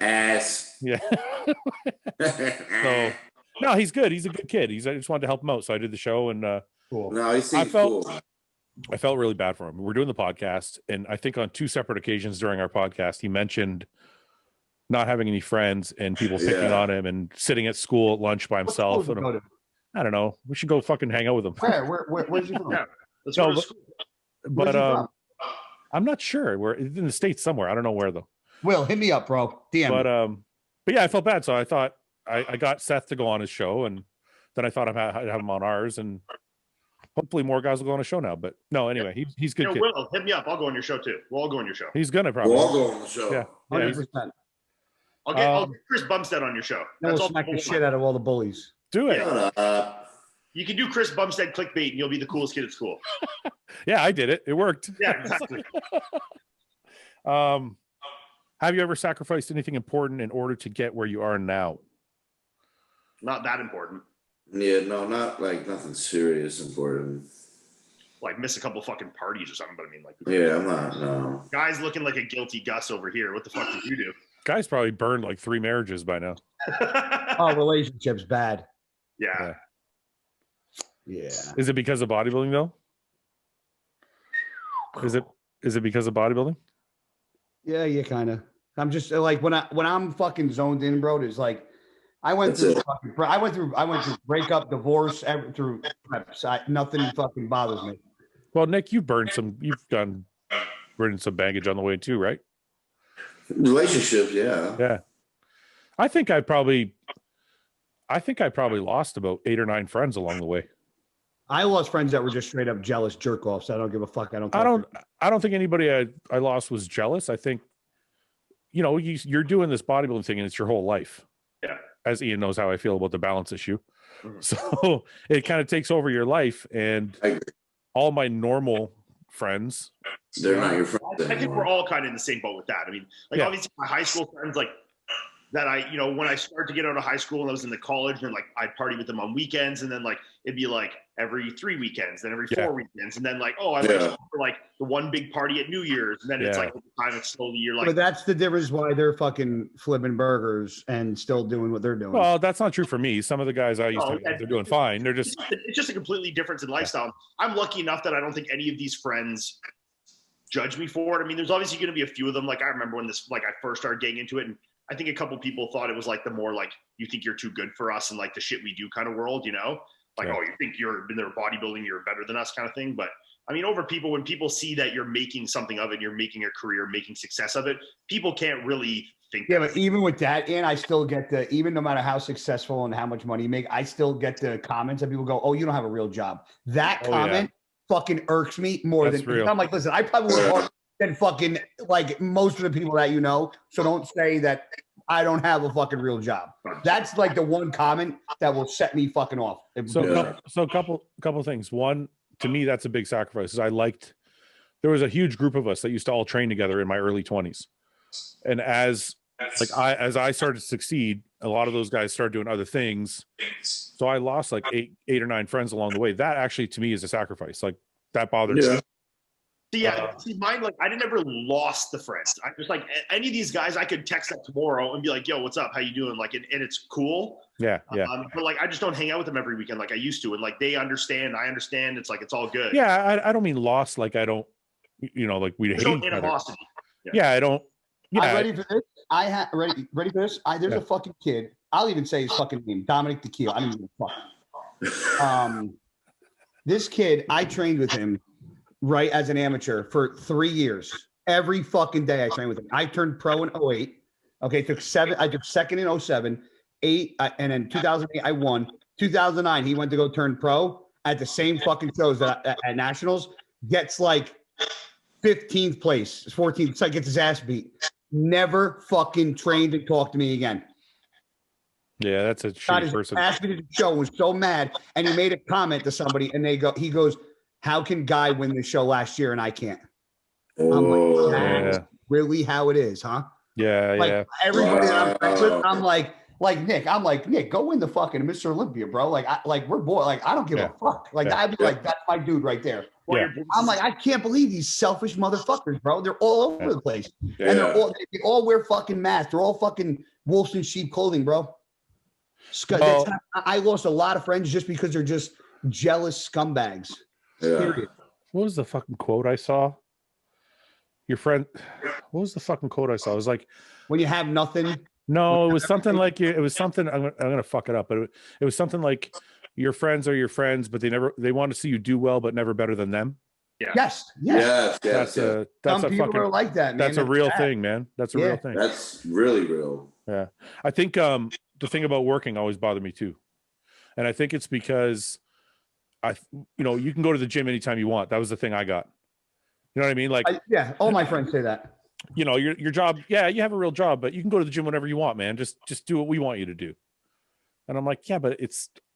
Ass. Yeah. So no, he's good. He's a good kid. I just wanted to help him out. So I did the show and cool. No, I felt really bad for him. We're doing the podcast, and I think on 2 separate occasions during our podcast, he mentioned not having any friends and people picking on him and sitting at school at lunch by himself. I don't know. We should go fucking hang out with him. Where's he from? Yeah, let's go to school. But I'm not sure. We're in the States somewhere. I don't know where though. Will, hit me up, bro. DM. But yeah, I felt bad. So I thought I got Seth to go on his show, and then I thought I'd have him on ours, and hopefully more guys will go on a show now. But no, anyway, he's good. Will, hit me up. I'll go on your show too. We'll all go on your show. He's gonna probably. We'll all go on the show. Yeah, 100%. I'll get Chris Bumstead on your show. That's all. Smack the shit out of all the bullies. Do it. You can do Chris Bumstead clickbait, and you'll be the coolest kid at school. Yeah, I did it. It worked. Yeah, exactly. Have you ever sacrificed anything important in order to get where you are now? Not that important. Yeah, no, not like nothing serious important. Like miss a couple fucking parties or something, but I mean, like, yeah, I'm not. No. Guy's looking like a guilty Gus over here. What the fuck did you do? Guy's probably burned like 3 marriages by now. Oh, relationships bad. Yeah. Is it because of bodybuilding though? Is it because of bodybuilding? Yeah, kind of. I'm just like when I'm fucking zoned in, bro. It's like I went through breakup, divorce, through preps. Nothing fucking bothers me. Well, Nick, you've burned some some baggage on the way too, right? Relationships, yeah. Yeah. I think I probably lost about 8 or 9 friends along the way. I lost friends that were just straight up jealous jerk offs. I don't give a fuck. I don't think anybody I lost was jealous. I think, you're doing this bodybuilding thing and it's your whole life. Yeah. As Ian knows how I feel about the balance issue. Mm-hmm. So it kind of takes over your life, and all my normal friends, they're not your friends anymore. I think we're all kind of in the same boat with that. I mean, obviously my high school friends, like that when I started to get out of high school and I was in the college, and like I'd party with them on weekends, and then like it'd be like every 3 weekends, then every 4 weekends, and then like I for like the one big party at New Year's, and then it's like kind of slowly you're like. But that's the difference why they're fucking flipping burgers and still doing what they're doing. Well, that's not true for me. Some of the guys I used to, they're doing fine. They're just it's just a completely difference in lifestyle. Yeah. I'm lucky enough that I don't think any of these friends judge me for it. I mean, there's obviously going to be a few of them. Like I remember when I first started getting into it, and I think a couple people thought it was like the more like you think you're too good for us and like the shit we do kind of world, like, oh, you think you're in there bodybuilding, you're better than us kind of thing. But I mean, when people see that you're making something of it, you're making a career, making success of it, people can't really think. Yeah, but even with that, and I still get even no matter how successful and how much money you make, I still get the comments that people go, oh, you don't have a real job. That comment fucking irks me more than real. I'm like, listen, I probably work harder than fucking like most of the people that so don't say that I don't have a fucking real job. That's like the one comment that will set me fucking off. So a couple things. One, to me, that's a big sacrifice. There was a huge group of us that used to all train together in my early 20s. And as I started to succeed, a lot of those guys started doing other things. So I lost like eight or 9 friends along the way. That actually, to me, is a sacrifice. Like that bothered me. See, mine, like, I never lost the friends. I just, like, any of these guys, I could text them tomorrow and be like, yo, what's up? How you doing? Like, and it's cool. Yeah. But, like, I just don't hang out with them every weekend like I used to. And, like, they understand. I understand. It's, like, it's all good. Yeah, I don't mean lost. Like, I don't, like, we hate each other. Yeah, I don't. Yeah. I'm ready for this. Ready for this? There's a fucking kid. I'll even say his fucking name, Dominic DeKeel. I don't even fuck. This kid, I trained with him. Right, as an amateur for 3 years. Every fucking day I trained with him. I turned pro in 08. Okay, I took second in 07, 8, and then 2008 I won. 2009 he went to go turn pro at the same fucking shows at nationals. Gets like 15th place, 14th. It's like gets his ass beat. Never fucking trained and talked to me again. Yeah, that's a shitty person. Asked me to the show, was so mad, and he made a comment to somebody, and he goes, how can Guy win the show last year and I can't? I'm like, that's really how it is, huh? Yeah, like, everybody that I'm friends with, I'm like Nick, go win the fucking Mr. Olympia, bro. Like we're boy. Like I don't give a fuck. Like I'd be like, that's my dude right there. Yeah. I'm like, I can't believe these selfish motherfuckers, bro. They're all over the place, and they all wear fucking masks. They're all fucking wolves in sheep clothing, bro. I lost a lot of friends just because they're just jealous scumbags. Yeah. What was the fucking quote I saw? Your friend. What was the fucking quote I saw? It was like, when you have nothing. No, it was something like it was something. I'm gonna fuck it up, but it was something like your friends are your friends, but they want to see you do well, but never better than them. Yeah. Yes. That's some a people fucking, are like that, man. That's a real thing, man. That's a real thing. That's really real. Yeah, I think the thing about working always bothered me too. And I think it's because you can go to the gym anytime you want. That was the thing I got. You know what I mean? Like, all my friends say that. Your job. Yeah, you have a real job, but you can go to the gym whenever you want, man. Just do what we want you to do. And I'm like, yeah, but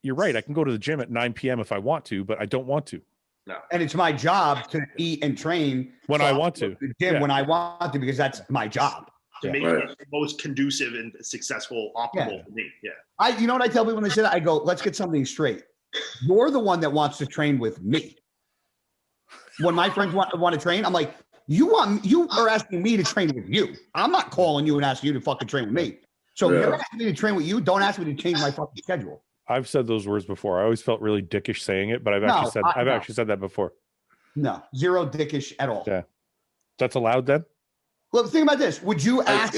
you're right. I can go to the gym at 9 p.m. if I want to, but I don't want to. No. And it's my job to eat and train when I want to. The gym when I want to, because that's my job. To make it the most conducive and successful, optimal for me. Yeah. You know what I tell people when they say that? I go, let's get something straight. You're the one that wants to train with me. When my friends want to train, I'm like, you are asking me to train with you. I'm not calling you and asking you to fucking train with me. So if you're asking me to train with you, don't ask me to change my fucking schedule. I've said those words before. I always felt really dickish saying it, but I've actually said that before. No, zero dickish at all. Yeah. That's allowed then? Look, think about this. Would you ask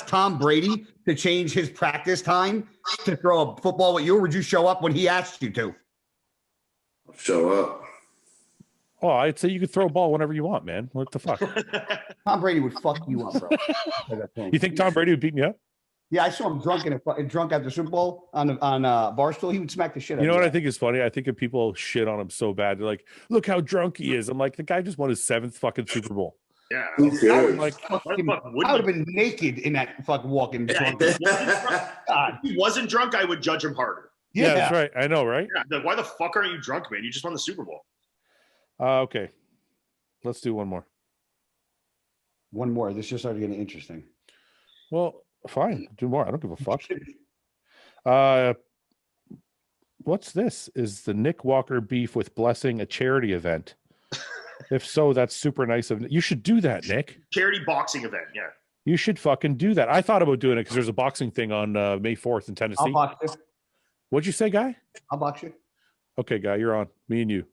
Tom Brady to change his practice time to throw a football with you, or would you show up when he asked you to? I'll show up. Oh, I'd say you could throw a ball whenever you want, man. What the fuck? Tom Brady would fuck you up, bro. You think Tom Brady would beat me up? Yeah, I saw him drunk at the Super Bowl on Barstool. He would smack the shit out of you. You know what I think is funny? I think if people shit on him so bad, they're like, "Look how drunk he is." I'm like, the guy just won his 7th fucking Super Bowl. Yeah, I would have been naked in that fucking walking. If he wasn't drunk, I would judge him harder. Yeah, that's right. I know, right? Yeah, why the fuck aren't you drunk, man? You just won the Super Bowl. Okay, let's do one more. One more. This just started getting interesting. Well, fine. Do more. I don't give a fuck. What's this? Is the Nick Walker beef with Blessing a charity event? If so, that's super nice of you. Should do that, Nick. Charity boxing event, yeah. You should fucking do that. I thought about doing it because there's a boxing thing on May 4th in Tennessee. I'll box you. What'd you say, Guy? I'll box you. Okay, Guy, you're on. Me and you.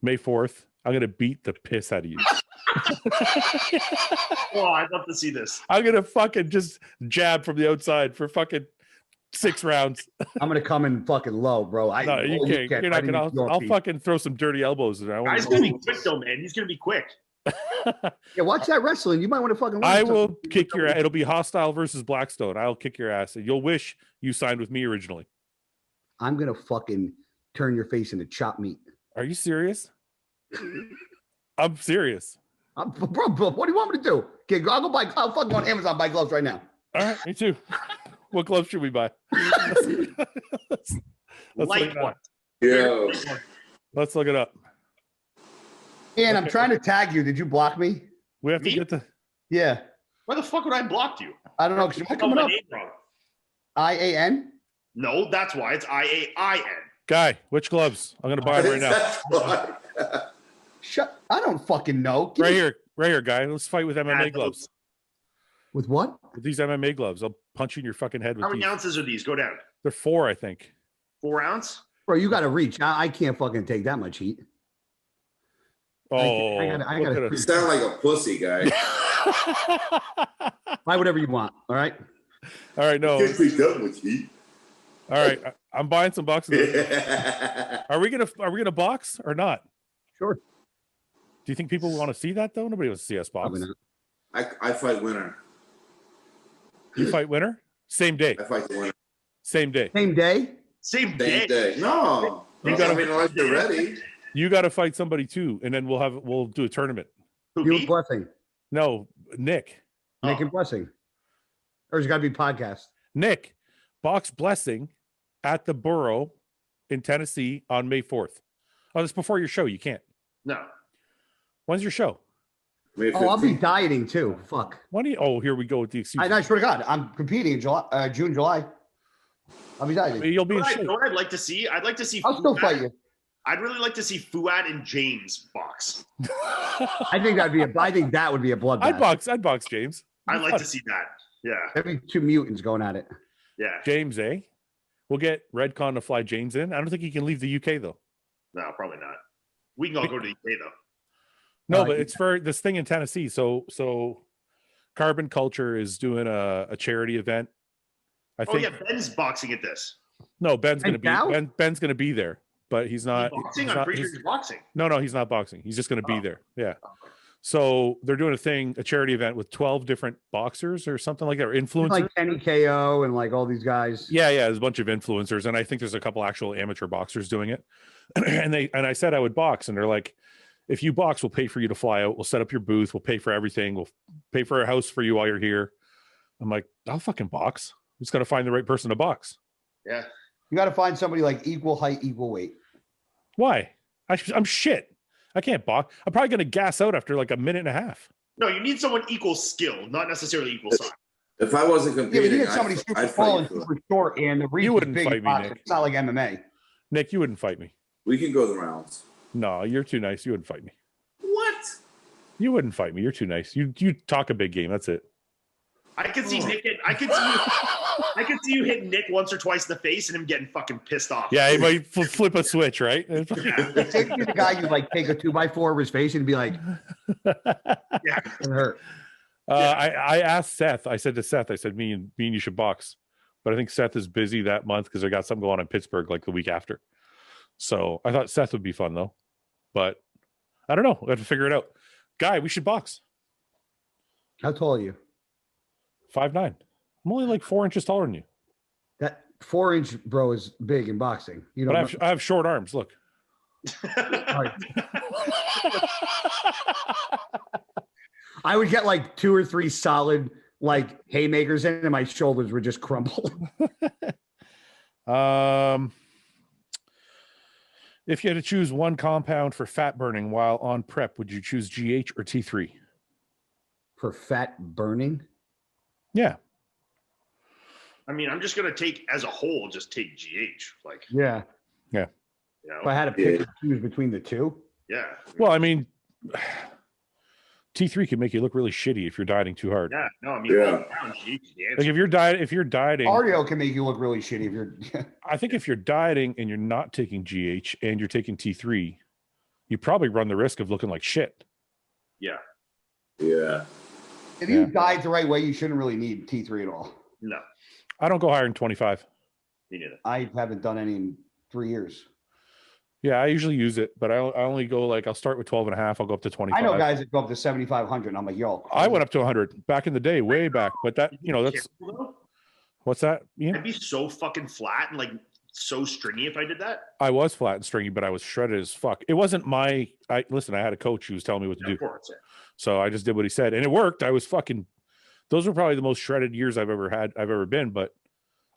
May 4th. I'm gonna beat the piss out of you. Oh, I'd love to see this. I'm gonna fucking just jab from the outside for fucking 6 rounds. I'm gonna come in fucking low, bro. No, you can't. You're not gonna. I'll fucking throw some dirty elbows in there. Guy's gonna be quick though, man. He's gonna be quick. Yeah, watch that wrestling. You might want to fucking. I will kick your ass. It'll be Hostile versus Blackstone. I'll kick your ass. You'll wish you signed with me originally. I'm gonna fucking turn your face into chopped meat. Are you serious? I'm serious. Bro, what do you want me to do? Okay, I'll fucking go on Amazon buy gloves right now. All right, me too. What gloves should we buy? let's Light one. Yeah. Let's look it up. Ian, I'm trying to tag you. Did you block me? We have to get the. Yeah. Why the fuck would I have blocked you? I don't know. Because you're coming up. IAN? No, that's why. It's IAIN. Guy, which gloves? I'm going to buy them right now. Shut. I don't fucking know. Right here, Guy. Let's fight with MMA gloves. With what? With these MMA gloves. I'll punch you in your fucking head with How many ounces are these? Go down. They're 4, I think. 4 ounce? Bro, you got to reach. I can't fucking take that much heat. Oh, I gotta. You sound like a pussy, Guy. Buy whatever you want. All right. All right. No. Can't take that much heat. All right. I'm buying some boxes. Are we gonna box or not? Sure. Do you think people want to see that though? Nobody wants to see us box. I fight winner. You fight winner? Same day. I fight the winner. Same day. Same day? Same day. No. You gotta unless you're ready. You got to fight somebody too, and then we'll do a tournament. You and Blessing. No, Nick. Nick and Blessing. Or it's got to be podcast. Nick, box Blessing at the Borough in Tennessee on May 4th. Oh, that's before your show. You can't. No. When's your show? Oh, I'll be dieting too. Fuck. When do you, oh, here we go with the excuse. I swear to God, I'm competing in June, July. I'll be dieting. You'll be in shape. You know what I'd like to see? I'd like to see. I'll still fight you. I'd really like to see Fouad and James box. I think that would be a bloodbath. I'd box James. I'd like to see that. Yeah. There'd be 2 mutants going at it. Yeah. James, eh? We'll get Redcon to fly James in. I don't think he can leave the UK though. No, probably not. We can all go to the UK though. No, but it's for this thing in Tennessee. So Carbon Culture is doing a charity event. I think. Oh yeah, Ben's boxing at this. No, Ben's gonna be there, but he's not. Boxing? I'm pretty sure he's boxing. No, he's not boxing. He's just gonna be there. Yeah. So they're doing a charity event with 12 different boxers or something like that, or influencers. Like Kenny KO and like all these guys. Yeah, there's a bunch of influencers, and I think there's a couple actual amateur boxers doing it. and I said I would box, and they're like, if you box, we'll pay for you to fly out. We'll set up your booth. We'll pay for everything. We'll pay for a house for you while you're here. I'm like, I'll fucking box. Just got to find the right person to box. Yeah. You got to find somebody like equal height, equal weight. Why? I'm shit. I can't box. I'm probably going to gas out after like a minute and a half. No, you need someone equal skill, not necessarily equal size. If I wasn't competing, yeah, but you get somebody super tall and super short, and the reach is big. It's not like MMA. Nick, you wouldn't fight me. We can go the rounds. No, you're too nice. You wouldn't fight me. What? You wouldn't fight me. You're too nice. You talk a big game. That's it. I could see Nick. I could see you hitting Nick once or twice in the face and him getting fucking pissed off. Yeah, he might flip a switch, right? It's the guy you like take a 2x4 over his face and be like, yeah, it hurt. I asked Seth. I said to Seth, I said, me and you should box, but I think Seth is busy that month because I got something going on in Pittsburgh like the week after. So I thought Seth would be fun though, but I don't know. We have to figure it out. Guy, we should box. How tall are you? 5'9". I'm only like 4 inches taller than you. That 4-inch bro is big in boxing. You know, but I have short arms. Look. I would get like 2 or 3 solid like haymakers in, and my shoulders would just crumble. If you had to choose one compound for fat burning while on prep, would you choose GH or T3? For fat burning? Yeah. I mean, I'm just gonna take as a whole, just take GH. Like, yeah. You know? If I had to pick and choose between the two. Yeah. Well, I mean, T3 can make you look really shitty if you're dieting too hard. Yeah. No, I mean, like if you're dieting, cardio can make you look really shitty if you're. I think if you're dieting and you're not taking GH and you're taking T3, you probably run the risk of looking like shit. Yeah. Yeah. If you diet the right way, you shouldn't really need T3 at all. No. I don't go higher than 25. Me neither. I haven't done any in 3 years. Yeah, I usually use it, but I only go like, I'll start with 12 and a half. I'll go up to 25. I know guys that go up to 7,500 and I'm like, yo. I went up to 100 back in the day, way back. But that, that's, what's that? I'd be so fucking flat and like so stringy if I did that. I was flat and stringy, but I was shredded as fuck. It wasn't listen, I had a coach who was telling me what to do. Of course, yeah. So I just did what he said and it worked. I was those were probably the most shredded years I've ever been, but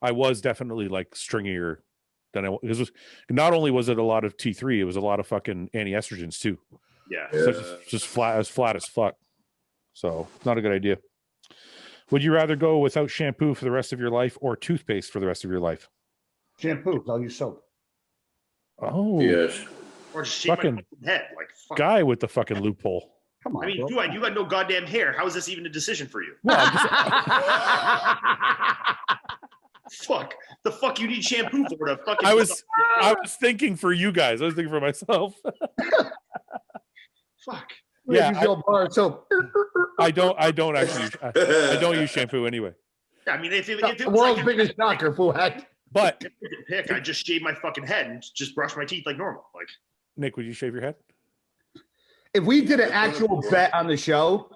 I was definitely like stringier than not only was it a lot of T3, it was a lot of fucking anti-estrogens too. Yeah. So just flat as fuck. So not a good idea. Would you rather go without shampoo for the rest of your life or toothpaste for the rest of your life? Shampoo. I'll use soap. Oh, yes. Or just shave my head. Like, fuck. Guy with the fucking loophole. Come on. I mean, bro. you got no goddamn hair. How is this even a decision for you? Well, fuck. The fuck you need shampoo for to fucking. I was thinking for you guys. I was thinking for myself. Fuck. Yeah, bar soap. I don't actually. I don't use shampoo anyway. I mean, if it the was world's like biggest knocker, Fouad. But I just shave my fucking head and just brush my teeth like normal. Like, Nick, would you shave your head? If we did an actual bet on the show,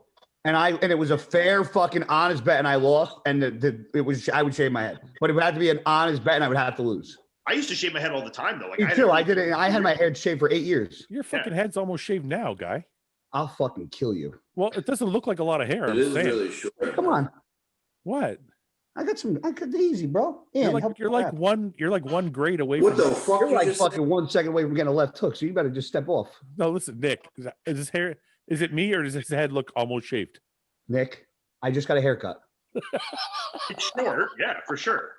and it was a fair fucking honest bet, and I lost, and I would shave my head, but it would have to be an honest bet, and I would have to lose. I used to shave my head all the time though. Like, Me too. I did it. I had my head shaved for 8 years. Your fucking head's almost shaved now, guy. I'll fucking kill you. Well, it doesn't look like a lot of hair. It is really short. Come on. What? I got easy, bro. You're like one grade away What from the fuck? You're like fucking 1 second away from getting a left hook, so you better just step off. No, listen, Nick. Is his hair? Is it me or does his head look almost shaved? Nick, I just got a haircut. It's short, yeah, for sure.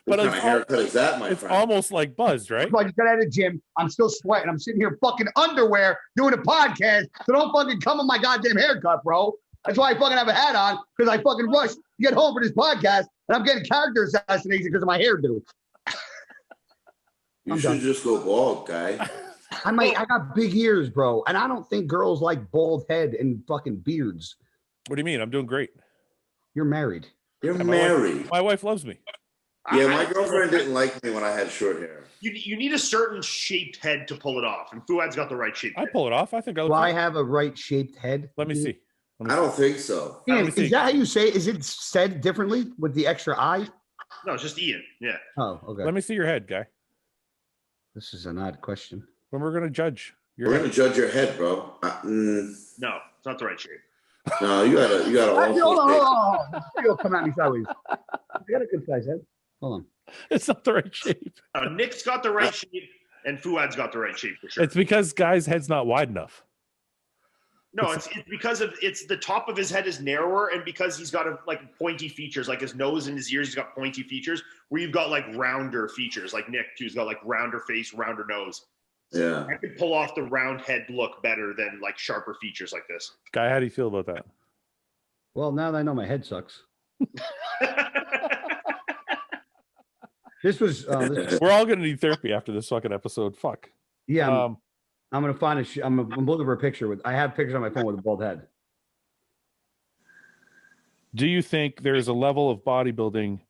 What kind of haircut is that, my it's friend? almost like buzzed, right? I just got out of the gym. I'm still sweating. I'm sitting here fucking underwear doing a podcast. So don't fucking come on my goddamn haircut, bro. That's why I fucking have a hat on, because I fucking rushed to get home for this podcast, and I'm getting character assassination because of my hairdo. You should just go bald, guy. I got big ears, bro, and I don't think girls like bald head and fucking beards. What do you mean? I'm doing great. You're married. You're married. My wife loves me. Yeah, my girlfriend didn't like me when I had short hair. You need a certain shaped head to pull it off, and Fouad's got the right shape. I pull it off. I think I look. Do I have a right shaped head? Let me see. I don't think so. Ian, is that how you say it? Is it said differently with the extra I? No, it's just Ian. Yeah. Oh, okay. Let me see your head, guy. This is an odd question. When we're gonna judge we're gonna judge your head, bro. No, it's not the right shape. No, you got a Hold on. You'll come at me sideways. You got a good size head. Hold on. It's not the right shape. Nick's got the right shape, and Fouad's got the right shape for sure. It's because guy's head's not wide enough. No, it's because of the top of his head is narrower, and because he's got pointy features, like his nose and his ears, he's got pointy features. Where you've got like rounder features, like Nick too, he's got like rounder face, rounder nose. Yeah, I could pull off the round head look better than like sharper features like this. Guy, how do you feel about that? Well, now that I know my head sucks. This was. We're all gonna need therapy after this fucking episode. Fuck. Yeah. I'm gonna find I'm looking for a picture with. I have pictures on my phone with a bald head. Do you think there's a level of bodybuilding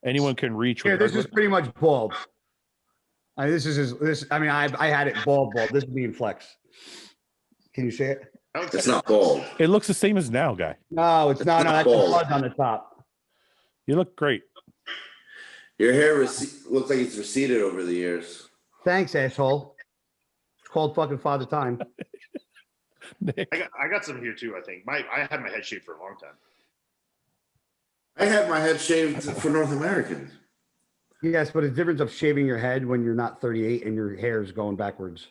anyone can reach? Here, this is pretty much bald. I mean, I had it bald. This is being flex. Can you see it? It's not bald. It looks the same as now, guy. No, it's not. No, that's the fuzz on the top. You look great. Your hair looks like it's receded over the years. Thanks, asshole. It's called fucking Father Time. Nick. I got some here too. I think I had my head shaved for a long time. I had my head shaved for North Americans. Yes, but it's difference of shaving your head when you're not 38 and your hair is going backwards.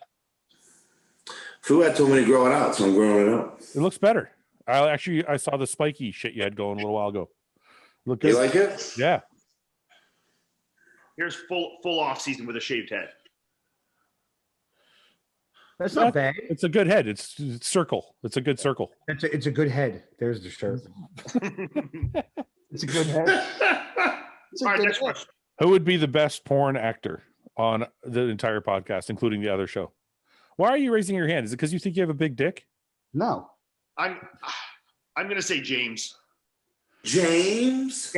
Fouad told me to grow it out, so I'm growing it out. It looks better. I saw the spiky shit you had going a little while ago. Look, you like it? Yeah. Here's full off season with a shaved head. That's not bad. It's a good head. It's circle. It's a good circle. It's a good head. There's the shirt. It's a good head. All right, next question. Who would be the best porn actor on the entire podcast, including the other show? Why are you raising your hand? Is it because you think you have a big dick? No. I'm gonna say James. James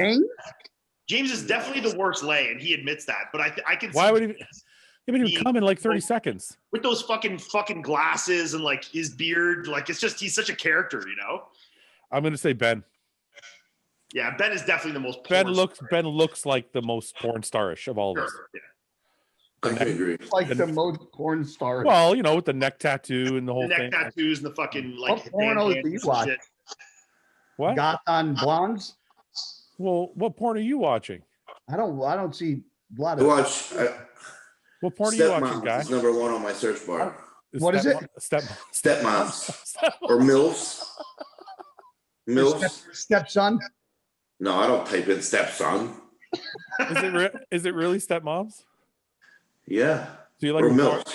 is definitely the worst lay, and he admits that. But I can. Why would he? He would even come in like 30 seconds with those fucking glasses and like his beard. Like it's just he's such a character, you know. I'm gonna say Ben. Yeah, Ben is definitely the most. Ben looks like the most porn starish of all of us. Yeah. I can agree. Like the most porn star. Well, with the neck tattoo and the whole thing. Neck tattoos and the fucking like. What pornos do you watch? Shit. What? Got on blondes? Well, what porn are you watching? I don't see a lot of. What porn are you watching, guy? Is number one on my search bar. What is it? Stepmoms or MILFs. MILFs. Stepson. No, I don't type in stepson. Is it really stepmoms? Yeah. So you like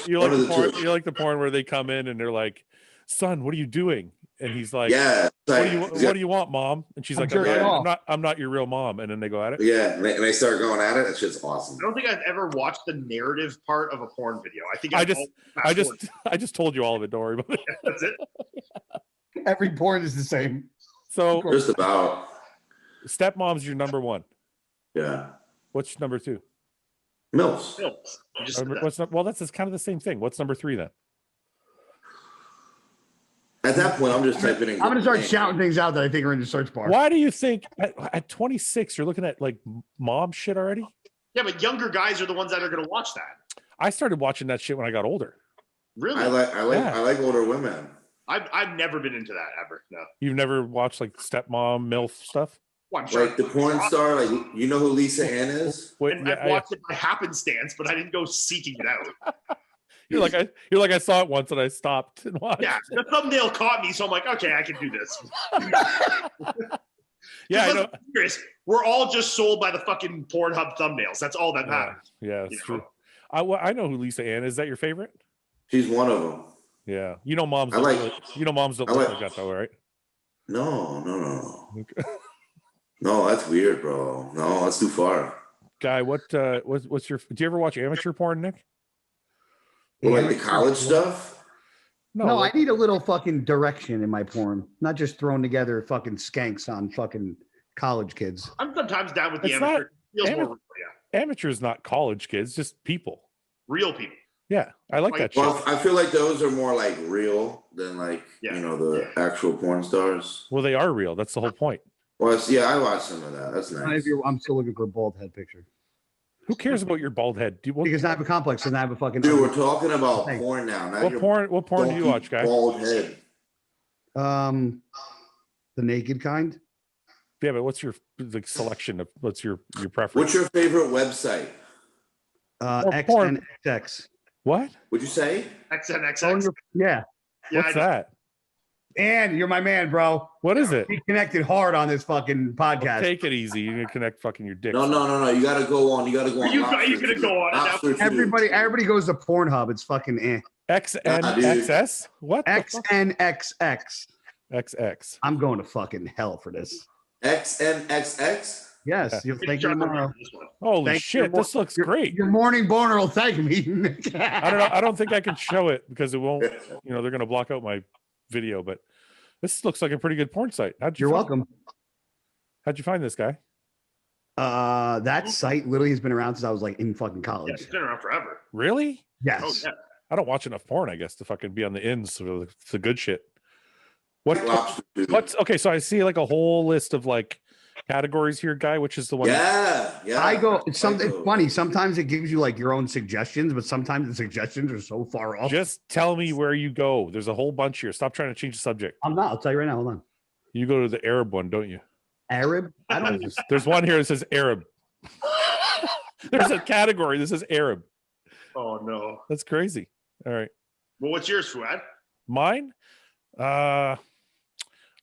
you like the porn where they come in and they're like, "Son, what are you doing?" And he's like, "Yeah, what do you want, mom?" And she's like, I'm not your real mom." And then they go at it. Yeah, and they start going at it. It's just awesome. I don't think I've ever watched the narrative part of a porn video. I think I just told you all of it. Don't worry about it. That's it. Every porn is the same. So just about. Stepmom's your number one. Yeah. What's number two? MILFs. Well, that's kind of the same thing. What's number three then? At that point, I'm just typing in. I'm going to start shouting things out that I think are in the search bar. Why do you think at 26 you're looking at like mom shit already? Yeah, but younger guys are the ones that are going to watch that. I started watching that shit when I got older. Really? I like older women. I've never been into that ever. No. You've never watched like stepmom MILF stuff? Well, I'm sure like the porn star, like you know who Lisa Ann is? I've watched it by happenstance, but I didn't go seeking it out. You're like I saw it once and I stopped and watched. Yeah, the thumbnail caught me, so I'm like, okay, I can do this. Yeah, I know. Serious, we're all just sold by the fucking Pornhub thumbnails. That's all that matters. Yeah, it's true. I know who Lisa Ann is. That your favorite? She's one of them. Yeah, moms. Moms don't look like that though, right? No. No, that's weird, bro. No, that's too far. Guy, what's your? Do you ever watch amateur porn, Nick? Well, like the college stuff? No, I need a little fucking direction in my porn, not just thrown together fucking skanks on fucking college kids. I'm sometimes down with the amateur. Amateur is not college kids, just people. Real people. Yeah, I like that shit. Well, I feel like those are more like real than like, the actual porn stars. Well, they are real. That's the whole point. Well, I watched some of that. That's nice. I'm still looking for a bald head picture. Who cares about your bald head? Because I have a complex and I have a fucking. Dude, we're talking about porn now. What porn do you watch, guy? Bald head. The naked kind. Yeah, but what's your selection of what's your preference? What's your favorite website? XNXX. What? Would you say? XNXX. Yeah. What's that? And you're my man, bro. What is it? We connected hard on this fucking podcast. Well, take it easy. You're gonna connect fucking your dick. No. You gotta go on. You gonna go on. Everybody goes to Pornhub. It's fucking XNXS? What? XNXX. XX. I'm going to fucking hell for this. XNXX? Yes. You'll thank you tomorrow. Holy shit, this looks great. Your morning boner will thank me. I don't know. I don't think I can show it because it won't, they're gonna block out my video, but this looks like a pretty good porn site. You're welcome. How'd you find this guy? That site literally has been around since I was like in fucking college. Yeah, it's been around forever. Really? Yes. Oh, yeah. I don't watch enough porn, I guess, to fucking be on the ins. So it's the good shit. What's okay? So I see like a whole list of like categories here, guy. Which is the one? Yeah. I go. It's something funny. Sometimes it gives you like your own suggestions, but sometimes the suggestions are so far off. Just tell me where you go. There's a whole bunch here. Stop trying to change the subject. I'm not. I'll tell you right now. Hold on. You go to the Arab one, don't you? Arab? I don't. There's one here that says Arab. There's a category that says Arab. Oh no, that's crazy. All right. Well, what's yours, Fouad? Mine?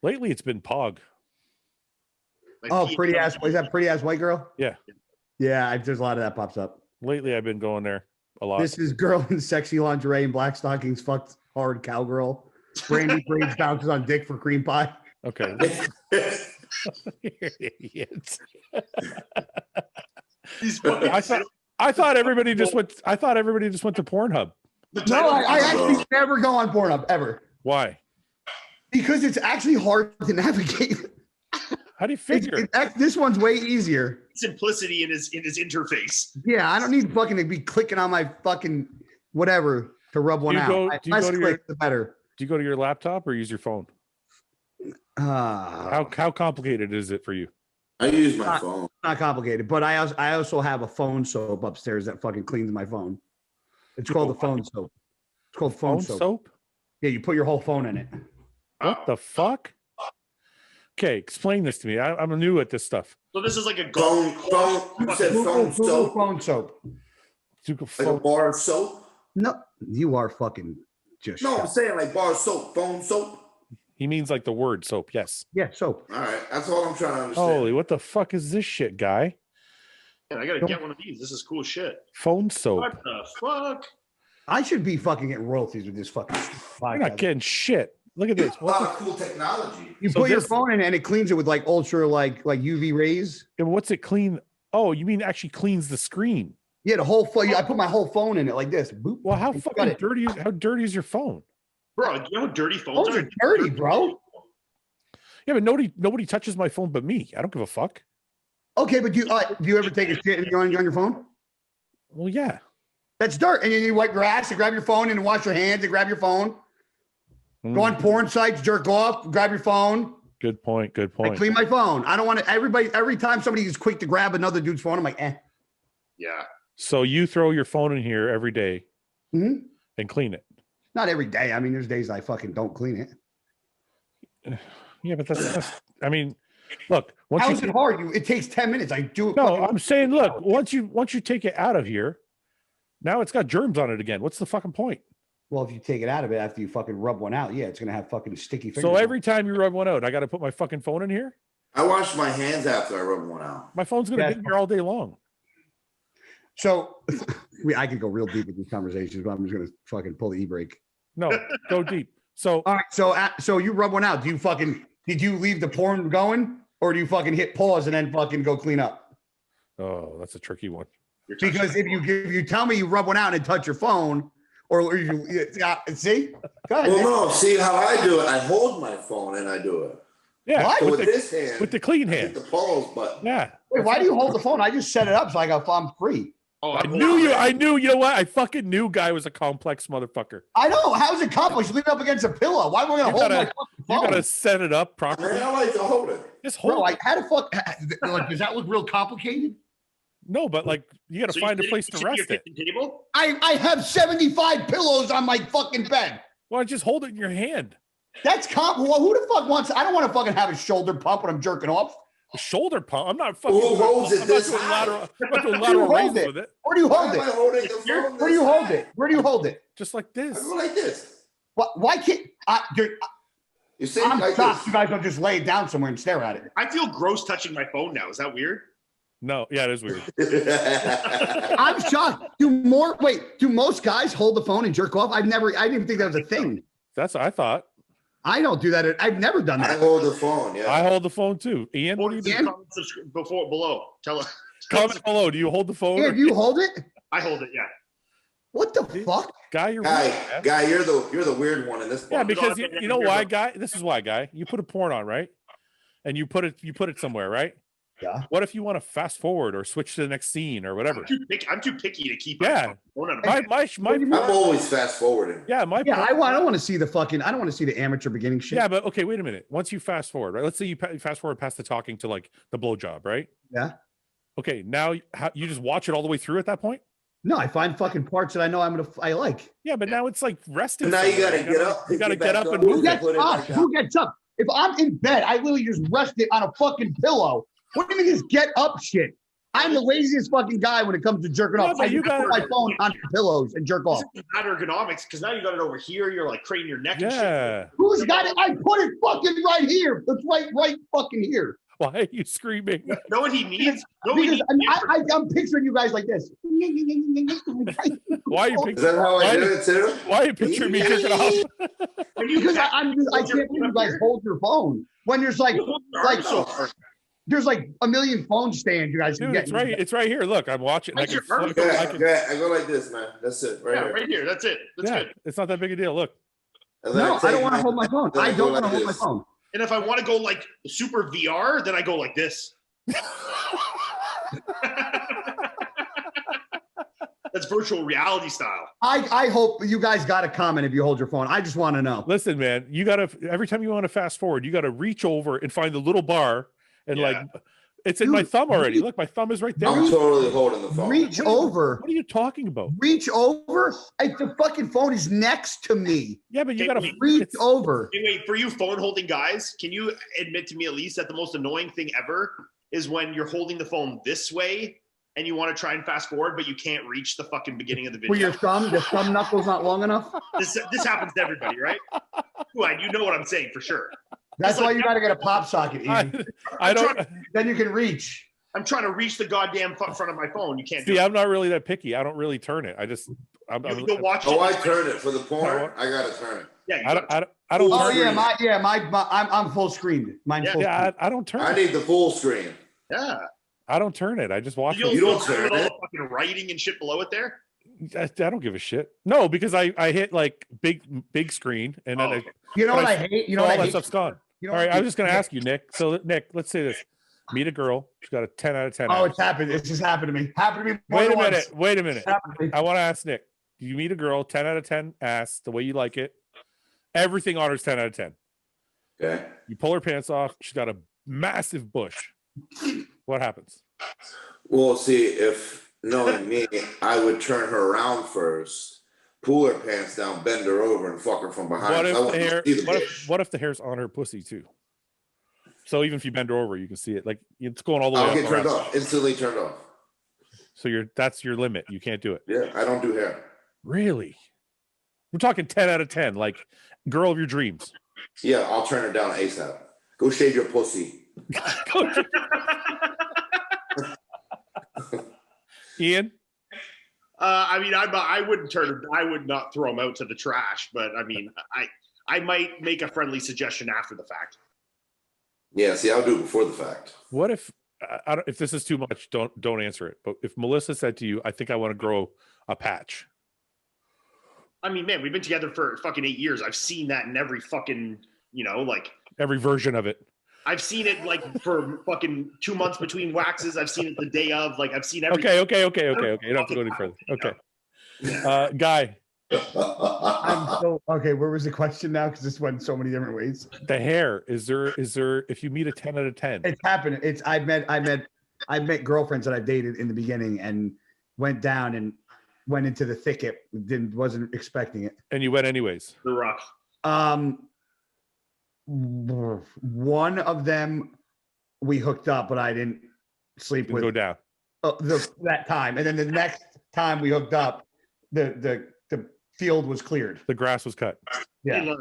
Lately it's been Pog. Like pretty ass. Is that pretty ass white girl? Yeah. Yeah, there's a lot of that pops up. Lately I've been going there a lot. This is girl in sexy lingerie and black stockings, fucked hard cowgirl. Brandy braids bounces on dick for cream pie. Okay. You're idiots. I thought everybody just went. I thought everybody just went to Pornhub. No, I actually never go on Pornhub ever. Why? Because it's actually hard to navigate. How do you figure? This one's way easier. Simplicity in his interface. Yeah, I don't need fucking to be clicking on my fucking whatever to rub one out. Less clicks, the better. Do you go to your laptop or use your phone? How complicated is it for you? I use my phone. Not complicated, but I also have a phone soap upstairs that fucking cleans my phone. It's called the phone soap. It's called phone soap. Yeah, you put your whole phone in it. What the fuck? Okay, explain this to me. I'm new at this stuff. So this is like a phone. You said phone soap. Phone soap. Like a bar of soap. No, you are fucking just. No, I'm saying like bar of soap, phone soap. He means like the word soap. Yes. Yeah, soap. All right, that's all I'm trying to understand. Holy, what the fuck is this shit, guy? Man, I gotta get one of these. This is cool shit. Phone soap. What the fuck? I should be fucking getting royalties with this fucking podcast. You're not getting shit. Look at this. A lot of cool technology. You put your phone in and it cleans it with like ultra like UV rays. And what's it clean? Oh, you mean actually cleans the screen? Yeah, the whole phone. I put my whole phone in it like this. Boop. Well, how fucking dirty is your phone? Bro, you know how dirty phones are? Dirty, bro. Yeah, but nobody touches my phone but me. I don't give a fuck. Okay, but do you ever take a shit and you're on your phone? Well, yeah. That's dirt. And then you wipe your ass and grab your phone and wash your hands and grab your phone. Go on porn sites, jerk off, grab your phone. Good point. Good point. I clean my phone. I don't want to. Every time somebody is quick to grab another dude's phone, I'm like, eh. Yeah. So you throw your phone in here every day and clean it. Not every day. I mean, there's days I fucking don't clean it. Yeah, but that's I mean, look. How is it hard? It takes 10 minutes. I do it. No, I'm saying, look. Once you take it out of here, now it's got germs on it again. What's the fucking point? Well, if you take it out of it after you fucking rub one out, yeah, it's gonna have fucking sticky fingers. So every time you rub one out, I got to put my fucking phone in here. I wash my hands after I rub one out. My phone's gonna be here all day long. So I could go real deep with these conversations, but I'm just gonna fucking pull the e-brake. No, go deep. So all right, so you rub one out. Did you leave the porn going, or do you fucking hit pause and then fucking go clean up? Oh, that's a tricky one. Because if you tell me you rub one out and touch your phone, or you see, well, no, see how I do it. I hold my phone and I do it. Yeah, so with this hand, with the clean hand, the pause button. Yeah. Wait, why do you hold the phone? I just set it up so I'm free. Oh, I knew you. I knew. You know what? I fucking knew. Guy was a complex motherfucker. I know. How's it complex? Leave it up against a pillow. Why am I gonna hold my fucking phone? You gotta set it up properly. I like to hold it. Just hold. Bro, how the fuck? Like, does that look real complicated? No, but like you gotta find a place to rest it. Table? I have 75 pillows on my fucking bed. Well, just hold it in your hand. That's well, who the fuck wants? I don't want to fucking have a shoulder pump when I'm jerking off. A shoulder pump? I'm not fucking. Who holds it this high? I'm not doing lateral raises with it. Where do you hold it? Where do you hold it? Where do you hold it? Just like this. I go like this. Why can't I? You see, I'm like shocked you guys don't just lay it down somewhere and stare at it. I feel gross touching my phone now. Is that weird? No, yeah, it is weird. I'm shocked. Do most guys hold the phone and jerk off? I didn't even think that was a thing. That's what I thought. I don't do that. I've never done that. I hold the phone. Yeah, I hold the phone too. Ian, what do you do? Below. Tell us. Comment below. Do you hold the phone? Yeah, do you hold it? I hold it. Yeah. What the fuck, guy? You're guy. You're the weird one in this. Yeah, because you know why, guy? This is why, guy. You put a porn on, right? And you put it somewhere, right? Yeah. What if you want to fast forward or switch to the next scene or whatever? I'm too picky to keep. Yeah. I'm always fast forwarding. Yeah. I don't want to see I don't want to see the amateur beginning shit. Yeah, but okay, wait a minute. Once you fast forward, right? Let's say you fast forward past the talking to like the blowjob, right? Yeah. Okay. Now you just watch it all the way through at that point? No, I find fucking parts that I know I like. Yeah, but now it's like resting. Now you gotta get up. You gotta get up and move. Who gets up? If I'm in bed, I literally just rest it on a fucking pillow. What do you mean this get up shit? I'm the laziest fucking guy when it comes to jerking off. I put my phone on pillows and jerk off. It's not ergonomics because now you got it over here. You're like craning your neck. Yeah. And shit. Who's got it? I put it fucking right here. It's right fucking here. Why are you screaming? Know what he means? I'm picturing you guys like this. Why are you picturing? Is that how I do it too? Why are you picturing me jerking off? Because I can't believe you guys hold your phone when there's there's like a million phone stands you guys can get. It's right here. Look, I'm watching. I go like this, man. That's it. Right here. That's it. That's good. It's not that big a deal. Look. No, I don't want to hold my phone. I don't want to hold my phone. And if I want to go like super VR, then I go like this. That's virtual reality style. I hope you guys got a comment if you hold your phone. I just want to know. Listen, man, you gotta every time you want to fast forward, you gotta reach over and find the little bar and it's in my thumb already. Look, my thumb is right there. I'm totally holding the phone. Reach over. What are you talking about? Reach over? The fucking phone is next to me. Yeah, but you gotta reach over. Wait, for you phone holding guys, can you admit to me at least that the most annoying thing ever is when you're holding the phone this way and you want to try and fast forward, but you can't reach the fucking beginning of the video. For your thumb, the thumb knuckle's not long enough? This happens to everybody, right? Fouad, you know what I'm saying for sure. That's why you got to get a pop socket, Ian. Then you can reach. I'm trying to reach the goddamn front of my phone. You can't. See, I'm not really that picky. I don't really turn it. I just. I'm watch I turn it for the porn. I gotta turn it. Yeah, I don't. Oh yeah, I'm full screened. Mine's full screen. I don't turn. I need the full screen. Yeah. I don't turn it. I just watch it. You don't turn it. Fucking writing and shit below it there. I don't give a shit. No, because I hit like big screen and then you know what I hate. You know all what that I hate? Stuff's gone. All right, I was just gonna ask you, Nick. So Nick, let's say this: meet a girl. She's got a 10 out of 10. Oh, it's happened. It's just happened to me. Wait a minute. I want to ask Nick. You meet a girl, 10 out of 10 ass, the way you like it. Everything on her's 10 out of 10. Okay. You pull her pants off. She's got a massive bush. What happens? Well, see, if knowing me, I would turn her around first, pull her pants down, bend her over, and fuck her from behind. What if the hair's on her pussy too? So even if you bend her over, you can see it. Like it's going all the way up. I'll get turned off. Instantly turned off. So that's your limit. You can't do it. Yeah, I don't do hair. Really? We're talking 10 out of 10, like girl of your dreams. Yeah, I'll turn her down ASAP. Go shave your pussy. Ian? I mean, I would not throw them out to the trash, but I mean, I might make a friendly suggestion after the fact. Yeah, see, I'll do it before the fact. What if if this is too much, don't answer it. But if Melissa said to you, I think I want to grow a patch. I mean, man, we've been together for fucking 8 years. I've seen that in every fucking, like every version of it. I've seen it like for fucking 2 months between waxes. I've seen it the day of. Like I've seen everything. Okay. You don't have to go any further. Okay. Guy. I'm so okay. Where was the question now? Because this went so many different ways. The hair. Is there? If you meet a 10 out of 10? It's happened. I've met girlfriends that I've dated in the beginning and went down and went into the thicket. Wasn't expecting it. And you went anyways. The rough. One of them we hooked up, but I didn't sleep with. Go down. That time, and then the next time we hooked up, the field was cleared. The grass was cut. Yeah.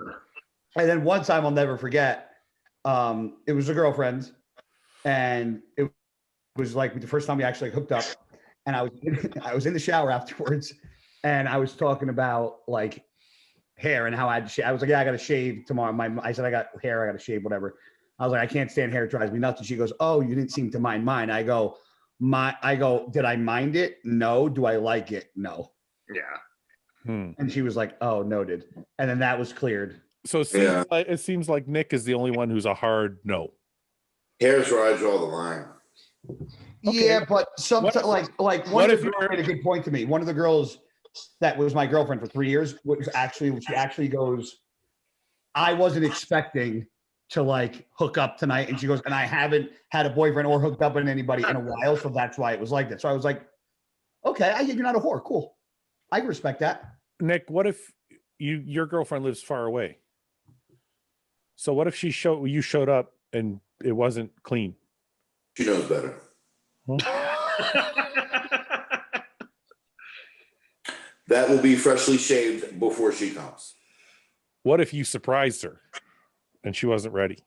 And then one time I'll never forget. It was a girlfriend, and it was like the first time we actually hooked up. And I was in the shower afterwards, and I was talking about like hair and how I was like, yeah, I got to shave tomorrow. I said I got hair, I got to shave, whatever. I was like, I can't stand hair, it drives me nuts. And she goes, oh, you didn't seem to mind mine. I go, did I mind it? No. Do I like it? No. Yeah. And she was like, oh, noted. And then that was cleared. So it seems like Nick is the only one who's a hard no. Hair's where I draw the line. Okay. Yeah, but sometimes like one of the girls made a good point to me. One of the girls that was my girlfriend for 3 years she actually goes, I wasn't expecting to like hook up tonight. And she goes, and I haven't had a boyfriend or hooked up with anybody in a while. So that's why it was like that. So I was like, okay, you're not a whore. Cool. I can respect that. Nick, what if your girlfriend lives far away? So what if you showed up and it wasn't clean? She knows better. That will be freshly shaved before she comes. What if you surprised her and she wasn't ready?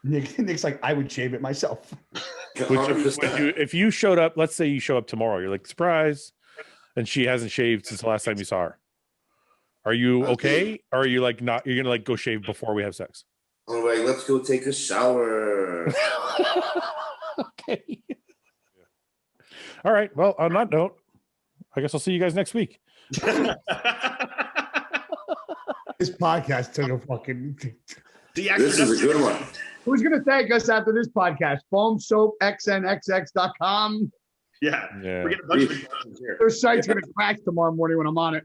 Nick's like, I would shave it myself. If you showed up, let's say you show up tomorrow, you're like, surprise, and she hasn't shaved since the last time you saw her. Are you okay? Or are you like not? You're gonna like go shave before we have sex? I'm like, let's go take a shower. Okay. All right. Well, on that note, I guess I'll see you guys next week. This podcast took a fucking. This is a good one. Who's going to thank us after this podcast? FoamSoapXNXX.com. Yeah. We're getting a bunch of questions here. Their site's going to crash tomorrow morning when I'm on it.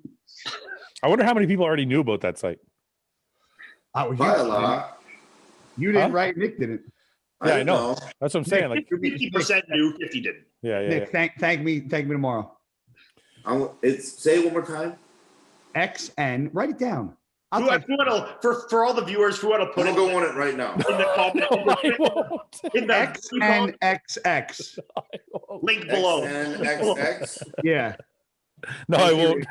I wonder how many people already knew about that site. A lot. You didn't, right? Nick didn't. Yeah, I know. That's what I'm saying. Like 50% knew, 50 didn't. Yeah. Nick, thank me tomorrow. Say it one more time. XN. Write it down. For all the viewers, Fouad will put I'm going to go on it right now. In the comment. In the XNXX. Link below. XNXX. Yeah. No, I won't.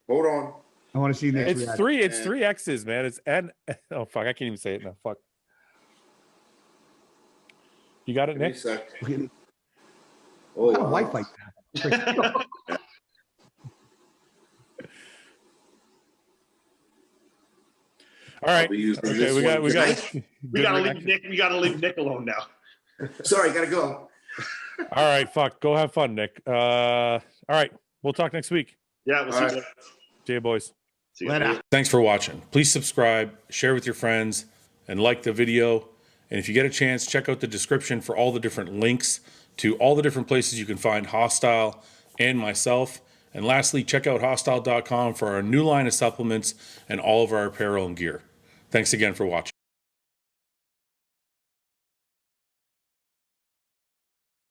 Hold on. I want to see Nick's It's reaction. It's 3 X's, man. It's N. Oh fuck! I can't even say it now. Fuck. You got it, Nick? Oh, what kind of wife like that? All right. Okay, we gotta leave Nick alone now. Sorry, gotta go. All right, fuck. Go have fun, Nick. All right. We'll talk next week. Yeah, we'll see you. See you, boys. See you later. Thanks for watching. Please subscribe, share with your friends, and like the video. And if you get a chance, check out the description for all the different links to all the different places you can find Hostile and myself. And lastly, check out hostile.com for our new line of supplements and all of our apparel and gear. Thanks again for watching.